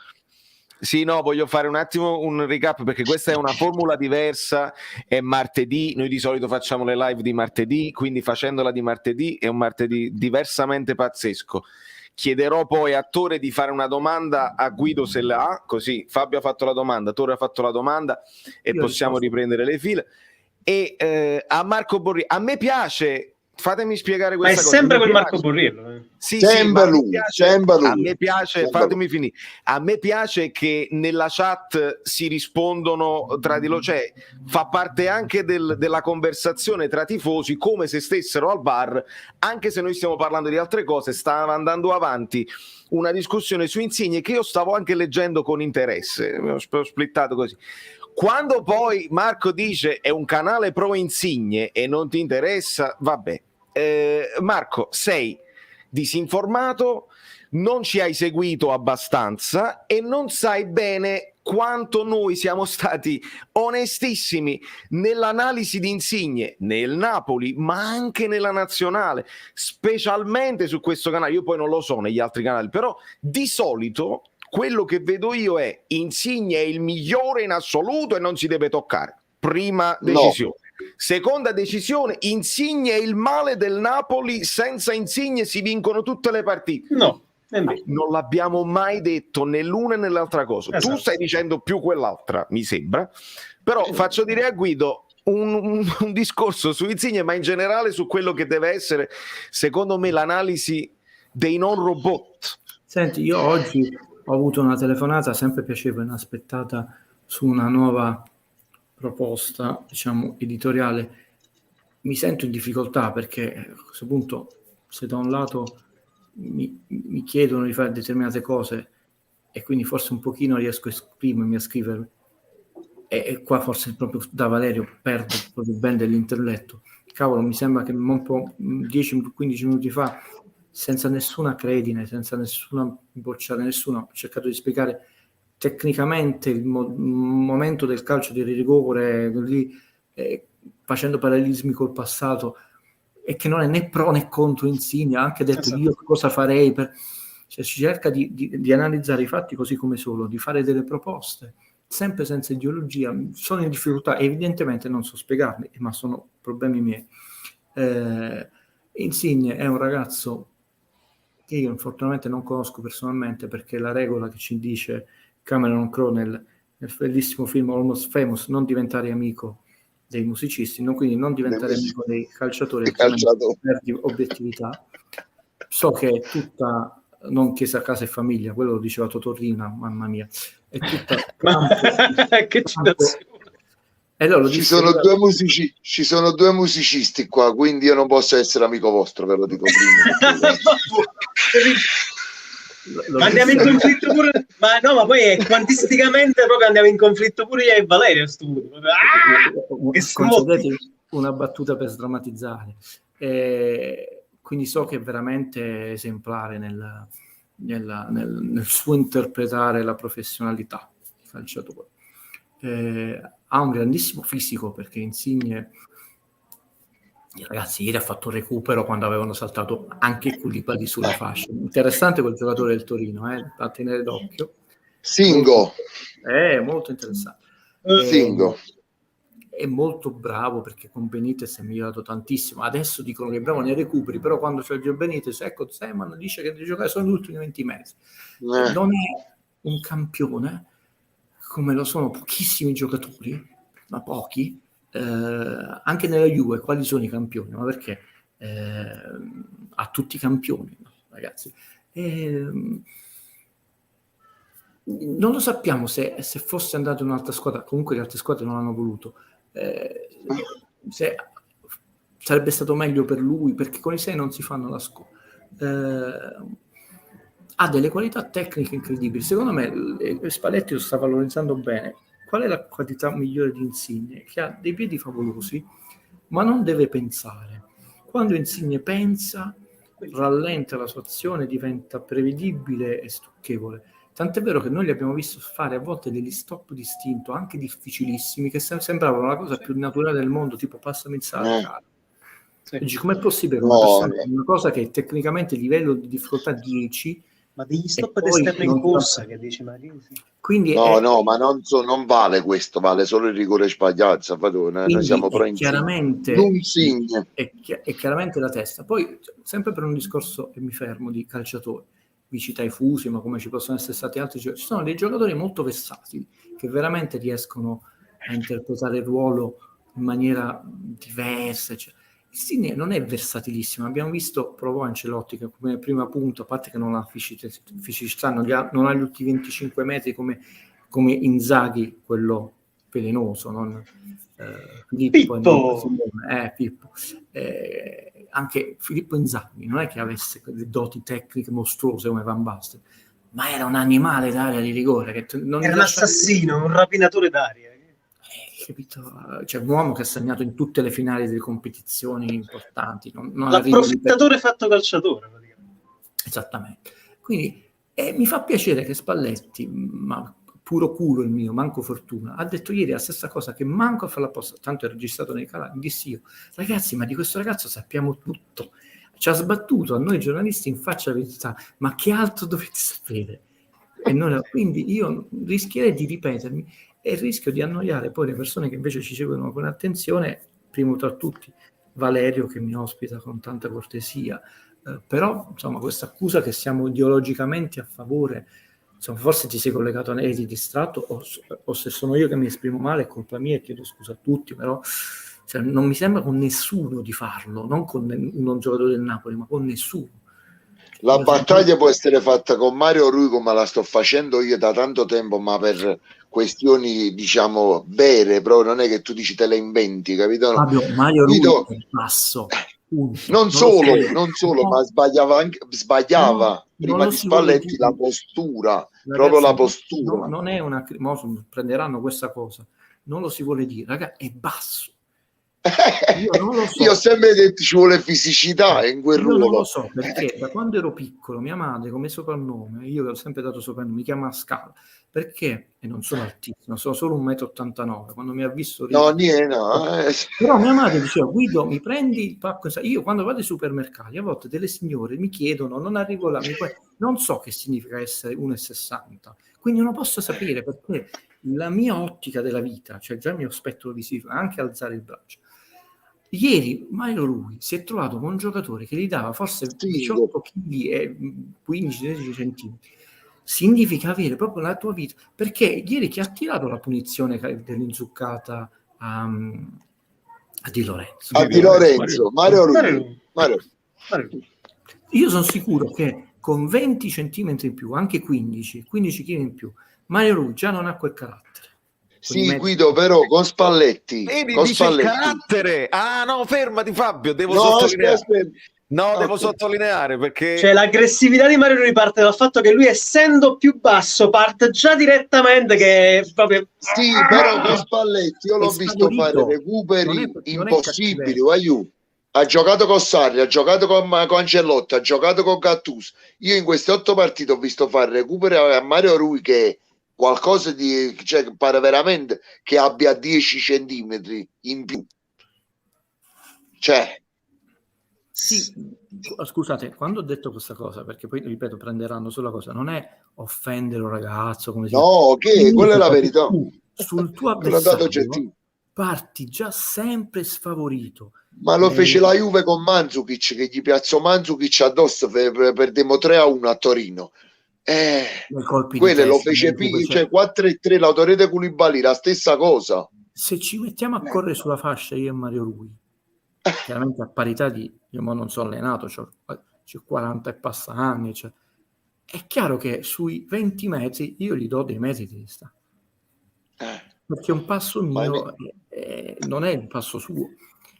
voglio fare un attimo un recap, perché questa è una formula diversa, è martedì, noi di solito facciamo le live di martedì, quindi facendola di martedì è un martedì diversamente pazzesco. Chiederò poi a Tore di fare una domanda a Guido se la ha, così Fabio ha fatto la domanda, Tore ha fatto la domanda e possiamo riprendere le file. E a Marco Borriello, a me piace, fatemi spiegare questa cosa. Ma è sempre quel Marco Borriello. Sì, sempre lui. A me piace, fatemi finire. A me piace che nella chat si rispondono tra di loro, cioè fa parte anche della conversazione tra tifosi, come se stessero al bar, anche se noi stiamo parlando di altre cose. Stava andando avanti una discussione su Insigne che io stavo anche leggendo con interesse, ho splittato così. Quando poi Marco dice è un canale pro Insigne e non ti interessa, vabbè. Marco, sei disinformato, non ci hai seguito abbastanza e non sai bene quanto noi siamo stati onestissimi nell'analisi di Insigne nel Napoli, ma anche nella nazionale, specialmente su questo canale. Io poi non lo so negli altri canali, però di solito quello che vedo io è Insigne è il migliore in assoluto e non si deve toccare. Prima decisione. No. Seconda decisione, Insigne è il male del Napoli, senza Insigne si vincono tutte le partite. No, non l'abbiamo mai detto né l'una né l'altra cosa. Esatto. Tu stai dicendo più quell'altra, mi sembra, però faccio dire a Guido, un discorso su Insigne, ma in generale su quello che deve essere, secondo me, l'analisi dei non robot. Senti, io oggi ho avuto una telefonata sempre piacevole, inaspettata, su una nuova proposta, diciamo, editoriale. Mi sento in difficoltà perché a questo punto, se da un lato mi chiedono di fare determinate cose e quindi forse un pochino riesco a esprimermi, a scrivere, e qua forse proprio da Valerio perdo proprio ben dell'intelletto. Cavolo, mi sembra che un po' 10-15 minuti fa, senza nessuna credine, senza nessuna bocciare nessuno, ho cercato di spiegare tecnicamente il momento del calcio di rigore lì, facendo parallelismi col passato, e che non è né pro né contro Insigne. Ha anche detto io cosa farei cioè, si cerca di analizzare i fatti così come sono, di fare delle proposte sempre senza ideologia. Sono in difficoltà, evidentemente non so spiegarli, ma sono problemi miei. Insigne è un ragazzo che io fortunatamente non conosco personalmente, perché la regola che ci dice Cameron Crowe nel bellissimo film Almost Famous, non diventare amico dei musicisti, quindi non diventare amico dei calciatori, perdi obiettività. So che è tutta, non chiesa, casa e famiglia, quello lo diceva Totorrina, mamma mia, è tutta che citazione. Ci sono due musicisti qua, quindi io non posso essere amico vostro, ve lo dico prima. Ma andiamo in conflitto pure, ma poi è quantisticamente proprio andiamo in conflitto pure io e Valerio. Concedete una battuta per sdrammatizzare. Quindi so che è veramente esemplare nel suo interpretare la professionalità di calciatore. Ha un grandissimo fisico, perché Insigne, ragazzi, ieri ha fatto un recupero quando avevano saltato anche Koulibaly sulla fascia. Interessante quel giocatore del Torino, da tenere d'occhio. Singo. Molto interessante. Singo. È molto bravo, perché con Benitez è migliorato tantissimo. Adesso dicono che è bravo nei recuperi, però quando c'è il Benitez, ecco, Zeman dice che deve giocare solo gli ultimi 20 metri. Non è un campione, come lo sono pochissimi giocatori, ma pochi, anche nella Juve. Quali sono i campioni? Ma perché ha tutti i campioni, ragazzi. Non lo sappiamo se fosse andato in un'altra squadra, comunque le altre squadre non hanno voluto, se sarebbe stato meglio per lui, perché con i 6 non si fanno la ha delle qualità tecniche incredibili. Secondo me Spalletti lo sta valorizzando bene. Qual è la qualità migliore di Insigne? Che ha dei piedi favolosi, ma non deve pensare. Quando Insigne pensa, rallenta la sua azione, diventa prevedibile e stucchevole. Tant'è vero che noi li abbiamo visto fare a volte degli stop distinto, anche difficilissimi, che sembravano la cosa più naturale del mondo, tipo passami il sale. Sì. Com'è possibile una cosa che tecnicamente livello di difficoltà 10, ma degli stop d'esterno in corsa, che dici Maria? Quindi no, ma non vale questo, vale solo il rigore sbagliato. Noi siamo chiaramente è chiaramente la testa. Poi, sempre per un discorso, e mi fermo, di calciatori, vi citai Fusi, ma come ci possono essere stati altri giocatori, ci sono dei giocatori molto versatili che veramente riescono a interpretare il ruolo in maniera diversa, eccetera. Insigne non è versatilissimo. Abbiamo visto, provò Ancelotti, che come prima punto, a parte che non ha fisicità, non ha gli ultimi 25 metri come Inzaghi, quello velenoso, non Filippo. Pippo. Anche Filippo Inzaghi non è che avesse quelle doti tecniche mostruose come Van Basten, ma era un animale d'area di rigore. Era un assassino, un rapinatore d'aria. Capito? Cioè, un uomo che ha segnato in tutte le finali delle competizioni importanti. L'approfittatore fatto calciatore. Esattamente. Quindi mi fa piacere che Spalletti, ma puro culo il mio, manco fortuna, ha detto ieri la stessa cosa, che manco a fare la posta, tanto è registrato nei canali, dissi io, ragazzi, ma di questo ragazzo sappiamo tutto. Ci ha sbattuto a noi giornalisti in faccia la verità, ma che altro dovete sapere? Quindi io rischierei di ripetermi e rischio di annoiare poi le persone che invece ci seguono con attenzione, primo tra tutti Valerio, che mi ospita con tanta cortesia, però insomma questa accusa che siamo ideologicamente a favore insomma, forse ti sei collegato a eri distratto o se sono io che mi esprimo male è colpa mia e chiedo scusa a tutti, però cioè, non mi sembra con nessuno di farlo, non con un giocatore del Napoli, ma con nessuno. La battaglia può essere fatta con Mario Rui come la sto facendo io da tanto tempo, ma per questioni diciamo vere, proprio non è che tu dici te le inventi, capito? No? Fabio, Mario Rui è basso. Non solo, ma sbagliava prima di Spalletti la postura, ragazzi, proprio la postura. Non è una... prenderanno questa cosa, non lo si vuole dire, raga, è basso. Io non lo so. Io ho sempre detto ci vuole fisicità in quel ruolo. Non lo so, perché da quando ero piccolo mia madre come soprannome, io ho sempre dato soprannome, mi chiama Scala, perché, e non sono altissimo, sono solo 1,89 m, quando mi ha visto no. Però mia madre diceva, Guido, mi prendi il pacco, io quando vado ai supermercati, a volte delle signore mi chiedono, non arrivo là, non so che significa essere 1,60 m, quindi non posso sapere, perché la mia ottica della vita, cioè già il mio spettro visivo, anche alzare il braccio. Ieri Mario Rui si è trovato con un giocatore che gli dava forse 18 kg e 15-16 centimetri. Significa avere proprio la tua vita, perché ieri chi ha tirato la punizione dell'inzuccata a Di Lorenzo? A Di Lorenzo, Mario Rui. Io sono sicuro che con 20 centimetri in più, anche 15 kg in più, Mario Rui già non ha quel carattere. Sì, Guido, però con Spalletti. Vedi, con dice Spalletti. Il carattere. Ah, no, fermati Fabio, devo No, sottolineare. aspetta. No, devo sottolineare perché... Cioè, l'aggressività di Mario Rui parte dal fatto che lui, essendo più basso, parte già direttamente che proprio... Sì, però con Spalletti io l'ho visto fare recuperi impossibili. Ha giocato con Sarri, ha giocato con Ancelotti, ha giocato con Gattuso. Io in queste 8 partite ho visto fare recuperi a Mario Rui che è qualcosa di... cioè pare veramente che abbia 10 centimetri in più. Cioè... Sì, scusate, quando ho detto questa cosa, perché poi, ripeto, prenderanno sulla cosa, non è offendere un ragazzo, come si no, ok, quella è la verità. Tu, sul tuo avversario parti già sempre sfavorito. Ma lo fece la Juve con Mandzukic, che gli piazzò Mandzukic addosso, perdemmo 3-1 a Torino. Quello lo fece cioè 4-3 l'autorete Koulibaly, la stessa cosa. Se ci mettiamo a correre sulla fascia io e Mario Rui, chiaramente a parità di, io non sono allenato, c'ho 40 e passa anni, cioè, è chiaro che sui 20 metri io gli do dei metri di distanza, perché un passo mio non è il passo suo,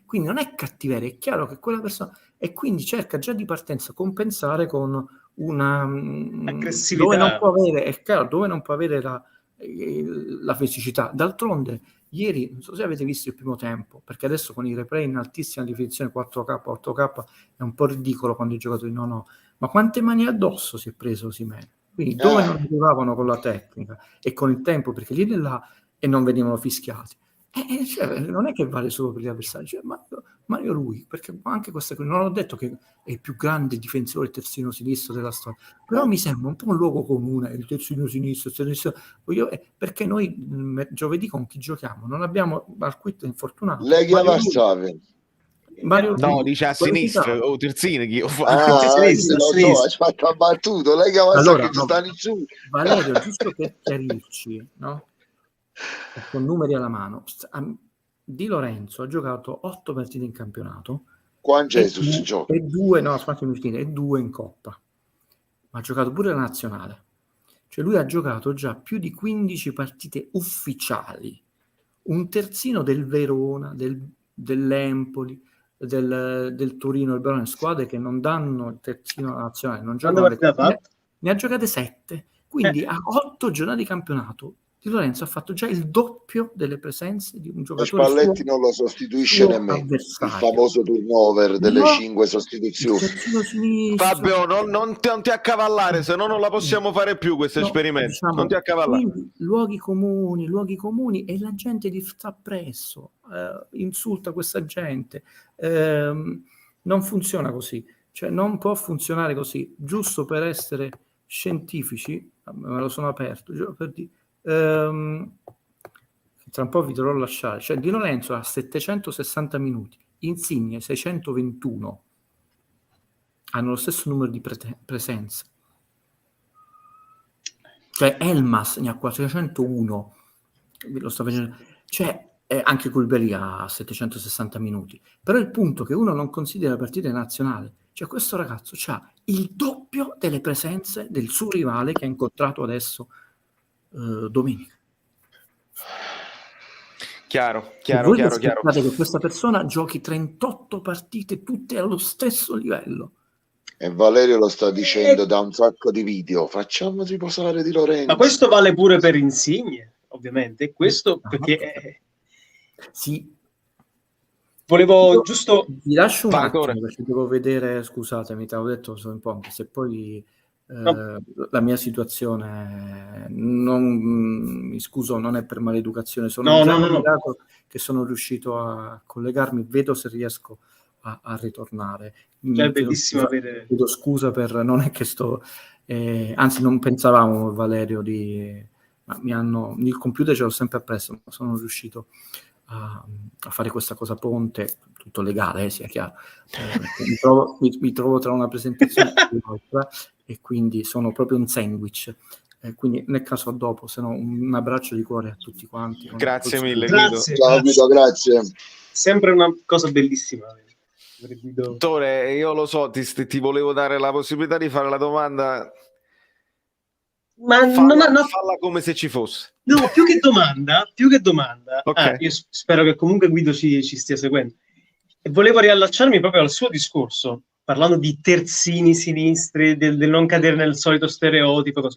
quindi non è cattiveria, è chiaro che quella persona, e quindi cerca già di partenza compensare con una aggressività, dove non può avere, è chiaro, dove non può avere la fisicità. D'altronde ieri, non so se avete visto il primo tempo, perché adesso con i replay in altissima definizione 4K, 8K è un po' ridicolo quando i giocatori ma quante mani addosso si è preso Osimhen? Quindi dove non arrivavano con la tecnica e con il tempo, perché lì e là e non venivano fischiati. Cioè, non è che vale solo per gli avversari, cioè, Mario Rui, perché anche questa non ho detto che è il più grande difensore terzino sinistro della storia, però mi sembra un po' un luogo comune il terzino sinistro, perché noi giovedì con chi giochiamo? Non abbiamo Marquito infortunato. Leghi a Varsavia. No, dice a sinistra o terzino chi hai fatto a battuto, Leghi a Varsavia che stanno in su. Valerio, giusto per chiarirci, no? Con numeri alla mano, Di Lorenzo ha giocato 8 partite in campionato, Juan Jesus gioca e 2 in Coppa, ma ha giocato pure la nazionale, cioè lui ha giocato già più di 15 partite ufficiali, un terzino del Verona, dell'Empoli, del Torino, il Verona, squadre che non danno il terzino nazionale, non giocano ne ha giocate 7, quindi a 8 giornate di campionato Di Lorenzo ha fatto già il doppio delle presenze di un giocatore. Spalletti non lo sostituisce nemmeno, il famoso turnover delle 5 sostituzioni. Fabio, non ti accavallare, se no non la possiamo fare più questo esperimento. Diciamo, non ti accavallare. Quindi, luoghi comuni e la gente gli sta appresso, insulta questa gente. Non funziona così, cioè non può funzionare così, giusto per essere scientifici, me lo sono aperto, per dire. Tra un po' vi dovrò lasciare, cioè Di Lorenzo ha 760 minuti, Insigne 621, hanno lo stesso numero di presenze. cioè Elmas ne ha 401, lo sta facendo, cioè anche Koulibaly ha 760 minuti, però il punto è che uno non considera partite nazionali, cioè questo ragazzo ha il doppio delle presenze del suo rivale che ha incontrato adesso domenica. Chiaro. Voi aspettate che questa persona giochi 38 partite tutte allo stesso livello. E Valerio lo sta dicendo da un sacco di video. Facciamo riposare Di Lorenzo. Ma questo vale pure per Insigne, ovviamente. Questo perché sì. Volevo giusto... Vi lascio un attimo perché devo vedere, scusatemi, te l'ho detto, sono un po', anche se poi la mia situazione, mi scuso, non è per maleducazione, sono già che sono riuscito a collegarmi, vedo se riesco a ritornare. È bellissimo avere... Chiedo scusa per, non è che sto... anzi, non pensavamo, Valerio, ma il computer ce l'ho sempre appresso, ma sono riuscito a fare questa cosa ponte, tutto legale, sia chiaro. Mi trovo tra una presentazione e l'altra, e quindi sono proprio un sandwich. Quindi nel caso a dopo, se no un abbraccio di cuore a tutti quanti. Grazie mille, grazie, Guido. Ciao Guido, grazie. Sempre una cosa bellissima. Dottore, io lo so, ti volevo dare la possibilità di fare la domanda, ma falla come se ci fosse. No, più che domanda, okay. Io spero che comunque Guido ci stia seguendo. E volevo riallacciarmi proprio al suo discorso, parlando di terzini sinistri, del non cadere nel solito stereotipo.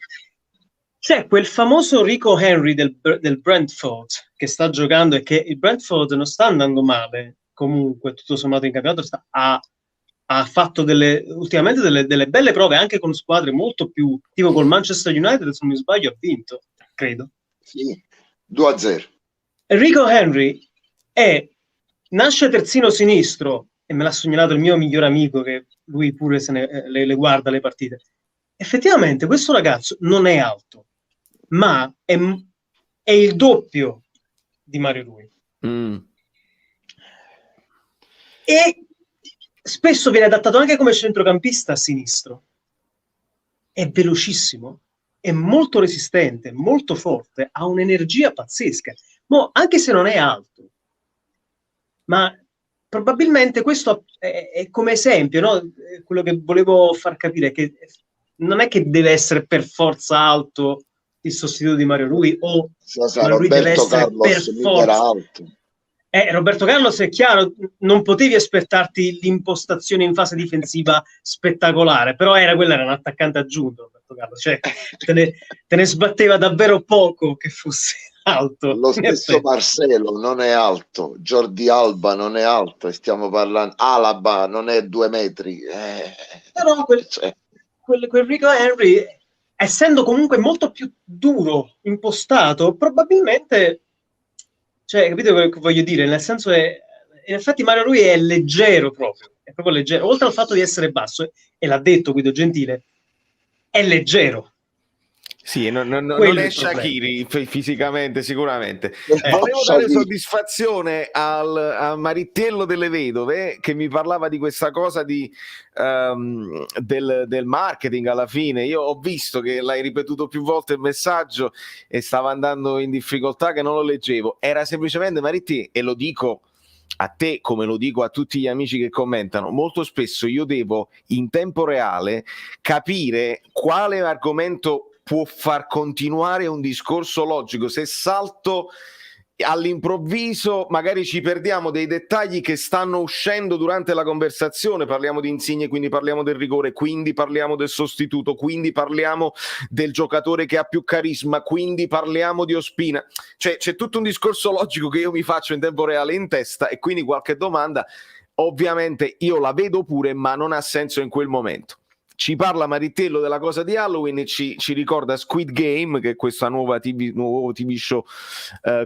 C'è quel famoso Rico Henry del Brentford che sta giocando, e che il Brentford non sta andando male, comunque tutto sommato in campionato ha fatto ultimamente delle belle prove anche con squadre molto più, tipo col Manchester United, se non mi sbaglio ha vinto, credo. Sì, 2-0. Rico Henry nasce terzino sinistro, e me l'ha segnalato il mio migliore amico, che lui pure le guarda le partite. Effettivamente questo ragazzo non è alto, ma è il doppio di Mario Rui. E spesso viene adattato anche come centrocampista a sinistro. È velocissimo, è molto resistente, molto forte, ha un'energia pazzesca. Anche se non è alto, ma probabilmente questo è come esempio, no? Quello che volevo far capire è che non è che deve essere per forza alto il sostituto di Mario Rui, o Mario Rui deve essere Carlos per forza alto. Roberto Carlos, è chiaro, non potevi aspettarti l'impostazione in fase difensiva spettacolare, però quella era un attaccante aggiunto, Roberto Carlos, cioè te ne sbatteva davvero poco che fosse alto. Lo stesso Marcelo non è alto, Jordi Alba non è alto, stiamo parlando, Alaba non è 2 metri. Però quel Rico Henry, essendo comunque molto più duro, impostato, probabilmente... Cioè, capite quello che voglio dire? Nel senso in effetti Mario Rui è leggero proprio, è proprio leggero. Oltre al fatto di essere basso, e l'ha detto Guido Gentile, è leggero. Sì, non è Shaqiri fisicamente, sicuramente. Volevo dare soddisfazione a Marittiello delle Vedove, che mi parlava di questa cosa del marketing alla fine. Io ho visto che l'hai ripetuto più volte il messaggio e stava andando in difficoltà, che non lo leggevo. Era semplicemente, Maritti, e lo dico a te come lo dico a tutti gli amici che commentano, molto spesso io devo in tempo reale capire quale argomento può far continuare un discorso logico. Se salto all'improvviso magari ci perdiamo dei dettagli che stanno uscendo durante la conversazione. Parliamo di Insigne, quindi parliamo del rigore, quindi parliamo del sostituto, quindi parliamo del giocatore che ha più carisma, quindi parliamo di Ospina. Cioè c'è tutto un discorso logico che io mi faccio in tempo reale in testa, e quindi qualche domanda ovviamente io la vedo pure, ma non ha senso in quel momento. Ci parla Marittello della cosa di Halloween, ci ricorda Squid Game, che è questo nuovo TV show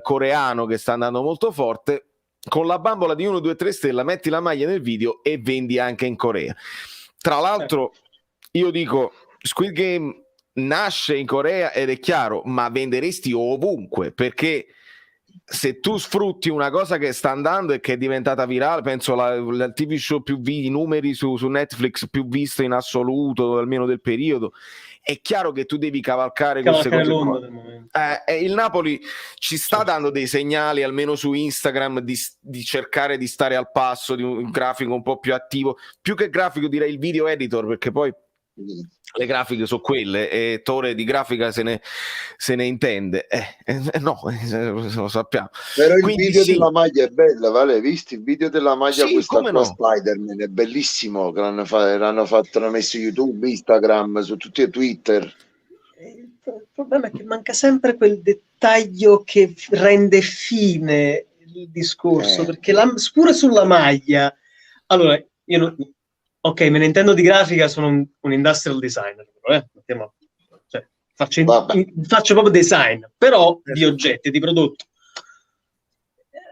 coreano che sta andando molto forte. Con la bambola di 1, 2, 3 stella metti la maglia nel video e vendi anche in Corea. Tra l'altro io dico, Squid Game nasce in Corea ed è chiaro, ma venderesti ovunque, perché se tu sfrutti una cosa che sta andando e che è diventata virale, penso la TV show i numeri su Netflix più visti in assoluto, almeno del periodo, è chiaro che tu devi cavalcare queste cose. L'onda del momento. Il Napoli ci sta dando dei segnali, almeno su Instagram, di cercare di stare al passo, di un grafico un po' più attivo, più che grafico direi il video editor, perché poi le grafiche sono quelle e Tore di grafica se ne intende, no, lo sappiamo. Però il Quindi video sì. della maglia è bello, vale? Visti il video della maglia Sì, questa come qua no. Spider-Man è bellissimo, che l'hanno messo su YouTube, Instagram, su tutti i Twitter. Il problema è che manca sempre quel dettaglio che rende fine il discorso, perché pure sulla maglia, allora io ok, me ne intendo di grafica, sono un industrial designer, cioè, faccio proprio design, però di oggetti, di prodotti.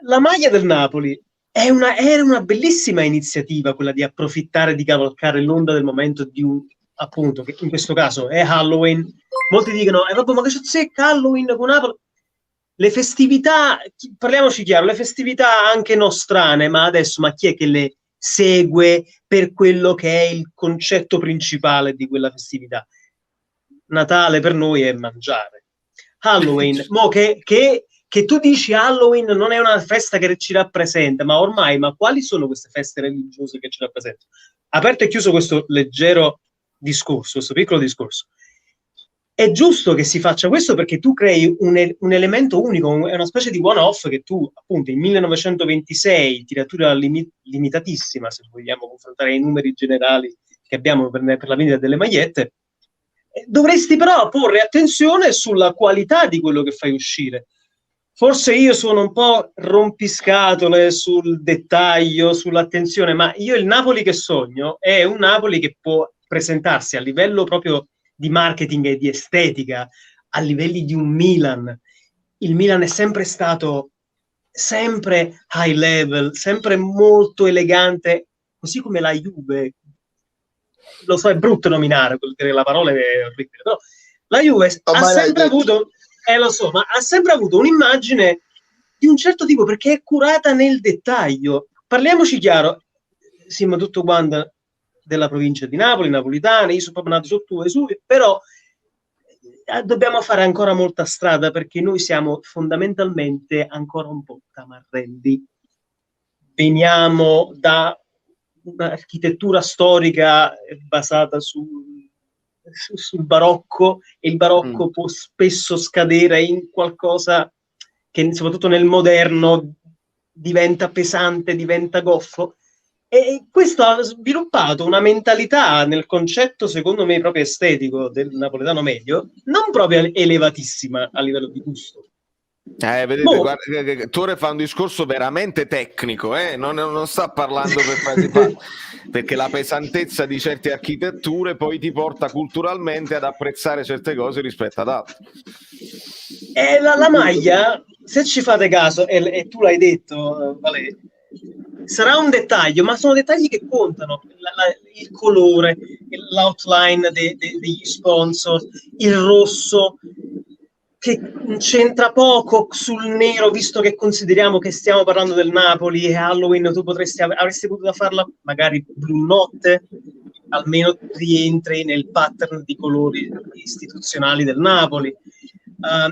La maglia del Napoli era una bellissima iniziativa, quella di approfittare, di cavalcare l'onda del momento di appunto, che in questo caso è Halloween. Molti dicono, vabbè, ma che c'è Halloween con Napoli? Le festività, parliamoci chiaro, le festività anche nostrane, ma chi è che le segue per quello che è il concetto principale di quella festività? Natale per noi è mangiare. Halloween, che tu dici Halloween non è una festa che ci rappresenta, ma ormai, quali sono queste feste religiose che ci rappresentano? Aperto e chiuso questo leggero discorso, questo piccolo discorso. È giusto che si faccia questo perché tu crei un elemento unico, è una specie di one-off che tu, appunto, in 1926, tiratura limitatissima, se vogliamo confrontare i numeri generali che abbiamo per la vendita delle magliette, dovresti però porre attenzione sulla qualità di quello che fai uscire. Forse io sono un po' rompiscatole sul dettaglio, sull'attenzione, ma io il Napoli che sogno è un Napoli che può presentarsi a livello proprio di marketing e di estetica, a livelli di un Milan. Il Milan è sempre stato high level, sempre molto elegante, così come la Juve. Lo so, è brutto nominare, la parola è orribile, però la Juve ha sempre avuto, lo so, ma ha sempre avuto un'immagine di un certo tipo, perché è curata nel dettaglio. Parliamoci chiaro, siamo tutto quanto della provincia di Napoli, napolitani, io sono proprio nato sotto Vesuvio, però dobbiamo fare ancora molta strada perché noi siamo fondamentalmente ancora un po' tamarrelli. Veniamo da un'architettura storica basata sul barocco, e il barocco può spesso scadere in qualcosa che soprattutto nel moderno diventa pesante, diventa goffo. E questo ha sviluppato una mentalità nel concetto, secondo me, proprio estetico del napoletano medio, non proprio elevatissima a livello di gusto. Vedete, guarda, Tore fa un discorso veramente tecnico, non sta parlando per fare perché la pesantezza di certe architetture poi ti porta culturalmente ad apprezzare certe cose rispetto ad altre. La maglia, se ci fate caso, e tu l'hai detto, Vale, sarà un dettaglio, ma sono dettagli che contano. Il colore, l'outline degli sponsor, il rosso, che c'entra poco sul nero, visto che consideriamo che stiamo parlando del Napoli e Halloween tu avresti potuto farla magari blu notte, almeno rientri nel pattern di colori istituzionali del Napoli.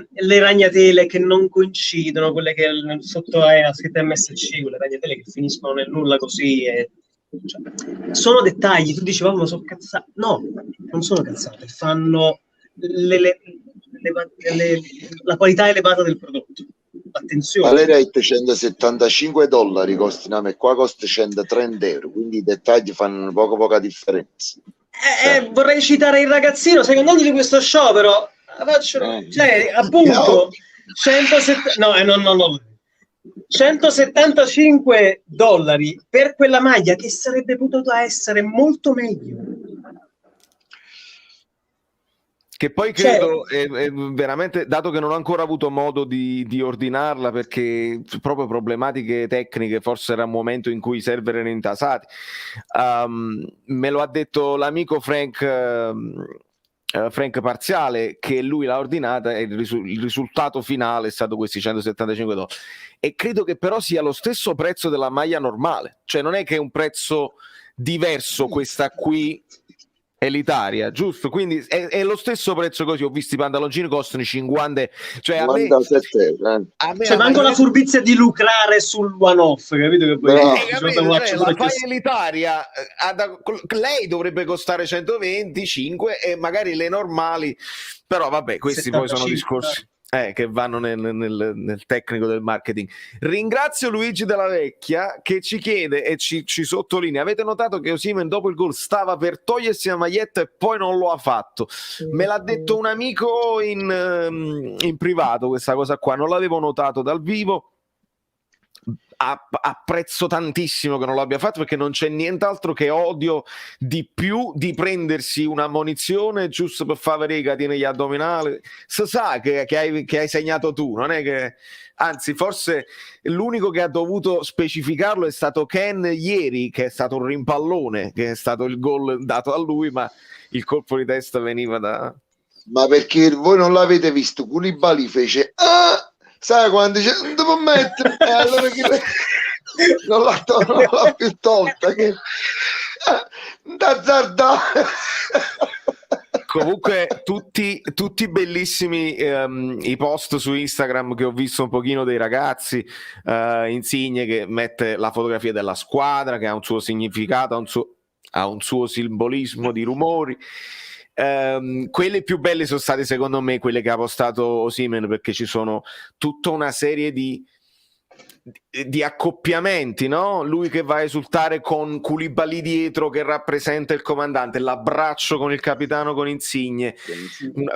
Le ragnatele che non coincidono, quelle che sotto è la scritta MSC, quelle ragnatele che finiscono nel nulla così, sono dettagli. Tu dici, ma sono cazzate. No, non sono cazzate, fanno la qualità elevata del prodotto. Attenzione. Valeria $175 costa, e qua costa €130, quindi i dettagli fanno poca differenza. Vorrei citare il ragazzino secondando di questo sciopero, appunto, $175 per quella maglia che sarebbe potuta essere molto meglio. Che poi credo, veramente, dato che non ho ancora avuto modo di ordinarla perché proprio problematiche tecniche, forse era un momento in cui i server erano intasati, me lo ha detto l'amico Frank Frank parziale che lui l'ha ordinata e il risultato finale è stato questi $175, e credo che però sia lo stesso prezzo della maglia normale, cioè non è che è un prezzo diverso questa qui elitaria, giusto? Quindi è lo stesso prezzo, così ho visto i pantaloncini costano 50, cioè a me, 57 cioè manco la furbizia di lucrare sul one off, capito? Che poi la faglia elitaria lei dovrebbe costare 125 e magari le normali, però vabbè, questi 75, poi sono discorsi che vanno nel tecnico del marketing. Ringrazio Luigi Della Vecchia che ci chiede e ci sottolinea: avete notato che Osimhen dopo il gol stava per togliersi la maglietta e poi non lo ha fatto? Me l'ha detto un amico in privato questa cosa qua, non l'avevo notato dal vivo. Apprezzo tantissimo che non l'abbia fatto, perché non c'è nient'altro che odio di più di prendersi una ammonizione giusto per fare vedere i catini agli addominali. Si sa che hai segnato tu, non è che, anzi forse l'unico che ha dovuto specificarlo è stato Ken ieri, che è stato un rimpallone, che è stato il gol dato a lui, ma il colpo di testa veniva da... Ma perché voi non l'avete visto? Koulibaly fece sai quando dice non devo mettere, allora non l'ha più tolta, che Comunque tutti bellissimi i post su Instagram che ho visto un pochino dei ragazzi, Insigne che mette la fotografia della squadra, che ha un suo significato, ha un suo simbolismo di rumori. Quelle più belle sono state secondo me quelle che ha postato Osimhen, perché ci sono tutta una serie di accoppiamenti, no? Lui che va a esultare con Koulibaly dietro che rappresenta il comandante, l'abbraccio con il capitano, con Insigne,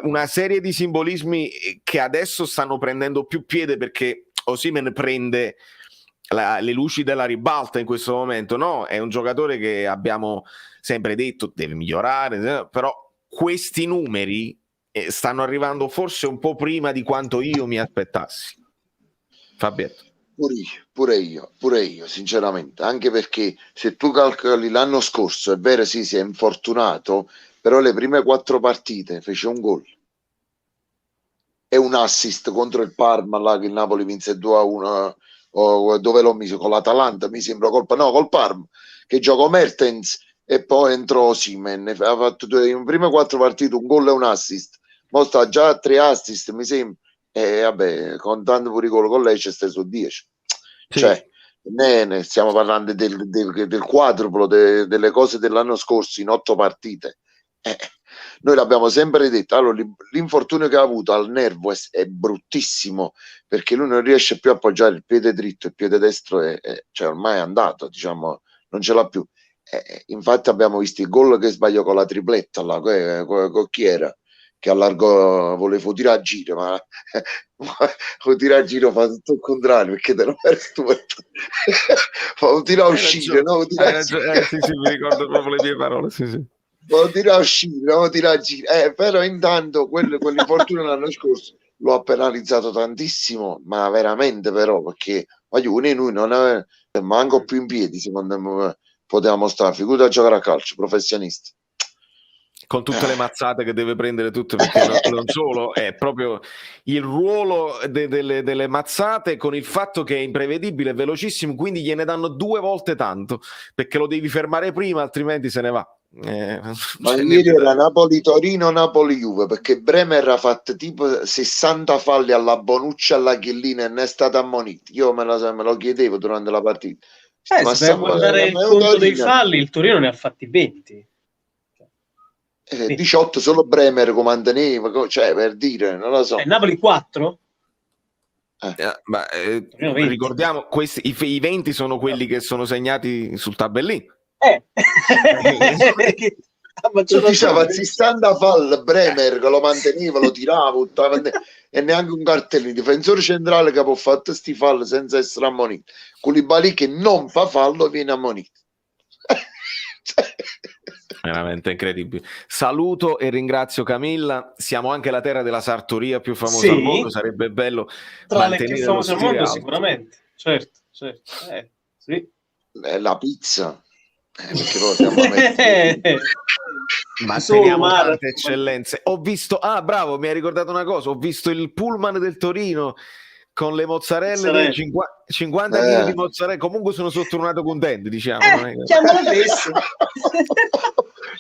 una serie di simbolismi che adesso stanno prendendo più piede, perché Osimhen prende le luci della ribalta in questo momento, no? È un giocatore che abbiamo sempre detto deve migliorare, però questi numeri stanno arrivando forse un po' prima di quanto io mi aspettassi. Fabietto. Pure io, sinceramente, anche perché se tu calcoli l'anno scorso, è vero, sì, si è infortunato, però le prime 4 partite fece un gol e un assist contro il Parma, là che il Napoli vinse 2-1, dove l'ho messo, con l'Atalanta, mi sembra col Parma, che giocò Mertens e poi entrò Osimhen, ha fatto in prime 4 partite un gol e un assist, mo sta già a 3 assist mi sembra, e vabbè, contando pure i gol con Leicester su 10, sì. Cioè ne stiamo parlando del quadruplo delle cose dell'anno scorso in 8 partite. Noi l'abbiamo sempre detto, allora l'infortunio che ha avuto al nervo è bruttissimo, perché lui non riesce più a appoggiare il piede dritto, il piede destro cioè ormai è andato, diciamo, non ce l'ha più. Infatti abbiamo visto il gol che sbagliò con la tripletta là, con chi era? Che allargò, volevo tirare a giro, ma tirare a giro fa tutto il contrario, perché te lo perdi tu. Fa tirare a uscire, no? Sì, mi ricordo proprio le mie parole, sì. Tirare a uscire, tirare a giro. Però intanto quell'infortunio l'anno scorso lo ha penalizzato tantissimo, ma veramente, però, perché noi non avevamo manco più in piedi, secondo me potevamo stare, figurati a giocare a calcio professionisti. Con tutte le mazzate che deve prendere tutte, perché non solo, è proprio il ruolo delle mazzate, con il fatto che è imprevedibile, è velocissimo, quindi gliene danno 2 volte tanto, perché lo devi fermare prima, altrimenti se ne va. Ma ieri era Napoli-Torino, Napoli-Juve, perché Bremer ha fatto tipo 60 falli alla Bonucci, alla Chiellina e ne è stato ammonito. Io me lo chiedevo durante la partita. Ma se vai a guardare il conto dei falli, il Torino ne ha fatti 20. 18 solo Bremer comandaneva, cioè, per dire, non lo so. Napoli 4? Ricordiamo, i 20 sono quelli che sono segnati sul tabellino. Diceva 60 fall Bremer che lo manteneva, lo tirava e neanche un cartellino. Difensore centrale che può fare questi fall senza essere ammonito. Koulibaly che non fa fallo viene ammonito. Veramente incredibile. Saluto e ringrazio Camilla. Siamo anche la terra della sartoria più famosa al mondo. Sarebbe bello tra le più famose al mondo, sicuramente. Certo. Sì. La pizza. Perché poi Ma Solo teniamo male. tante eccellenze. Ho visto, bravo, mi hai ricordato una cosa, ho visto il pullman del Torino con le mozzarelle, 50 kg di mozzarella, comunque sono sottornato contento, diciamo. Non è che... Chiamalo adesso.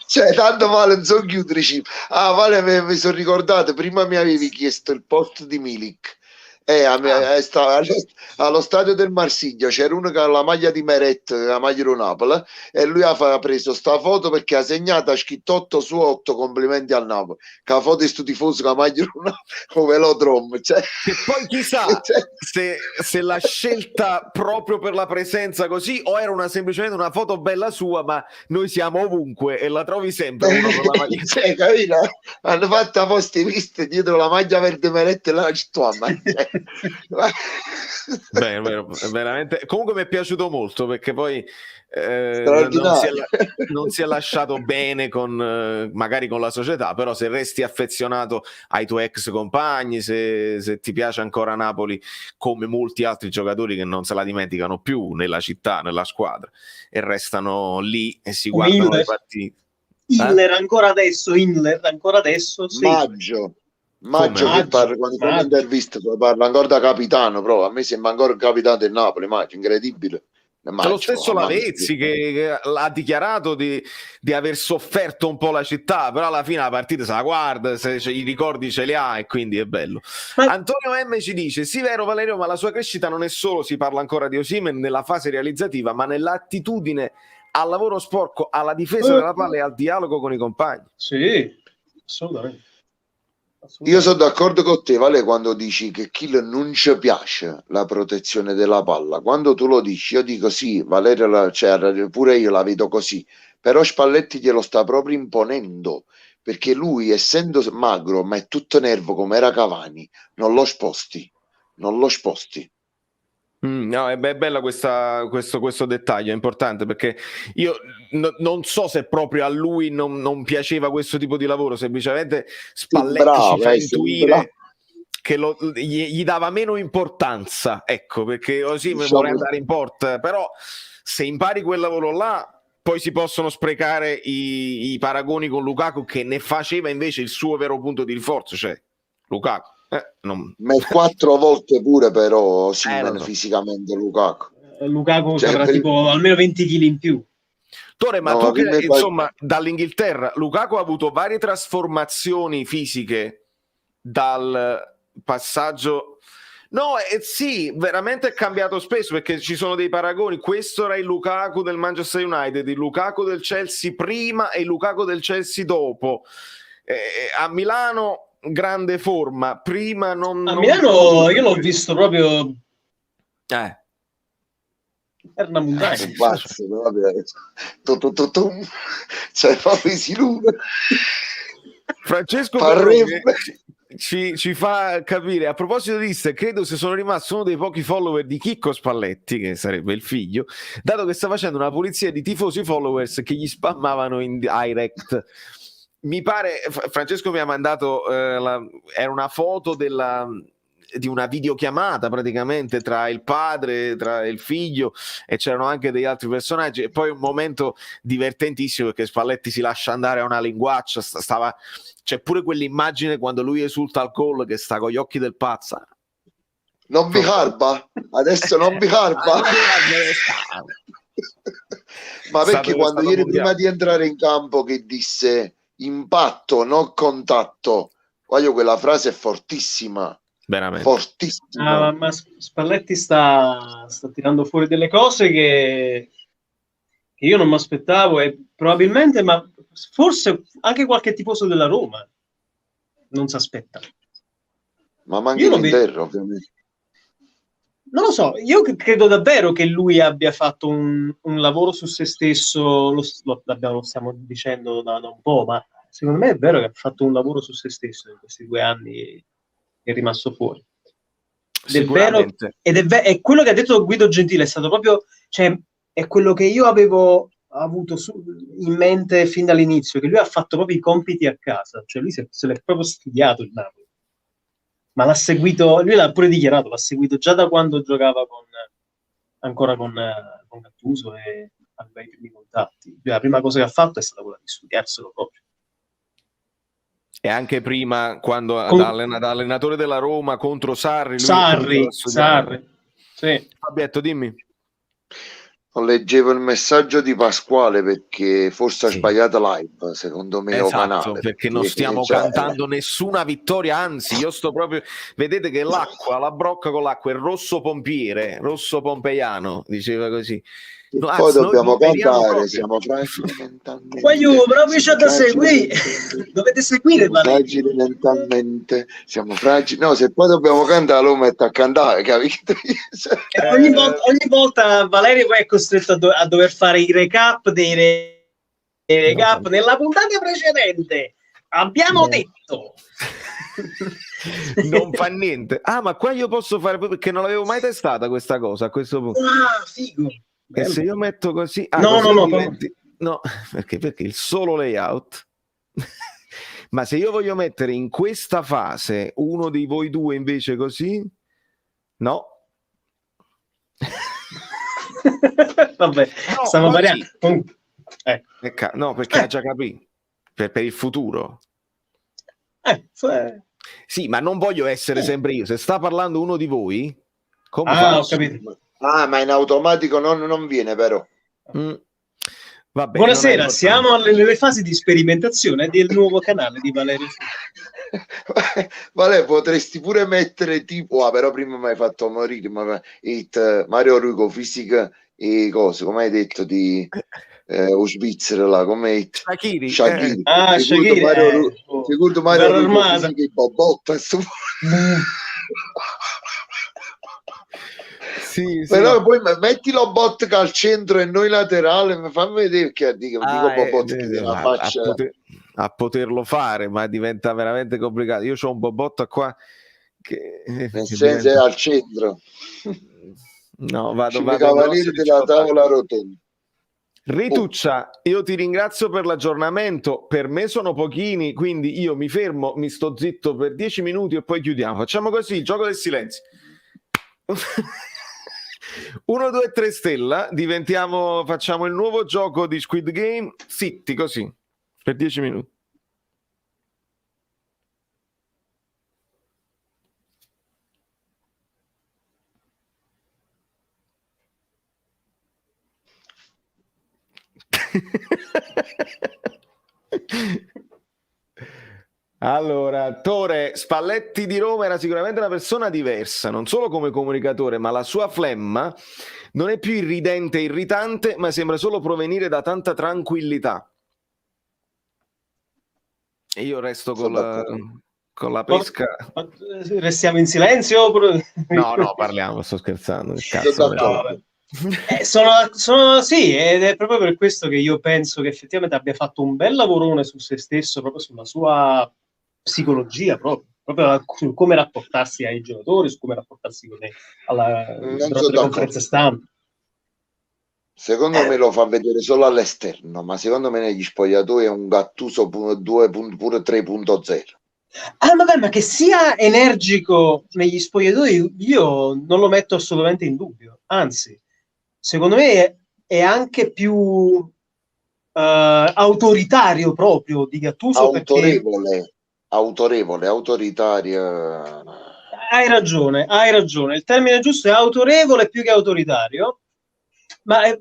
Cioè, tanto Vale, non so chiudere. Vale, mi sono ricordato, prima mi avevi chiesto il post di Milik. Allo stadio del Marsiglia c'era uno che ha la maglia di Meret, la maglia di Napoli, e lui ha preso sta foto perché ha segnato, ha scritto 8 su 8 complimenti al Napoli, che la foto è sto tifoso con la maglia di Napoli con velodrome, cioè, che poi chissà se l'ha scelta proprio per la presenza così o era semplicemente una foto bella sua, ma noi siamo ovunque e la trovi sempre uno con la maglia. Cioè, capito? Hanno fatto a posti viste dietro la maglia verde Meret e la città, Beh, veramente. Comunque mi è piaciuto molto perché poi non si è lasciato bene magari con la società, però se resti affezionato ai tuoi ex compagni, se ti piace ancora Napoli, come molti altri giocatori che non se la dimenticano più nella città, nella squadra, e restano lì e si guardano le partite. Inler ancora adesso, sì. Maggio che parla quando fa un'intervista parla ancora da capitano, però a me sembra ancora il capitano del Napoli, Maggio, incredibile. Lo stesso Lavezzi che ha dichiarato di aver sofferto un po' la città, però alla fine la partita se la guarda, i ricordi ce li ha e quindi è bello. Antonio M ci dice: sì, vero Valerio, ma la sua crescita non è solo, si parla ancora di Osimhen nella fase realizzativa, ma nell'attitudine al lavoro sporco, alla difesa della palla e al dialogo con i compagni. Sì, assolutamente. Io sono d'accordo con te, Vale, quando dici che Kill non ci piace la protezione della palla. Quando tu lo dici, io dico sì, Valerio, pure io la vedo così, però Spalletti glielo sta proprio imponendo, perché lui, essendo magro, ma è tutto nervo come era Cavani, non lo sposti. No, è bella questo dettaglio, è importante perché io non so se proprio a lui non piaceva questo tipo di lavoro, semplicemente Spalletti ci fa intuire che gli dava meno importanza, ecco, perché così mi vuole andare in porta, però se impari quel lavoro là poi si possono sprecare i paragoni con Lukaku, che ne faceva invece il suo vero punto di rinforzo, cioè Lukaku. Ma 4 volte pure però fisicamente Lukaku avrà tipo almeno 20 kg in più. Tore, ma tu che insomma dall'Inghilterra Lukaku ha avuto varie trasformazioni fisiche dal passaggio. No, sì, veramente è cambiato spesso perché ci sono dei paragoni. Questo era il Lukaku del Manchester United, il Lukaku del Chelsea prima e il Lukaku del Chelsea dopo. A Milano grande forma, prima non... A Milano io l'ho visto proprio... Era una montagna. Cioè, proprio si lunga. Francesco ci fa capire, a proposito di Insta, credo se sono rimasto uno dei pochi follower di Chicco Spalletti, che sarebbe il figlio, dato che sta facendo una pulizia di tifosi followers che gli spammavano in direct. Mi pare, Francesco mi ha mandato era una foto di una videochiamata praticamente tra il padre, tra il figlio, e c'erano anche degli altri personaggi, e poi un momento divertentissimo perché Spalletti si lascia andare a una linguaccia, c'è pure quell'immagine quando lui esulta al gol che sta con gli occhi del pazza. Non vi carba? Adesso non vi carba? Ma perché quando ieri prima di entrare in campo che disse impatto, non contatto, voglio, quella frase è fortissima, veramente fortissima. Ma Spalletti sta tirando fuori delle cose che io non mi aspettavo, e probabilmente, ma forse anche qualche tifoso della Roma non si aspetta. Ma manca l'Inter, ovviamente. Non lo so, io credo davvero che lui abbia fatto un lavoro su se stesso, lo stiamo dicendo da un po', ma secondo me è vero che ha fatto un lavoro su se stesso in questi 2 anni che è rimasto fuori. Sicuramente. È quello che ha detto Guido Gentile, è stato proprio, cioè, è quello che io avevo avuto in mente fin dall'inizio, che lui ha fatto proprio i compiti a casa, cioè lui se l'è proprio studiato il Napoli. Ma l'ha seguito, lui l'ha pure dichiarato, l'ha seguito già da quando giocava ancora con Gattuso e aveva i primi contatti. La prima cosa che ha fatto è stata quella di studiarselo proprio. E anche prima, quando da allenatore della Roma contro Sarri. Sarri. Sì. Fabietto, dimmi. Leggevo il messaggio di Pasquale perché forse ha sbagliato live, secondo me, o canale. Perché non stiamo cantando nessuna vittoria, anzi io sto proprio, vedete che l'acqua, la brocca con l'acqua è rosso pompiere, rosso pompeiano, diceva così. No, poi dobbiamo cantare, siamo fragili mentalmente. Voglio proprio c'è da seguire, dovete seguire. Fragili mentalmente, siamo fragili. No, se poi dobbiamo cantare lo metto a cantare, capito? Ogni volta Valerio poi è costretto a dover fare i recap dei recap nella puntata precedente. Abbiamo detto. Non fa niente. Ma qua io posso fare, perché non l'avevo mai testata questa cosa a questo punto. Figo. E se io metto così, no, perché il solo layout. Ma se io voglio mettere in questa fase uno di voi due invece così, no. Vabbè, stiamo variando. No, perché ha già capito per il futuro. Sì, ma non voglio essere sempre io. Se sta parlando uno di voi, come ho capito. Ma in automatico non viene, però. Vabbè, buonasera, siamo nelle fasi di sperimentazione del nuovo canale di Valerio. Vale, potresti pure mettere tipo, però prima mi hai fatto morire, Mario Rugo, fisica e cose, come hai detto, di Svizzera, là, come Shaqiri. Shaqiri. Secondo Mario Rugo, fisica e bobotta. Sì, però poi mettilo bot al centro e noi laterale, fammi vedere che dico bobot la faccia a poterlo fare, ma diventa veramente complicato. Io ho un bobotto qua che nel senso è al centro, no, vado cavaliere della tavola rotonda. Rituccia, io ti ringrazio per l'aggiornamento. Per me sono pochini, quindi io mi fermo, mi sto zitto per 10 minuti e poi chiudiamo. Facciamo così, il gioco del silenzio. 1, 2, 3 stella, facciamo il nuovo gioco di Squid Game, zitti così per 10 minuti. Allora, Tore, Spalletti di Roma era sicuramente una persona diversa, non solo come comunicatore, ma la sua flemma non è più irridente e irritante, ma sembra solo provenire da tanta tranquillità. E io resto con la pesca. Restiamo in silenzio? No, parliamo, sto scherzando. Che cazzo, sì, ed è proprio per questo che io penso che effettivamente abbia fatto un bel lavorone su se stesso, proprio sulla sua psicologia, proprio su come rapportarsi ai giocatori, su come rapportarsi con durante le conferenze stampa. Secondo me lo fa vedere solo all'esterno, ma secondo me negli spogliatoi è un Gattuso pure 3.0. Vabbè, ma che sia energico negli spogliatoi io non lo metto assolutamente in dubbio, anzi secondo me è anche più autoritario proprio di Gattuso. Autorevole, autoritario. Hai ragione, il termine giusto è autorevole più che autoritario, ma il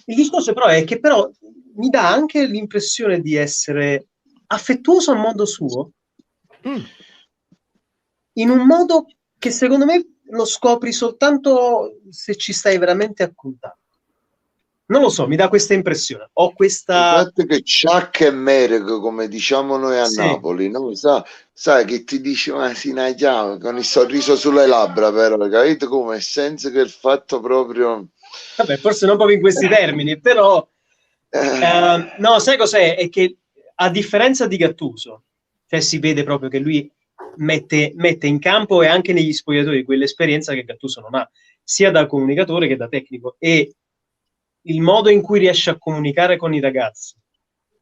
discorso però è che però mi dà anche l'impressione di essere affettuoso a modo suo, in un modo che secondo me lo scopri soltanto se ci stai veramente a contatto. Non lo so, mi dà questa impressione. Ho questa... Il fatto che Chuck e Merck, come diciamo noi a Napoli, no? Sai che ti dice ma si chiama con il sorriso sulle labbra, però, capito come? Senza che il fatto proprio... Vabbè, forse non proprio in questi termini, però... no, sai cos'è? È che a differenza di Gattuso, cioè si vede proprio che lui mette in campo e anche negli spogliatoi quell'esperienza che Gattuso non ha, sia da comunicatore che da tecnico, e il modo in cui riesce a comunicare con i ragazzi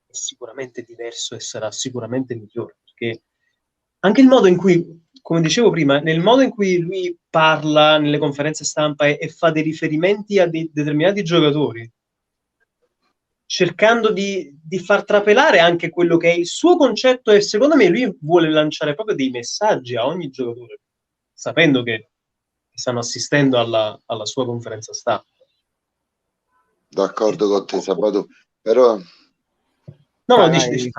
è sicuramente diverso e sarà sicuramente migliore, perché anche il modo in cui, come dicevo prima, nel modo in cui lui parla nelle conferenze stampa e fa dei riferimenti a determinati giocatori, cercando di far trapelare anche quello che è il suo concetto, e secondo me lui vuole lanciare proprio dei messaggi a ogni giocatore, sapendo che stanno assistendo alla sua conferenza stampa. D'accordo con te, Sabato, però Dici.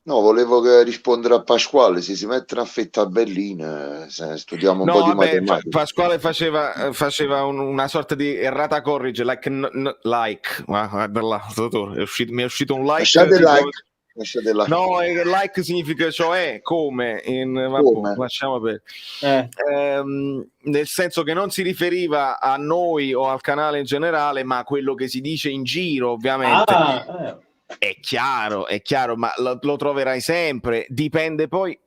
no, volevo rispondere a Pasquale, se si mettono a fetta a Berlino, studiamo un po' di matematica. Pasquale faceva una sorta di errata corrige, guarda là, mi è uscito un like. Lasciate like. No, like significa cioè come, lasciamo per nel senso che non si riferiva a noi o al canale in generale, ma a quello che si dice in giro, ovviamente. È chiaro, ma lo troverai sempre. Dipende poi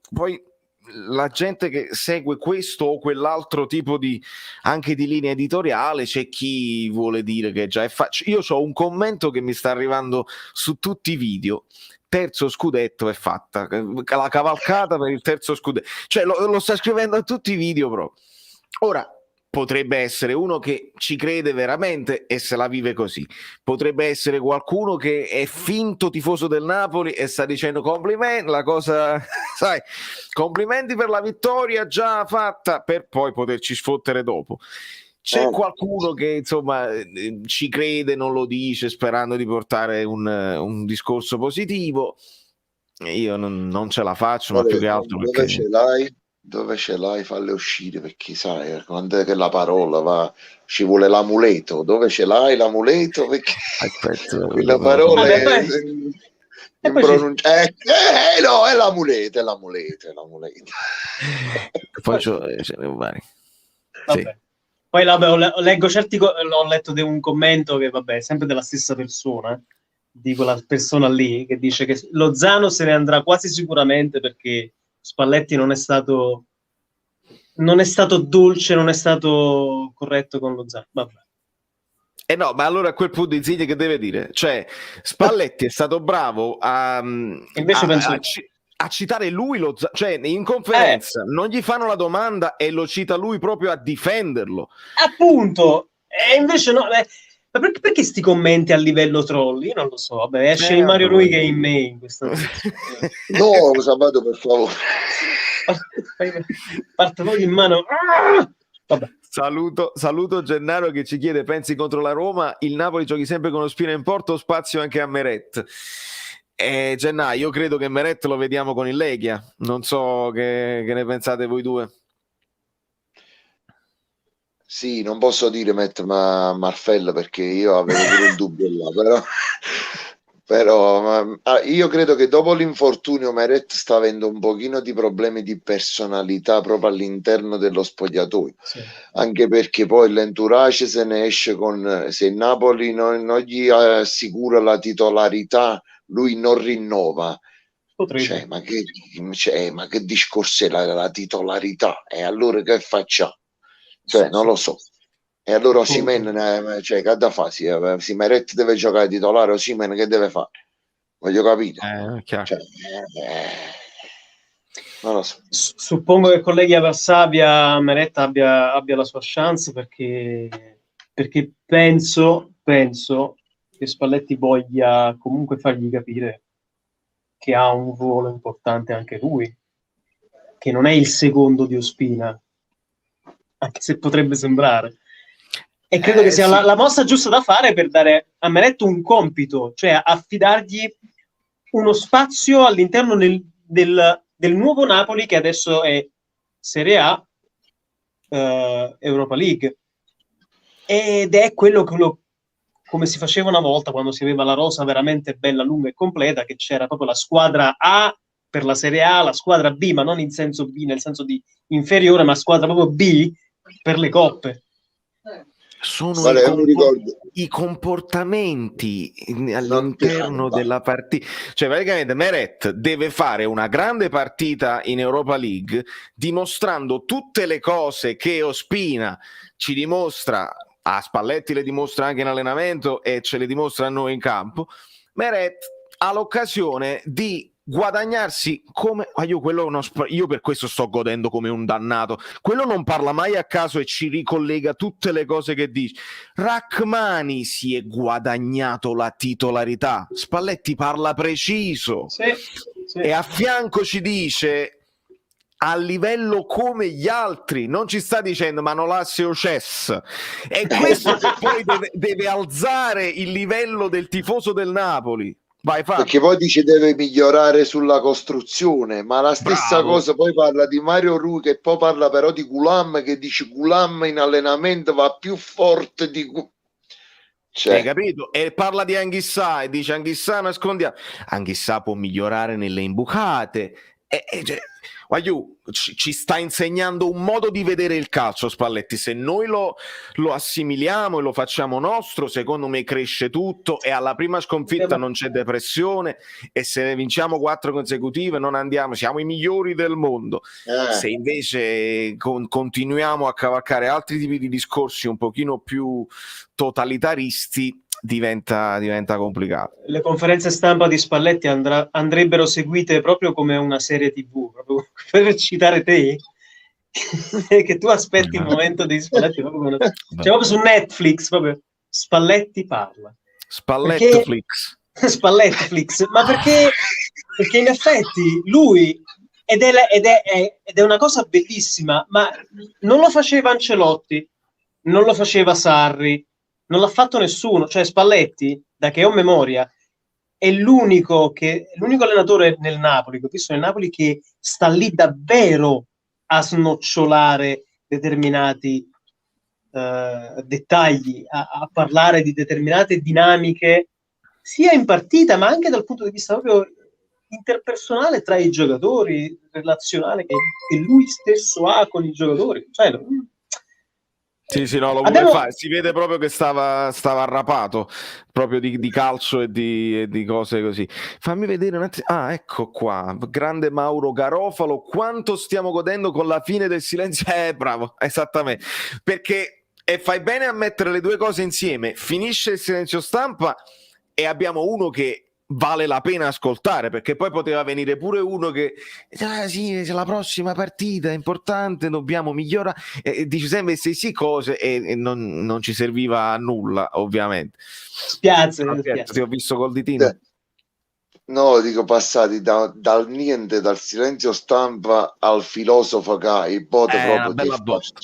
la gente che segue questo o quell'altro tipo di anche di linea editoriale. C'è chi vuole dire che già è io ho un commento che mi sta arrivando su tutti i video: terzo scudetto è fatta, la cavalcata per il terzo scudetto, cioè lo sta scrivendo a tutti i video proprio. Ora potrebbe essere uno che ci crede veramente e se la vive così, potrebbe essere qualcuno che è finto tifoso del Napoli e sta dicendo complimenti, la cosa sai, complimenti per la vittoria già fatta, per poi poterci sfottere dopo. C'è qualcuno che insomma ci crede, non lo dice, sperando di portare un discorso positivo. Io non ce la faccio, ma più che altro perché... Dove ce l'hai, falle uscire, perché sai, quando è che la parola va, ci vuole l'amuleto. Dove ce l'hai l'amuleto? Perché la parola è impronunciabile. No, è l'amuleto. Poi ce ne vari. Sì. Poi leggo ho letto di un commento che è sempre della stessa persona, di quella persona lì, che dice che Lozano se ne andrà quasi sicuramente perché Spalletti non è stato dolce, non è stato corretto con Lozano. No, ma allora a quel punto Insigne che deve dire? Cioè, Spalletti è stato bravo a citare lui Lozano, cioè in conferenza non gli fanno la domanda e lo cita lui proprio a difenderlo. Appunto, e invece no. Ma perché sti commenti a livello troll? Io non lo so. Esce il Mario Rui che è in me in questa no, Sabato, per favore. Parte poi in mano. Saluto Gennaro che ci chiede: pensi contro la Roma il Napoli giochi sempre con Ospina in porto o spazio anche a Meret? Gennaro, io credo che Meret lo vediamo con il Leghia, non so che ne pensate voi due. Sì, non posso dire mettere Marfella perché io avevo pure un dubbio là, però io credo che dopo l'infortunio Meret sta avendo un pochino di problemi di personalità proprio all'interno dello spogliatoio, sì. Anche perché poi l'entourage se ne esce se il Napoli non gli assicura la titolarità, lui non rinnova. Cioè, ma che discorso è la titolarità? E allora che facciamo? Cioè, non lo so. E allora Osimhen, cioè, che da fare? Se Meret deve giocare titolare, Osimhen che deve fare? Voglio capire. Cioè, non lo so. Suppongo che colleghi a Varsavia Meret abbia la sua chance perché penso che Spalletti voglia comunque fargli capire che ha un ruolo importante anche lui, che non è il secondo di Ospina, anche se potrebbe sembrare. E credo che sia la mossa giusta da fare per dare a Meret un compito, cioè affidargli uno spazio all'interno del nuovo Napoli che adesso è Serie A, Europa League. Ed è quello come si faceva una volta quando si aveva la rosa veramente bella, lunga e completa, che c'era proprio la squadra A per la Serie A, la squadra B, ma non in senso B, nel senso di inferiore, ma squadra proprio B per le coppe. Sono i comportamenti all'interno della partita. Cioè, praticamente Meret deve fare una grande partita in Europa League, dimostrando tutte le cose che Ospina ci dimostra, a Spalletti le dimostra anche in allenamento e ce le dimostra a noi in campo. Meret ha l'occasione di guadagnarsi come io per questo sto godendo come un dannato. Quello non parla mai a caso e ci ricollega tutte le cose che dice. Rachmani si è guadagnato la titolarità, Spalletti parla preciso, Sì. e a fianco ci dice a livello come gli altri, non ci sta dicendo Manolassi o Cess, e questo che poi deve alzare il livello del tifoso del Napoli. Vai, Fabio. Perché poi dice deve migliorare sulla costruzione, ma la stessa cosa poi parla di Mario Rui, che poi parla però di Gulam, che dice Gulam in allenamento va più forte di... Hai capito? E parla di Anghissà e dice Anghissà nascondiamo. Anghissà può migliorare nelle imbucate. Ci sta insegnando un modo di vedere il calcio, Spalletti. Se noi lo assimiliamo e lo facciamo nostro, secondo me cresce tutto, e alla prima sconfitta non c'è depressione, e se ne vinciamo 4 consecutive non andiamo, siamo i migliori del mondo. Se invece continuiamo a cavalcare altri tipi di discorsi un pochino più totalitaristi, diventa complicato. Le conferenze stampa di Spalletti andrebbero seguite proprio come una serie TV, proprio per citare te, che tu aspetti il momento di Spalletti proprio, proprio su Netflix, proprio Spalletti parla. Spallettflix. Spallettflix, ma perché in effetti lui ed è una cosa bellissima, ma non lo faceva Ancelotti, non lo faceva Sarri, non l'ha fatto nessuno. Cioè Spalletti, da che ho memoria, è l'unico allenatore nel Napoli, che ho visto nel Napoli, che sta lì davvero a snocciolare determinati dettagli, a parlare di determinate dinamiche, sia in partita ma anche dal punto di vista proprio interpersonale tra i giocatori, relazionale che lui stesso ha con i giocatori. Cioè, Sì, no, lo vuole fare. Si vede proprio che stava arrapato proprio di calcio e di cose così. Fammi vedere un attimo. Ah, ecco qua, grande Mauro Garofalo. Quanto stiamo godendo con la fine del silenzio? Bravo, esattamente. Perché fai bene a mettere le due cose insieme. Finisce il silenzio stampa e abbiamo uno che vale la pena ascoltare, perché poi poteva venire pure uno che sì, la prossima partita è importante, dobbiamo migliorare, dice sempre sì cose e non ci serviva a nulla, ovviamente. Spiace. Ti ho visto col ditino. No, dico passati dal niente, dal silenzio stampa al filosofo Gai, una bella botta,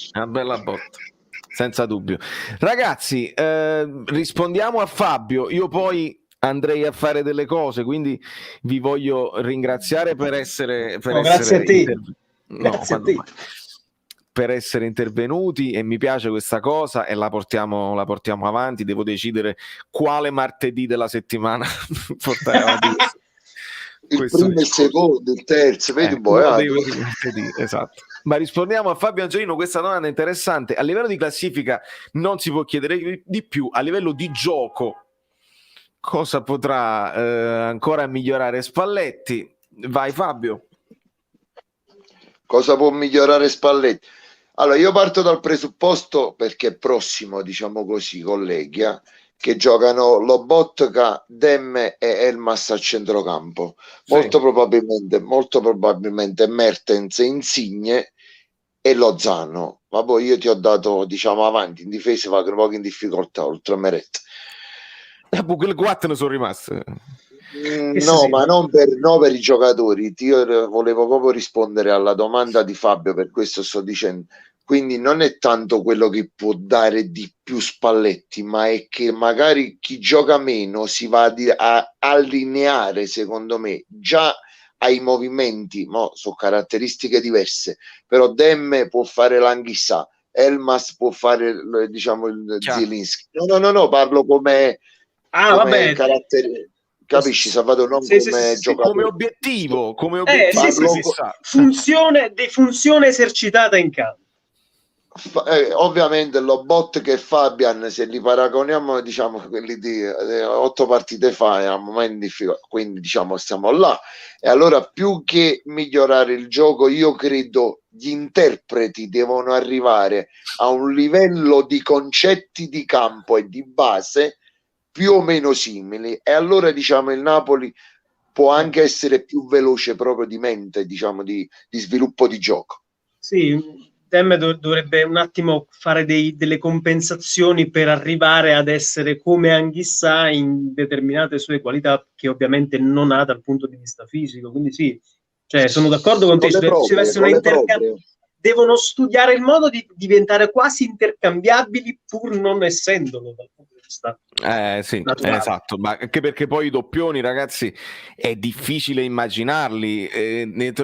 senza dubbio. Ragazzi, rispondiamo a Fabio. Io poi andrei a fare delle cose, quindi vi voglio ringraziare per essere grazie a te. Per essere intervenuti, e mi piace questa cosa e la portiamo avanti. Devo decidere quale martedì della settimana portare avanti il primo, il secondo, il terzo, vedi esatto. Ma rispondiamo a Fabio Angelino questa domanda interessante. A livello di classifica non si può chiedere di più, a livello di gioco cosa potrà ancora migliorare Spalletti? Vai, Fabio. Cosa può migliorare Spalletti? Allora, io parto dal presupposto, perché è prossimo, diciamo così, colleghi, che giocano Lobotka, Demme e Elmas a centrocampo. Sì. Molto probabilmente Mertens, Insigne e Lozano. Ma poi io ti ho dato, diciamo, avanti, in difesa va un po' in difficoltà, oltre a Meret. Quelle 4 sono rimaste. No, ma non per i giocatori. Io volevo proprio rispondere alla domanda di Fabio, per questo sto dicendo. Quindi non è tanto quello che può dare di più Spalletti, ma è che magari chi gioca meno si va a allineare, secondo me, già ai movimenti, sono caratteristiche diverse, però Demme può fare l'Anghissà, Elmas può fare, diciamo, il Zielinski. No, parlo come carattere, capisci, Salvatore, non come giocatore. Come obiettivo, funzione esercitata in campo. Ovviamente Lobotka e Fabian, se li paragoniamo, diciamo, quelli di 8 partite fa, eravamo in difficoltà, quindi diciamo stiamo là. E allora, più che migliorare il gioco, io credo gli interpreti devono arrivare a un livello di concetti di campo e di base più o meno simili, e allora, diciamo, il Napoli può anche essere più veloce proprio di mente, diciamo, di sviluppo di gioco. Sì, Tem dovrebbe un attimo fare delle compensazioni per arrivare ad essere come Anghissà in determinate sue qualità che ovviamente non ha dal punto di vista fisico. Quindi sì, cioè, sono d'accordo con te. Devono studiare il modo di diventare quasi intercambiabili pur non essendolo dal punto di vista sì, naturale. esatto, ma anche perché poi i doppioni, ragazzi, è difficile immaginarli,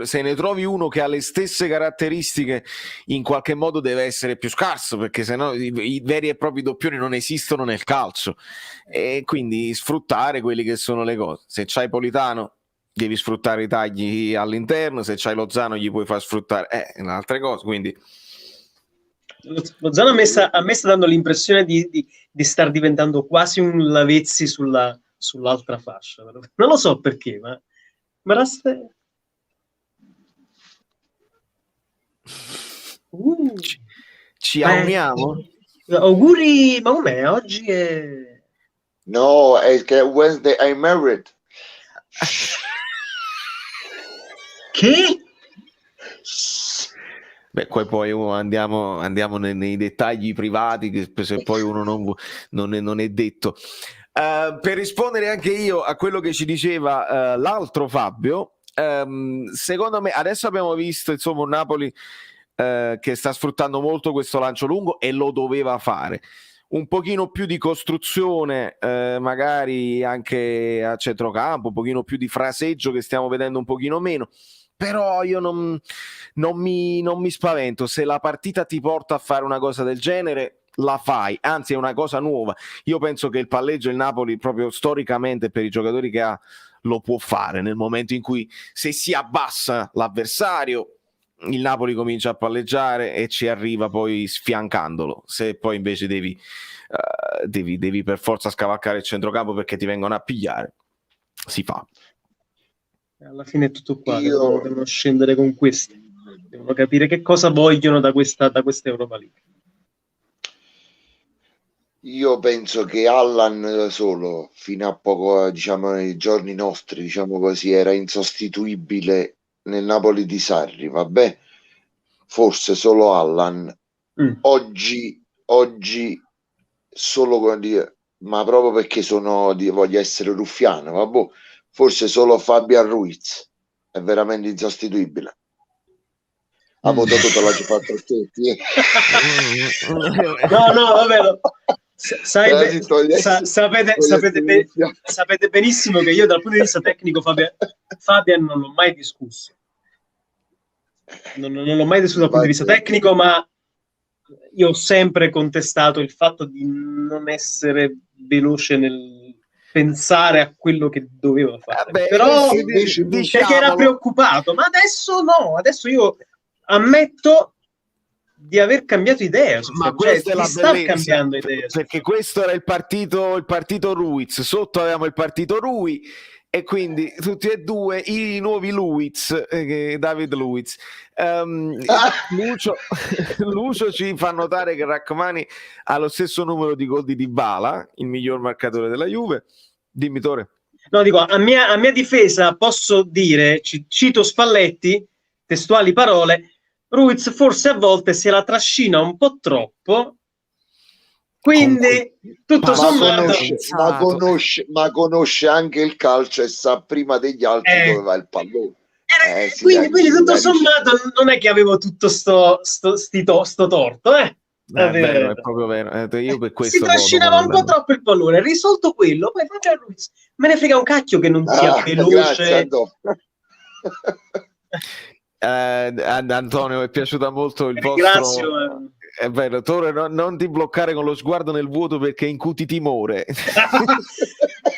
se ne trovi uno che ha le stesse caratteristiche in qualche modo deve essere più scarso, perché sennò i veri e propri doppioni non esistono nel calcio, e quindi sfruttare quelli che sono le cose. Se c'hai Politano devi sfruttare i tagli all'interno, se c'hai Lozano gli puoi far sfruttare altre cose, quindi Lozano a me sta dando l'impressione di star diventando quasi un Lavezzi sull'altra fascia. Non lo so perché, ma ci auguriamo. Auguri, ma com'è? Oggi è... No, è che Wednesday I'm married. Che? Beh, poi andiamo nei dettagli privati, che se poi uno non è detto. Per rispondere anche io a quello che ci diceva l'altro Fabio, secondo me adesso abbiamo visto insomma un Napoli che sta sfruttando molto questo lancio lungo e lo doveva fare. Un pochino più di costruzione, magari anche a centrocampo, un pochino più di fraseggio che stiamo vedendo un pochino meno. Però io non mi spavento. Se la partita ti porta a fare una cosa del genere, la fai, anzi è una cosa nuova. Io penso che il palleggio il Napoli proprio storicamente per i giocatori che ha lo può fare nel momento in cui, se si abbassa l'avversario, il Napoli comincia a palleggiare e ci arriva poi sfiancandolo. Se poi invece devi per forza scavalcare il centrocampo perché ti vengono a pigliare, si fa. Alla fine è tutto qua, devono scendere con questi, devono capire che cosa vogliono da questa Europa League. Io penso che Allan solo, fino a poco, diciamo, nei giorni nostri, diciamo così, era insostituibile nel Napoli di Sarri, vabbè, forse solo Allan. Oggi solo, ma proprio perché voglio essere ruffiano, vabbè, forse solo Fabian Ruiz è veramente insostituibile. Ha votato per la G4 No, vabbè. Sapete benissimo che io dal punto di vista tecnico Fabian non l'ho mai discusso. Non l'ho mai discusso dal punto di vista tecnico, ma io ho sempre contestato il fatto di non essere veloce nel pensare a quello che doveva fare. Però perché era preoccupato, ma adesso no, adesso io ammetto di aver cambiato idea, ma questa è la sta cambiando idea, perché questo era il partito Ruiz, sotto avevamo il partito Rui e quindi tutti e due i nuovi Luiz, David Luiz. Lucio ci fa notare che Rachmani ha lo stesso numero di gol di Dybala, il miglior marcatore della Juve. Dimmi, Tore. No, dico, a mia difesa posso dire, cito Spalletti, testuali parole, Ruiz forse a volte se la trascina un po' troppo, quindi tutto sommato ma conosce anche il calcio e sa prima degli altri dove va il pallone. Quindi tutto sommato non è che avevo tutto sto torto, È proprio vero. Io per questo si trascinava un po' troppo il pallone, risolto quello, poi faccia Ruiz. Me ne frega un cacchio che non sia veloce. Antonio, è piaciuta molto il vostro. Grazie. È vero, Tore, non ti bloccare con lo sguardo nel vuoto perché incuti timore.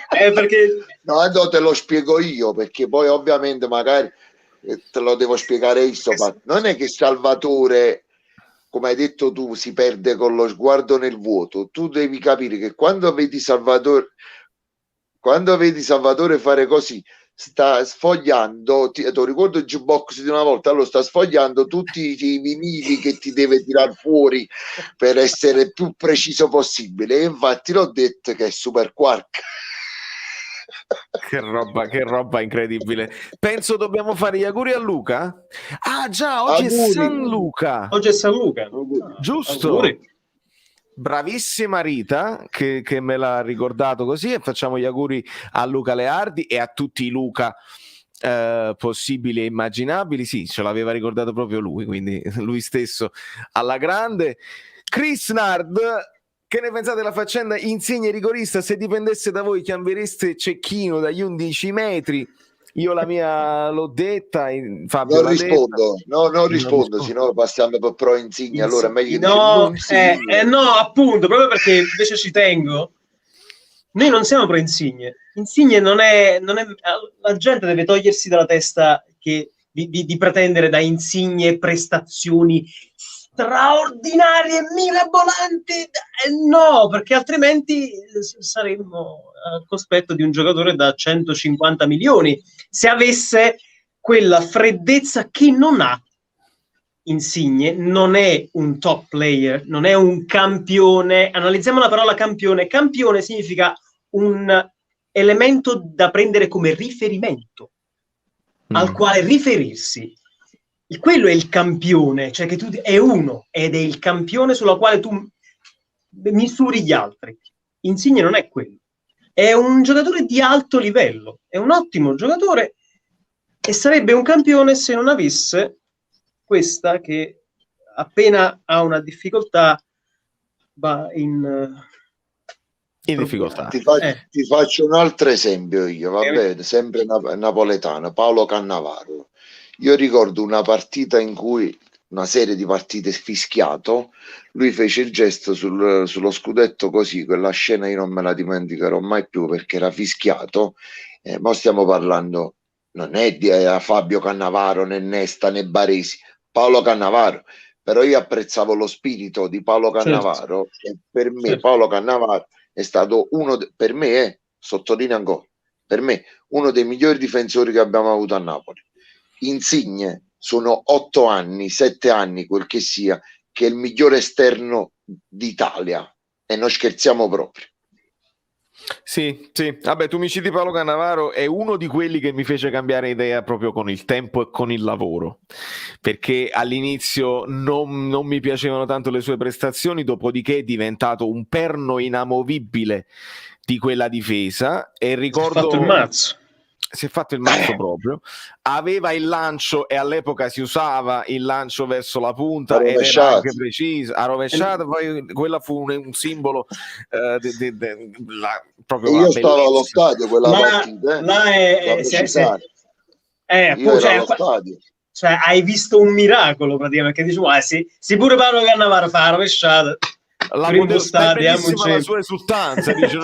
Perché... No, te lo spiego io, perché poi ovviamente magari te lo devo spiegare io, ma non è che Salvatore, come hai detto tu, si perde con lo sguardo nel vuoto. Tu devi capire che quando vedi Salvatore fare così, sta sfogliando, ti ricordo il jukebox di una volta, allora sta sfogliando tutti i vinili che ti deve tirar fuori per essere più preciso possibile, e infatti l'ho detto che è Super Quark. Che roba incredibile. Penso dobbiamo fare gli auguri a Luca. Ah già, oggi Auguri. è San Luca. Oggi è San Luca. Giusto. Auguri. Bravissima Rita che me l'ha ricordato così, e facciamo gli auguri a Luca Leardi e a tutti i Luca possibili e immaginabili. Sì, ce l'aveva ricordato proprio lui, quindi lui stesso alla grande. Chris Nard, che ne pensate della faccenda Insigne rigorista? Se dipendesse da voi chiamereste Cecchino dagli 11 metri? Io la mia l'ho detta, Fabio Non l'ha rispondo, detta. non rispondo, sennò passiamo per pro Insigne. Allora è meglio che no, dici non no, appunto, proprio perché invece ci tengo. Noi non siamo pro Insigne. Insigne non è la gente deve togliersi dalla testa che di pretendere da Insigne prestazioni straordinarie, mirabolanti. No, perché altrimenti saremmo al cospetto di un giocatore da 150 milioni se avesse quella freddezza che non ha Insigne. Non è un top player, non è un campione. Analizziamo la parola campione. Campione significa un elemento da prendere come riferimento, al quale riferirsi. Quello è il campione, cioè che tu è uno ed è il campione sulla quale tu misuri gli altri. Insigne non è quello. È un giocatore di alto livello, è un ottimo giocatore e sarebbe un campione se non avesse questa che appena ha una difficoltà va in difficoltà. Ti faccio un altro esempio io, va bene, sempre napoletano, Paolo Cannavaro. Io ricordo una partita in cui, una serie di partite fischiato, lui fece il gesto sullo scudetto così, quella scena io non me la dimenticherò mai più perché era fischiato. Ma stiamo parlando, non è di Fabio Cannavaro, né Nesta, né Baresi, Paolo Cannavaro. Però io apprezzavo lo spirito di Paolo Cannavaro, e per me Paolo Cannavaro è stato per me, sottolineo ancora, per me uno dei migliori difensori che abbiamo avuto a Napoli. Insigne sono 8 anni, 7 anni, quel che sia, che è il migliore esterno d'Italia e non scherziamo proprio. Sì, vabbè, tu mi citi Paolo Cannavaro, è uno di quelli che mi fece cambiare idea proprio con il tempo e con il lavoro, perché all'inizio non mi piacevano tanto le sue prestazioni, dopodiché è diventato un perno inamovibile di quella difesa e ricordo... Si è fatto il mazzo. Si è fatto il mazzo proprio, aveva il lancio e all'epoca si usava il lancio verso la punta ed era anche preciso, a rovesciata, poi quella fu un simbolo proprio io stavo allo stadio quella partita, allo stadio. Cioè, hai visto un miracolo praticamente, perché dicevo, sì, pure Paolo Cannavaro fa la rovesciata. La sua esultanza, dice,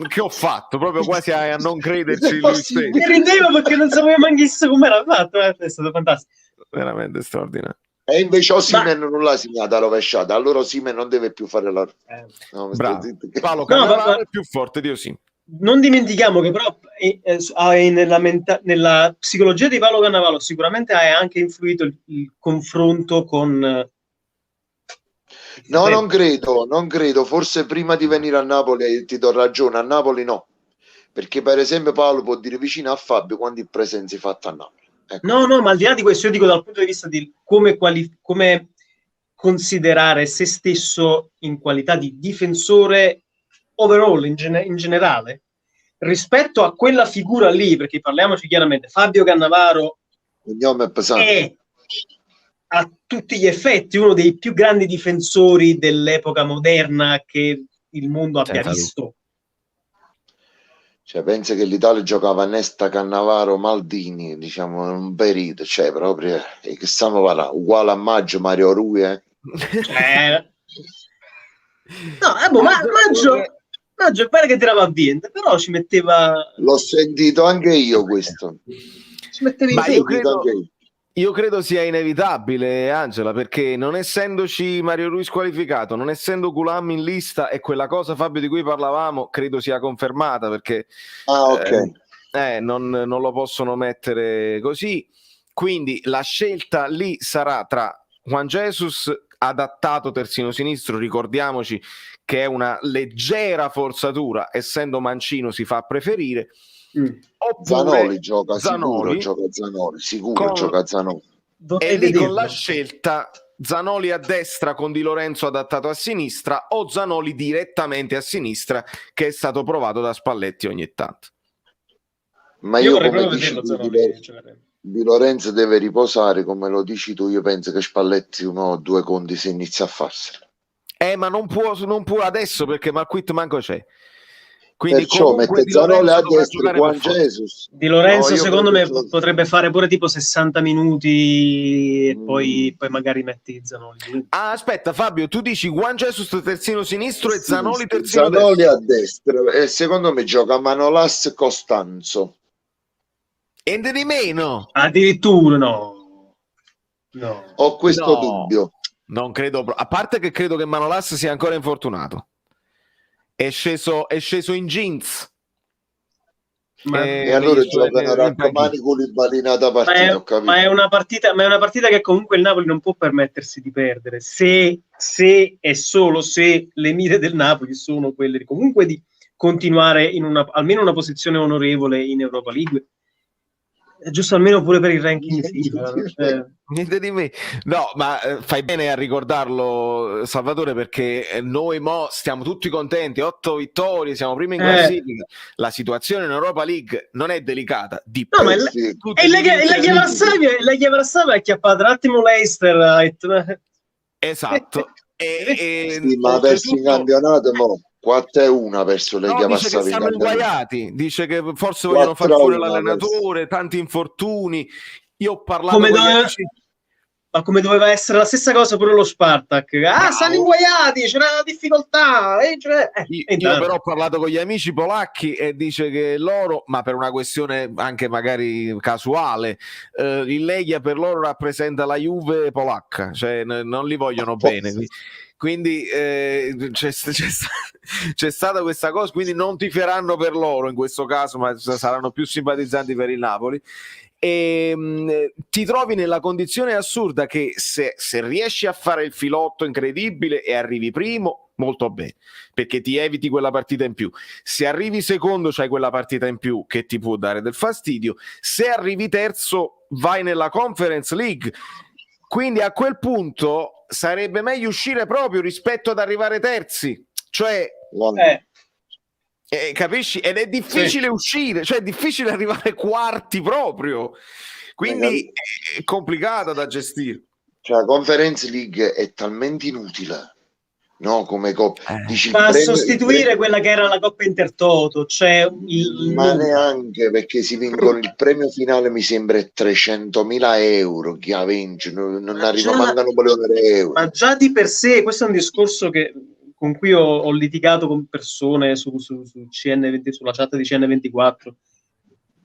che ho fatto proprio quasi a non crederci lui stesso. Mi ridevo perché non sapevo manco come era fatto, è stato fantastico, veramente straordinario. E invece Osimhen non l'ha segnata rovesciata, allora Osimhen non deve più fare la bravo. Paolo Cannavaro è più forte di Osimhen. Non dimentichiamo che però nella psicologia di Paolo Cannavaro sicuramente ha anche influito il confronto con No, non credo, forse prima di venire a Napoli ti do ragione, a Napoli no, perché per esempio Paolo può dire vicino a Fabio quanti presenze fatte a Napoli. Ecco. No, ma al di là di questo io dico dal punto di vista di come considerare se stesso in qualità di difensore overall in generale rispetto a quella figura lì, perché parliamoci chiaramente, Fabio Cannavaro è a tutti gli effetti uno dei più grandi difensori dell'epoca moderna che il mondo abbia visto. Cioè, pensa che l'Italia giocava Nesta, Cannavaro, Maldini, diciamo, un periodo, cioè proprio che stiamo parlando, uguale a Maggio, Mario Rui, Maggio pare che tirava a vento, però ci metteva... L'ho sentito anche io questo. Ci metteva Io credo sia inevitabile, Angela, perché non essendoci Mario Rui squalificato, non essendo Gulam in lista e quella cosa, Fabio, di cui parlavamo, credo sia confermata, perché non lo possono mettere così. Quindi la scelta lì sarà tra Juan Jesus, adattato terzino sinistro, ricordiamoci che è una leggera forzatura, essendo mancino si fa preferire, Zanoli gioca Zanoli, sicuro gioca Zanoli. E lì con la scelta Zanoli a destra con Di Lorenzo adattato a sinistra o Zanoli direttamente a sinistra, che è stato provato da Spalletti ogni tanto. Ma io come dici Di Lorenzo deve riposare, come lo dici tu, io penso che Spalletti 1 o 2 conti si inizia a farsene. Ma non può adesso, perché Marquit manco c'è. Quindi perciò mette Zanoli a destra, Juan Jesus. Di Lorenzo secondo me potrebbe fare pure tipo 60 minuti e poi magari metti Zanoli. Aspetta Fabio, tu dici Juan Jesus terzino sinistro e Zanoli terzino Zanoli destro. a destra, e secondo me gioca Manolas Costanzo. E di meno. Addirittura no. Ho questo dubbio. Non credo, a parte che credo che Manolas sia ancora infortunato. È sceso in jeans. E allora giocano Raccomani con l'imbalinata partita. Ma è una partita che comunque il Napoli non può permettersi di perdere, se e solo se le mire del Napoli sono quelle comunque di continuare in almeno una posizione onorevole in Europa League. Giusto, almeno pure per il ranking FIFA. Niente di me. No, ma fai bene a ricordarlo, Salvatore, perché noi stiamo tutti contenti, 8 vittorie, siamo primi in classifica. La situazione in Europa League non è delicata. No, ma la Varsavia è acchiappata un attimo Leicester. Esatto. Sì, ma verso in campionato 4-1 verso le dice che stanno inguaiati, dice che forse vogliono far fuori l'allenatore, tanti infortuni. Io ho parlato con gli amici. Ma come doveva essere la stessa cosa pure lo Spartak. Stanno inguaiati, c'era una difficoltà. Io però ho parlato con gli amici polacchi e dice che loro, ma per una questione anche magari casuale, il Legia per loro rappresenta la Juve polacca, cioè non li vogliono bene. Quindi c'è stata questa cosa, quindi non tiferanno per loro in questo caso, ma saranno più simpatizzanti per il Napoli. E ti trovi nella condizione assurda che se riesci a fare il filotto incredibile e arrivi primo, molto bene, perché ti eviti quella partita in più. Se arrivi secondo, c'hai quella partita in più che ti può dare del fastidio. Se arrivi terzo, vai nella Conference League. Quindi a quel punto sarebbe meglio uscire proprio rispetto ad arrivare terzi, cioè capisci? Ed è difficile uscire, cioè è difficile arrivare quarti proprio, quindi è complicata da gestire. Cioè la Conference League è talmente inutile, no? Come ma sostituire quella che era la Coppa Intertoto, cioè ma neanche, perché si vincono il premio finale, mi sembra 300.000 euro chi ha vinto, non arriva mancano €1. Ma già di per sé questo è un discorso con cui ho litigato con persone su CN20, sulla chat di CN24.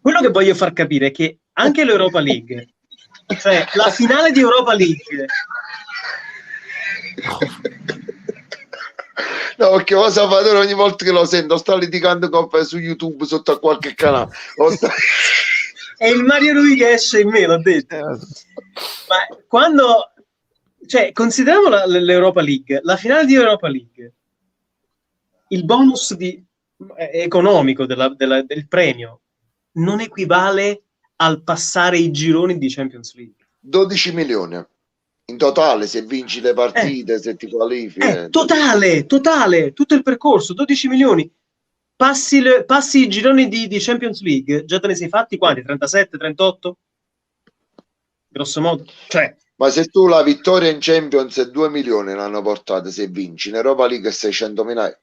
Quello che voglio far capire è che anche l'Europa League, cioè la finale di Europa League no, perché Salvatore ogni volta che lo sento sta litigando su YouTube sotto a qualche canale. È il Mario Rui che esce in me, l'ho detto. Ma quando, cioè, consideriamo l'Europa League, la finale di Europa League, il bonus economico del premio non equivale al passare i gironi di Champions League. 12 milioni. In totale, se vinci le partite, se ti qualifichi. Totale, tutto il percorso, 12 milioni. Passi i gironi di Champions League, già te ne sei fatti quanti? 37, 38? Grosso modo. Cioè, ma se tu la vittoria in Champions è 2 milioni l'hanno portata, se vinci in Europa League 600.000 euro.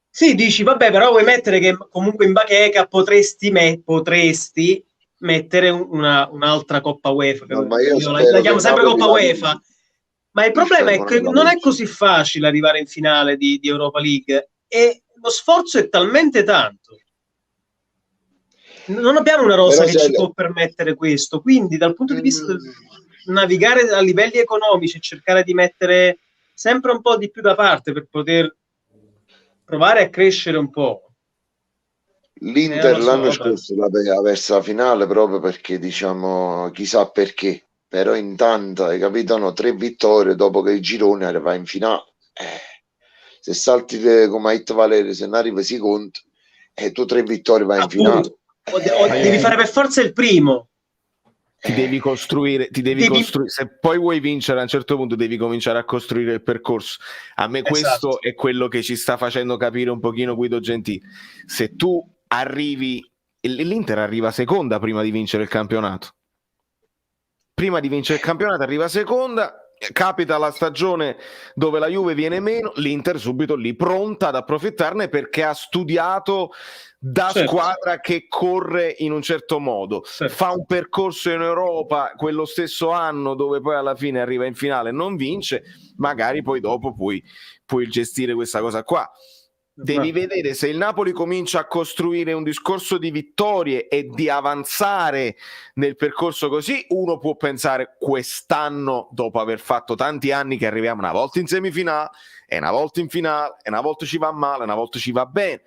Sì, dici, vabbè, però vuoi mettere che comunque in bacheca potresti mettere un'altra Coppa UEFA. No, io la chiamo sempre Coppa UEFA. Ma il problema è che non è così facile arrivare in finale di Europa League e lo sforzo è talmente tanto. Non abbiamo una rosa che ci può permettere questo, quindi dal punto di vista del navigare a livelli economici e cercare di mettere sempre un po' di più da parte per poter provare a crescere un po'. L'Inter l'anno scorso l'aveva persa la finale proprio perché, diciamo, chissà perché. Però intanto, hai capito, 3 vittorie dopo che il girone arriva in finale. Se salti come ha detto Valerio, se non arriva secondo, tu 3 vittorie vai in finale. devi fare per forza il primo. Ti devi costruire, se poi vuoi vincere a un certo punto devi cominciare a costruire il percorso. A me questo è quello che ci sta facendo capire un pochino Guido Gentili. Se tu arrivi, l'Inter arriva seconda prima di vincere il campionato, arriva seconda, capita la stagione dove la Juve viene meno, l'Inter subito lì pronta ad approfittarne perché ha studiato da squadra che corre in un certo modo, fa un percorso in Europa quello stesso anno dove poi alla fine arriva in finale e non vince, magari poi dopo puoi gestire questa cosa qua. Devi vedere se il Napoli comincia a costruire un discorso di vittorie e di avanzare nel percorso così, uno può pensare quest'anno, dopo aver fatto tanti anni che arriviamo una volta in semifinale e una volta in finale e una volta ci va male, una volta ci va bene,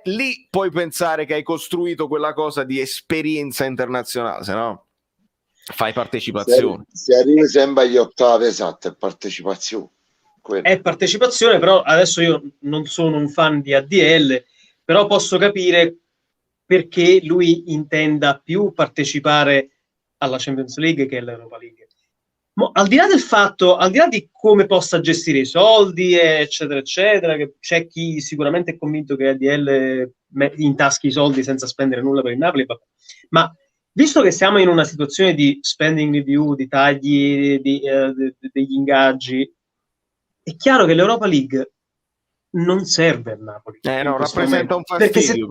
lì puoi pensare che hai costruito quella cosa di esperienza internazionale, se no fai partecipazione. Se arrivi sempre agli ottavi, esatto, è partecipazione. È partecipazione, però adesso io non sono un fan di ADL, però posso capire perché lui intenda più partecipare alla Champions League che all'Europa League. Al di là del fatto, al di là di come possa gestire i soldi, eccetera, eccetera, che c'è chi sicuramente è convinto che ADL intaschi i soldi senza spendere nulla per il Napoli, ma visto che siamo in una situazione di spending review, di tagli, degli ingaggi, è chiaro che l'Europa League non serve al Napoli. No, rappresenta un fastidio.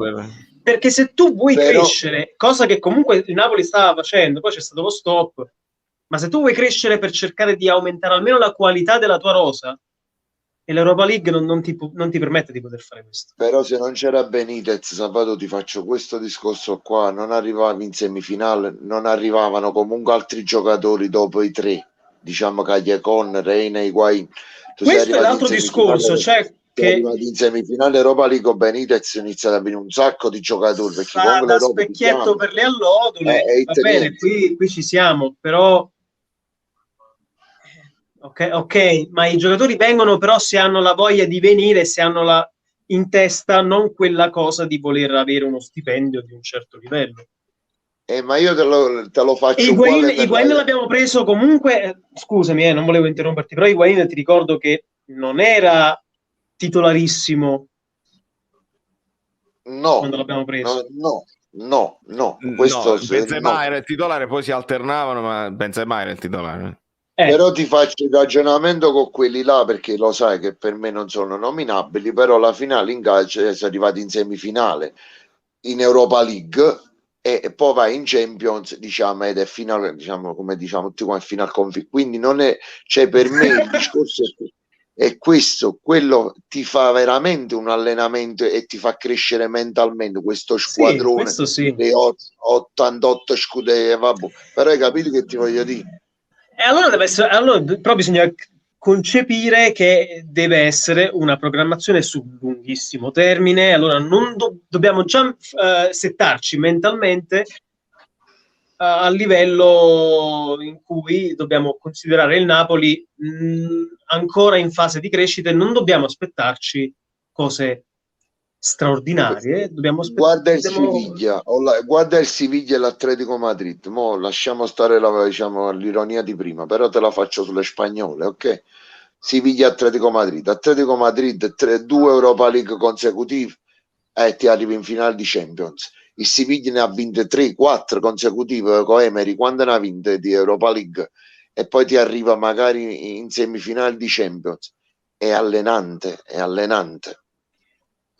Perché se tu vuoi crescere, cosa che comunque il Napoli stava facendo, poi c'è stato lo stop, ma se tu vuoi crescere per cercare di aumentare almeno la qualità della tua rosa, e l'Europa League non ti permette di poter fare questo. Però se non c'era Benitez, Sabato, ti faccio questo discorso qua, non arrivavi in semifinale, non arrivavano comunque altri giocatori dopo i tre, diciamo Cagliacon, Reina, Higuain. Questo è l'altro discorso, cioè che in semifinale Europa League Benitez inizia ad avere un sacco di giocatori, perché fa da specchietto per le allodole, va bene, qui ci siamo, però ok, ma i giocatori vengono però se hanno la voglia di venire, se hanno in testa non quella cosa di voler avere uno stipendio di un certo livello. Ma io te lo faccio Higuain l'abbiamo preso comunque, scusami, non volevo interromperti, però Higuain ti ricordo che non era titolarissimo quando l'abbiamo preso. No. Questo Benzema era il titolare, poi si alternavano, ma Benzema era il titolare. Però ti faccio il ragionamento con quelli là, perché lo sai che per me non sono nominabili, però la finale in calcio è arrivati in semifinale in Europa League e poi vai in Champions, diciamo, ed è finale, diciamo, come diciamo tutti qua, final conflict. Quindi non è, cioè, per me il discorso è questo, quello ti fa veramente un allenamento e ti fa crescere mentalmente questo squadrone, le 88 scudette, vabbè. Però hai capito che ti voglio dire? E allora deve essere, però bisogna concepire che deve essere una programmazione su lunghissimo termine. Allora non dobbiamo già settarci mentalmente a livello in cui dobbiamo considerare il Napoli ancora in fase di crescita e non dobbiamo aspettarci cose straordinarie. Guarda il Siviglia, guarda il Siviglia e l'Atletico Madrid. Mo lasciamo stare l'ironia di prima, però te la faccio sulle spagnole, ok? Siviglia Atletico Madrid, 2 Europa League consecutive e ti arrivi in finale di Champions. Il Siviglia ne ha vinte 3-4 consecutive con Emery, quando ne ha vinte di Europa League, e poi ti arriva magari in semifinale di Champions. È allenante.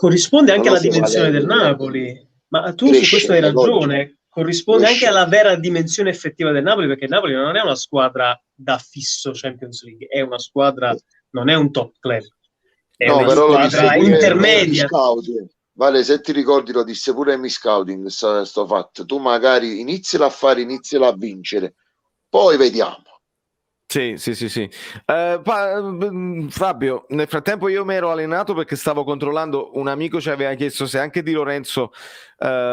Corrisponde anche alla dimensione del Napoli, ma tu su questo hai ragione, corrisponde anche alla vera dimensione effettiva del Napoli, perché il Napoli non è una squadra da fisso Champions League, è una squadra, non è un top club, è una squadra intermedia. Vale, se ti ricordi lo disse pure mi scouting sto fatto, tu magari iniziala a vincere, poi vediamo. Sì. Fabio, nel frattempo io mi ero allenato perché stavo controllando, un amico ci aveva chiesto se anche Di Lorenzo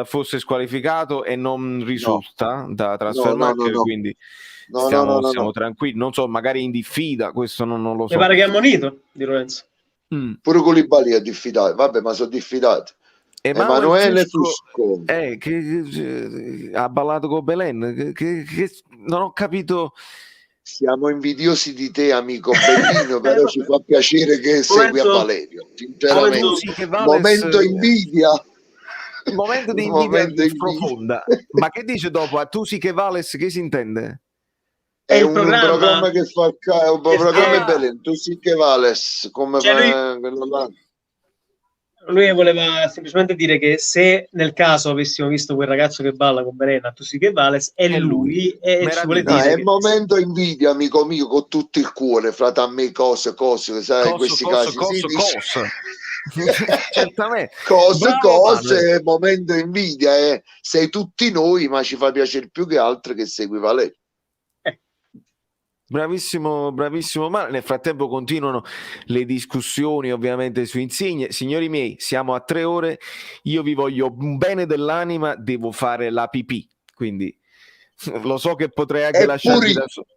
fosse squalificato e non risulta da Transfermarkt, quindi siamo tranquilli. Non so, magari in diffida, questo non lo so. Mi pare che è ammonito Di Lorenzo. Pure Koulibaly è diffidato, vabbè, ma sono diffidati. Emanuele Fusco. Che ha ballato con Belen, che non ho capito. Siamo invidiosi di te, amico Bellino, però ci fa piacere che segui a Valerio. Sinceramente, momento invidia. Momento di invidia profonda. Ma che dice dopo? A tu sì che vales, che si intende? È un programma che fa un programma Belen, tu sì che vales, come lui voleva semplicemente dire che se nel caso avessimo visto quel ragazzo che balla con Berena, tu sì che vales, è lui, e ci vuole dire è il momento invidia, amico mio, con tutto il cuore, frate, a me cose, sai, in questi casi certamente cose, momento invidia, sei tutti noi, ma ci fa piacere più che altro che segui Valerio. Bravissimo, ma nel frattempo continuano le discussioni ovviamente su Insigne. Signori miei, siamo a 3 ore, io vi voglio un bene dell'anima, devo fare la pipì, quindi lo so che potrei anche lasciarvi da soli.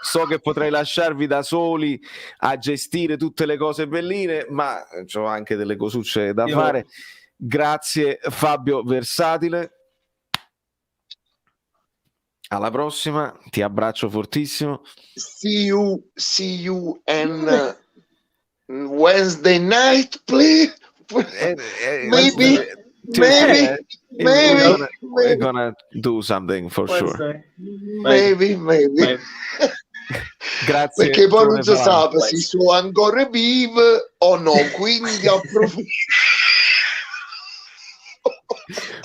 So che potrei lasciarvi da soli a gestire tutte le cose belline, ma ho anche delle cosucce da fare. Grazie Fabio Versatile. Alla prossima, ti abbraccio fortissimo. See you and Wednesday night, please. Maybe. We're gonna do something for sure. Maybe. Grazie. Perché poi non si sa se sono ancora vive o no, quindi approfitto.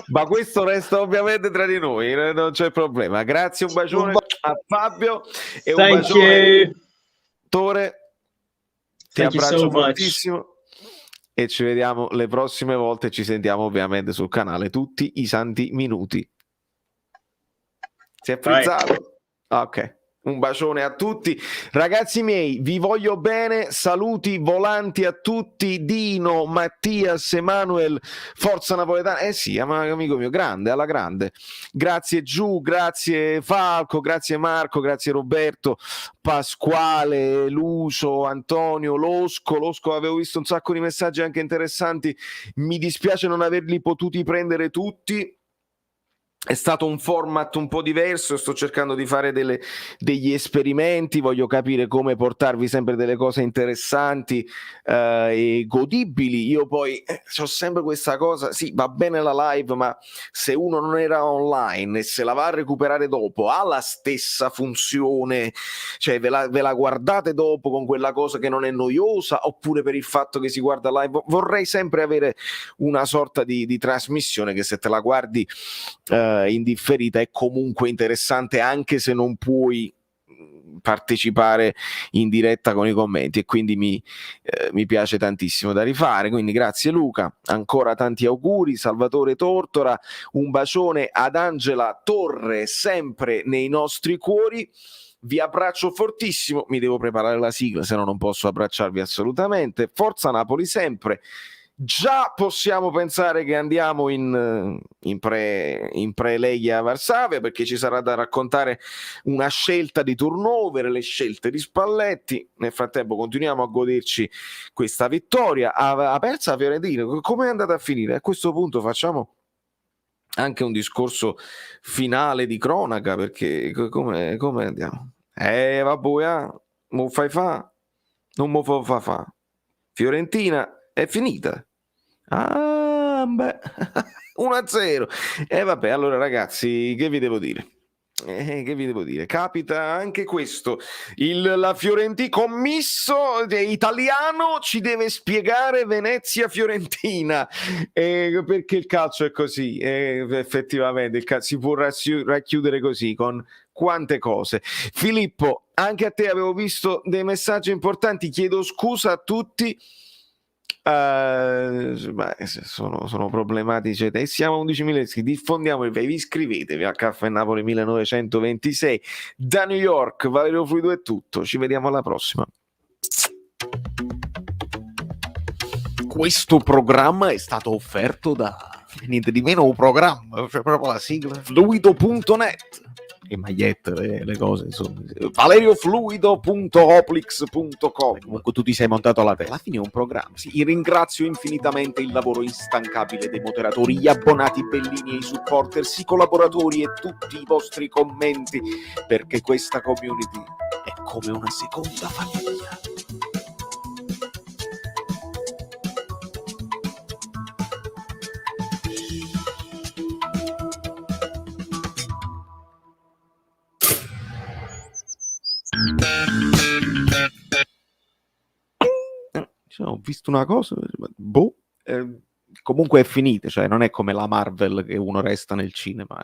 Ma questo resta ovviamente tra di noi, non c'è problema. Grazie, un bacione a Fabio e un bacione Tore. Ti abbraccio moltissimo e ci vediamo le prossime volte. Ci sentiamo ovviamente sul canale Tutti i Santi Minuti. Si è frizzato? Ok. Un bacione a tutti, ragazzi miei, vi voglio bene, saluti volanti a tutti, Dino, Mattias, Emanuel, forza napoletana, sì, amico mio, grande, alla grande, grazie Giù, grazie Falco, grazie Marco, grazie Roberto, Pasquale, Lucio, Antonio, Losco, avevo visto un sacco di messaggi anche interessanti, mi dispiace non averli potuti prendere tutti. È stato un format un po' diverso, sto cercando di fare degli esperimenti, voglio capire come portarvi sempre delle cose interessanti e godibili. Io poi ho sempre questa cosa, sì, va bene la live, ma se uno non era online e se la va a recuperare dopo, ha la stessa funzione, cioè ve la guardate dopo con quella cosa che non è noiosa, oppure per il fatto che si guarda live. Vorrei sempre avere una sorta di trasmissione che se te la guardi in differita è comunque interessante, anche se non puoi partecipare in diretta con i commenti, e quindi mi piace tantissimo da rifare. Quindi grazie Luca, ancora tanti auguri. Salvatore Tortora, un bacione ad Angela Torre, sempre nei nostri cuori. Vi abbraccio fortissimo, mi devo preparare la sigla, se no non posso abbracciarvi assolutamente. Forza Napoli sempre. Già possiamo pensare che andiamo in pre-Legia Varsavia, perché ci sarà da raccontare una scelta di turnover, le scelte di Spalletti. Nel frattempo continuiamo a goderci questa vittoria. Ha perso la Fiorentina, come è andata a finire? A questo punto facciamo anche un discorso finale di cronaca, perché come andiamo? Vabbè, mo fai fa? Non mo fa. Fiorentina è finita. Ah, beh, 1-0. Vabbè, allora ragazzi, che vi devo dire? Capita anche questo. La Fiorentina, commisso italiano, ci deve spiegare Venezia-Fiorentina, perché il calcio è così. Effettivamente il calcio si può racchiudere così, con quante cose. Filippo, anche a te avevo visto dei messaggi importanti, chiedo scusa a tutti. Sono problematici e siamo 11.000 iscritti. Diffondiamo, vi iscrivetevi a Caffè Napoli 1926 da New York. Valerio Fluido è tutto, ci vediamo alla prossima. Questo programma è stato offerto da niente di meno un programma, cioè proprio la sigla, Fluido.net, le magliette, le cose, insomma. valeriofluido.oplix.com. Comunque tu ti sei montato alla testa. Alla fine è un programma. Sì, ringrazio infinitamente il lavoro instancabile dei moderatori, gli abbonati bellini e i supporters, i collaboratori e tutti i vostri commenti, perché questa community è come una seconda famiglia. Ho visto una cosa, comunque è finita, cioè non è come la Marvel che uno resta nel cinema.